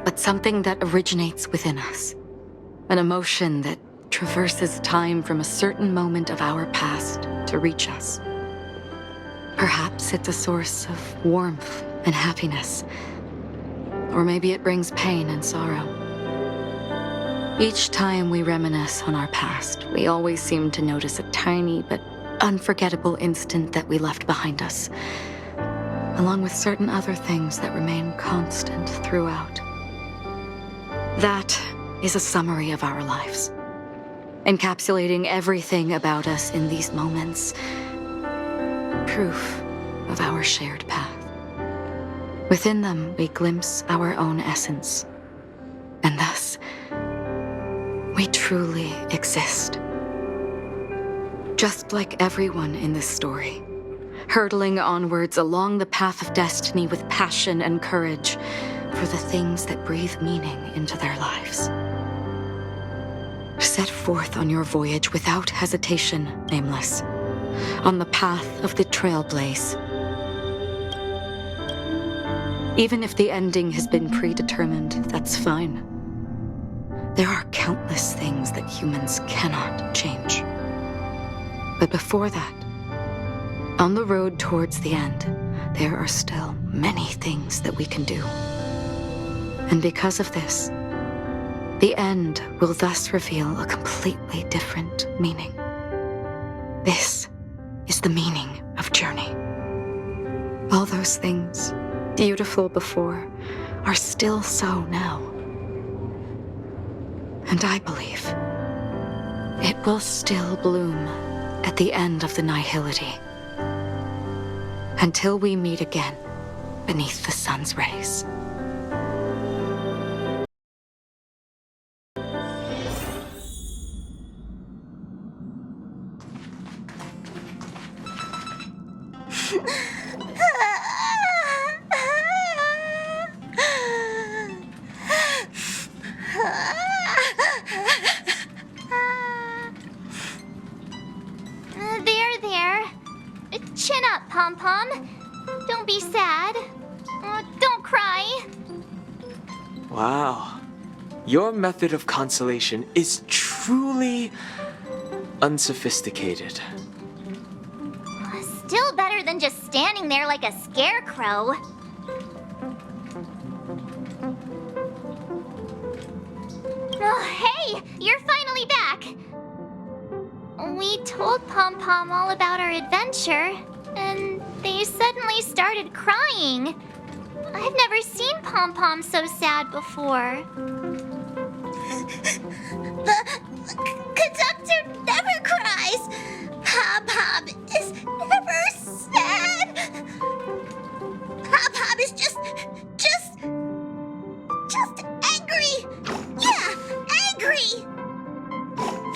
Speaker 11: but something that originates within us. An emotion that traverses time from a certain moment of our past to reach us. Perhaps it's a source of warmth and happiness, or maybe it brings pain and sorrow. Each time we reminisce on our past, we always seem to notice a tiny but unforgettable instant that we left behind us, along with certain other things that remain constant throughout. That is a summary of our lives, encapsulating everything about us in these moments. Proof of our shared path. Within them, we glimpse our own essence, and thus, we truly exist. Just like everyone in this story, hurtling onwards along the path of destiny with passion and courage for the things that breathe meaning into their lives. Set forth on your voyage without hesitation, Nameless, on the path of the Trailblaze. Even if the ending has been predetermined, that's fine. There are countless things that humans cannot change. But before that, on the road towards the end, there are still many things that we can do. And because of this, the end will thus reveal a completely different meaning. This is the meaning of journey. All those things beautiful before, are still so now. And I believe it will still bloom at the end of the nihility. Until we meet again beneath the sun's rays.
Speaker 2: There. Chin up, Pom-Pom. Don't be sad. Don't cry.
Speaker 1: Wow. Your method of consolation is truly unsophisticated.
Speaker 2: Still better than just standing there like a scarecrow. Oh, hey! You're finally back! We told Pom-Pom all about our adventure, and they suddenly started crying. I've never seen Pom-Pom so sad before.
Speaker 13: The conductor never cries. Pom-Pom is never sad. Pom-Pom is just angry. Yeah, angry.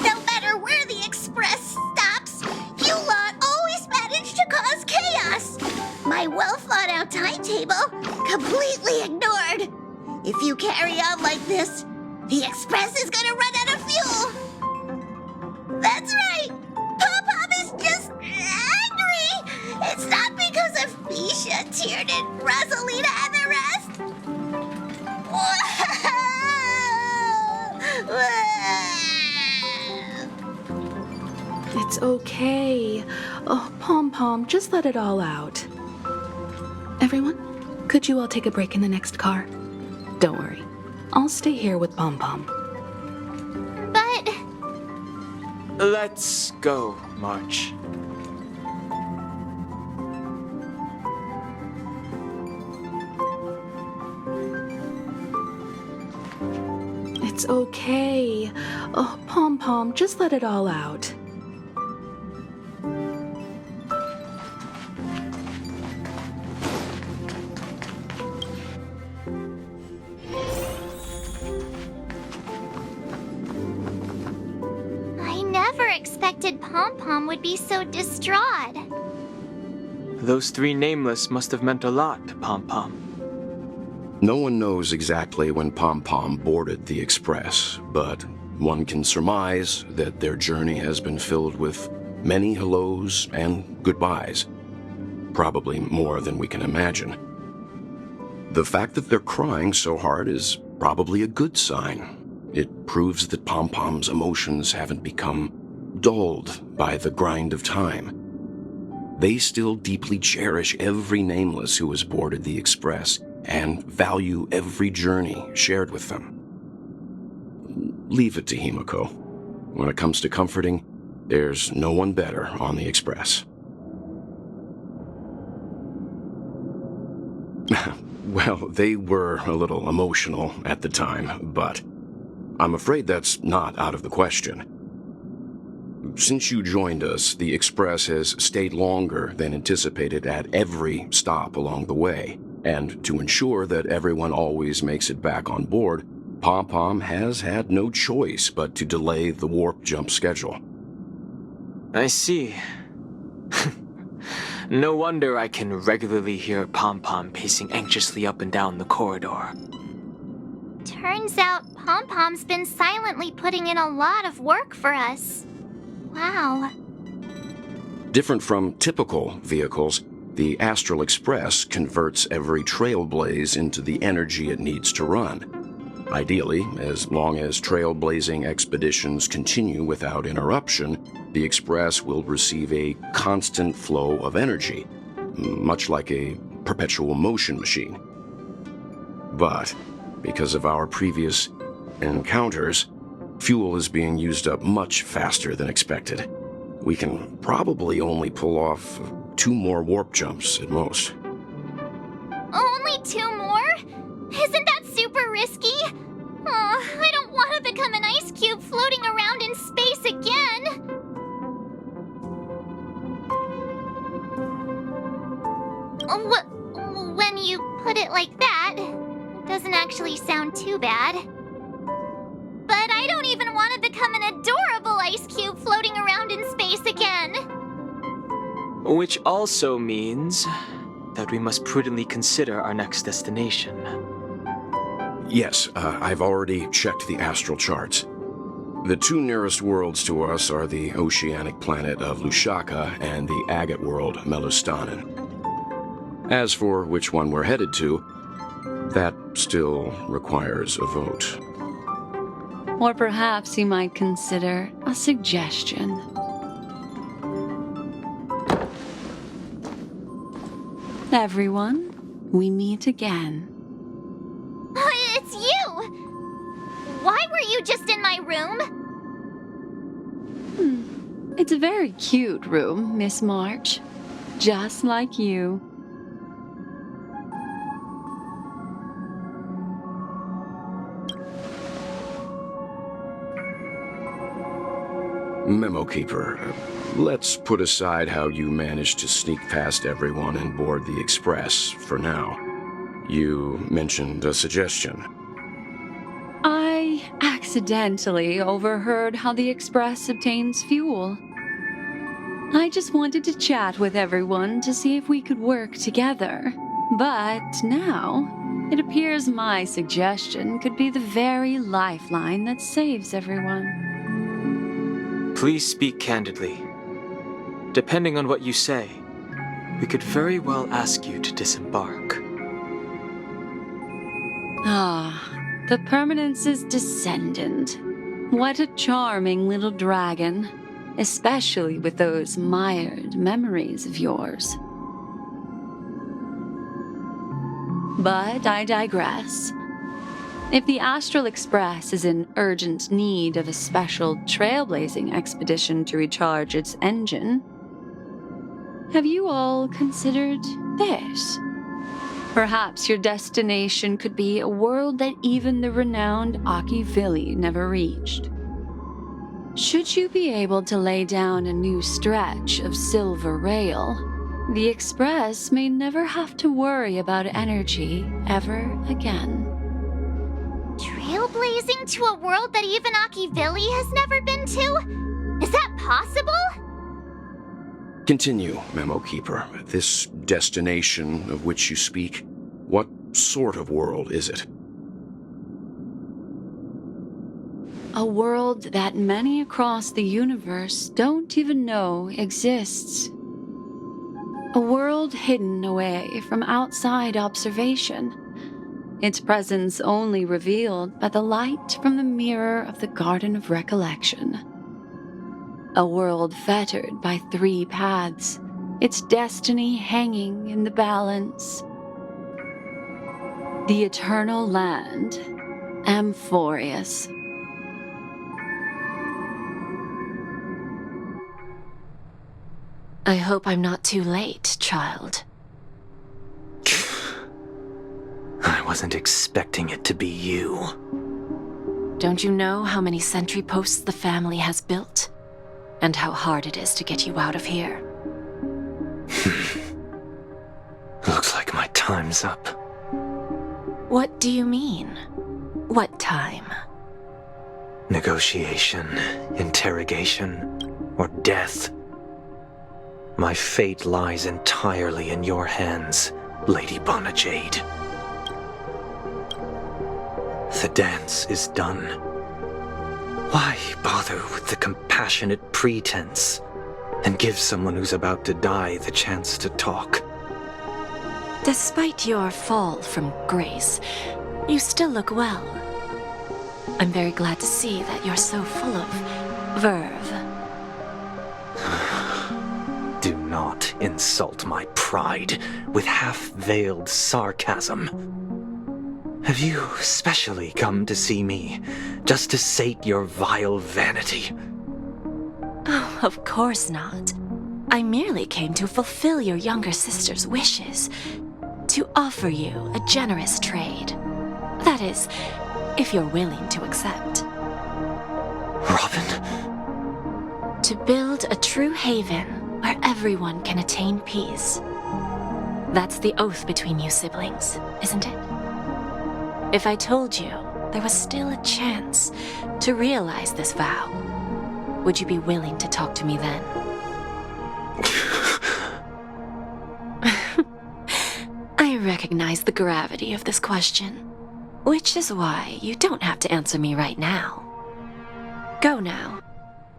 Speaker 13: No matter where the express stops, you lot always manage to cause chaos. My well-thought-out timetable completely ignored. If you carry on like this, the express is gonna run out of fuel. That's right. Pom-Pom is just angry. It's not because of Misha, Tiernan, Rosalina, and the rest.
Speaker 14: It's okay. Oh, Pom-Pom, just let it all out. Everyone, could you all take a break in the next car? Don't worry. I'll stay here with Pom-Pom.
Speaker 2: But...
Speaker 1: Let's go, March.
Speaker 14: It's okay. Oh, Pom-Pom, just let it all out.
Speaker 2: I never expected Pom-Pom would be so distraught.
Speaker 1: Those three nameless must have meant a lot to Pom-Pom.
Speaker 20: No one knows exactly when Pom-Pom boarded the Express, but one can surmise that their journey has been filled with many hellos and goodbyes. Probably more than we can imagine. The fact that they're crying so hard is probably a good sign. It proves that Pom-Pom's emotions haven't become dulled by the grind of time. They still deeply cherish every nameless who has boarded the Express and value every journey shared with them. Leave it to Himiko. When it comes to comforting, there's no one better on the Express. Well, they were a little emotional at the time, but I'm afraid that's not out of the question. Since you joined us, the Express has stayed longer than anticipated at every stop along the way. And to ensure that everyone always makes it back on board, Pom-Pom has had no choice but to delay the warp jump schedule.
Speaker 1: I see. No wonder I can regularly hear Pom-Pom pacing anxiously up and down the corridor.
Speaker 2: Turns out Pom-Pom's been silently putting in a lot of work for us. Wow.
Speaker 20: Different from typical vehicles, the Astral Express converts every Trailblaze into the energy it needs to run. Ideally, as long as trailblazing expeditions continue without interruption, the Express will receive a constant flow of energy, much like a perpetual motion machine. But because of our previous encounters, fuel is being used up much faster than expected. We can probably only pull off 2 more warp jumps at most.
Speaker 2: Only 2 more? Isn't that super risky? I don't want to become an ice cube floating around in space again. When you put it like that, it doesn't actually sound too bad. But I don't even want to become an adorable ice cube floating around in space again.
Speaker 1: Which also means that we must prudently consider our next destination.
Speaker 20: Yes, I've already checked the astral charts. The 2 nearest worlds to us are the oceanic planet of Lushaka and the agate world Melustanen. As for which one we're headed to, that still requires a vote.
Speaker 6: Or perhaps you might consider a suggestion. Everyone, we meet again.
Speaker 2: It's you! Why were you just in my room?
Speaker 6: It's a very cute room, Miss March. Just like you.
Speaker 20: Memo Keeper, let's put aside how you managed to sneak past everyone and board the Express for now. You mentioned a suggestion.
Speaker 6: I accidentally overheard how the Express obtains fuel. I just wanted to chat with everyone to see if we could work together. But now, it appears my suggestion could be the very lifeline that saves everyone.
Speaker 1: Please speak candidly. Depending on what you say, we could very well ask you to disembark.
Speaker 6: The Permanence's descendant. What a charming little dragon, especially with those mired memories of yours. But I digress. If the Astral Express is in urgent need of a special trailblazing expedition to recharge its engine, have you all considered this? Perhaps your destination could be a world that even the renowned Akivili never reached. Should you be able to lay down a new stretch of silver rail, the Express may never have to worry about energy ever again.
Speaker 2: Trailblazing to a world that even Akivili has never been to? Is that possible?
Speaker 20: Continue, Memo Keeper. This destination of which you speak, what sort of world is it?
Speaker 6: A world that many across the universe don't even know exists. A world hidden away from outside observation. Its presence only revealed by the light from the mirror of the Garden of Recollection. A world fettered by 3 paths, its destiny hanging in the balance. The eternal land, Amphorius.
Speaker 10: I hope I'm not too late, child.
Speaker 1: I wasn't expecting it to be you.
Speaker 10: Don't you know how many sentry posts the family has built? And how hard it is to get you out of here?
Speaker 1: Looks like my time's up.
Speaker 10: What do you mean? What time?
Speaker 1: Negotiation, interrogation, or death. My fate lies entirely in your hands, Lady Bonajade. The dance is done. Why bother with the compassionate pretense and give someone who's about to die the chance to talk?
Speaker 10: Despite your fall from grace, you still look well. I'm very glad to see that you're so full of verve.
Speaker 1: Do not insult my pride with half-veiled sarcasm. Have you specially come to see me just to sate your vile vanity?
Speaker 10: Oh, of course not. I merely came to fulfill your younger sister's wishes. to offer you a generous trade. That is, if you're willing to accept.
Speaker 1: Robin?
Speaker 10: To build a true haven where everyone can attain peace. That's the oath between you siblings, isn't it? If I told you there was still a chance to realize this vow, would you be willing to talk to me then? I recognize the gravity of this question, which is why you don't have to answer me right now. Go now.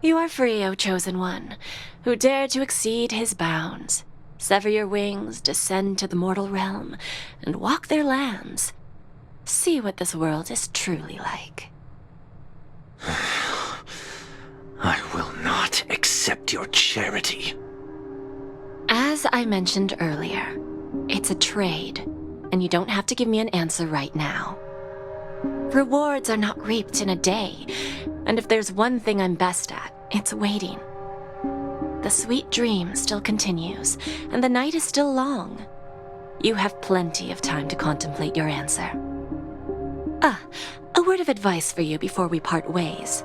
Speaker 10: You are free, O Chosen One, who dare to exceed his bounds, sever your wings, descend to the mortal realm, and walk their lands. See what this world is truly like.
Speaker 9: I will not accept your charity.
Speaker 10: As I mentioned earlier, it's a trade, and you don't have to give me an answer right now. Rewards are not reaped in a day, and if there's one thing I'm best at, it's waiting. The sweet dream still continues, and the night is still long. You have plenty of time to contemplate your answer. A word of advice for you before we part ways.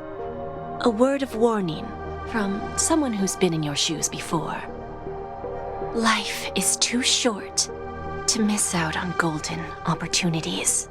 Speaker 10: A word of warning from someone who's been in your shoes before. Life is too short to miss out on golden opportunities.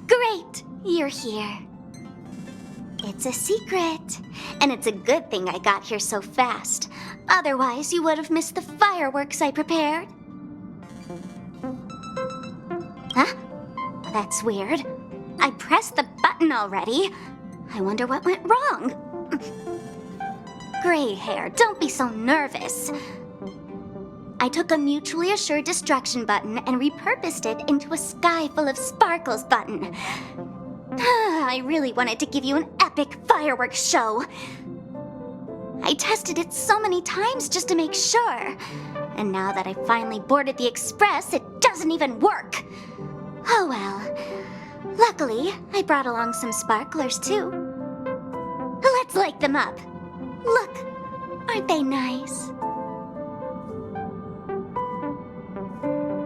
Speaker 2: Great! You're here. It's a secret. And it's a good thing I got here so fast. Otherwise, you would have missed the fireworks I prepared. Huh? That's weird. I pressed the button already. I wonder what went wrong. Gray hair, don't be so nervous. I took a mutually assured destruction button and repurposed it into a sky full of sparkles button. I really wanted to give you an epic fireworks show. I tested it so many times just to make sure. And now that I finally boarded the express, it doesn't even work. Oh well. Luckily, I brought along some sparklers too. Let's light them up. Look, aren't they nice?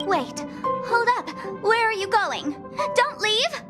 Speaker 2: Wait, hold up. Where are you going? Don't leave!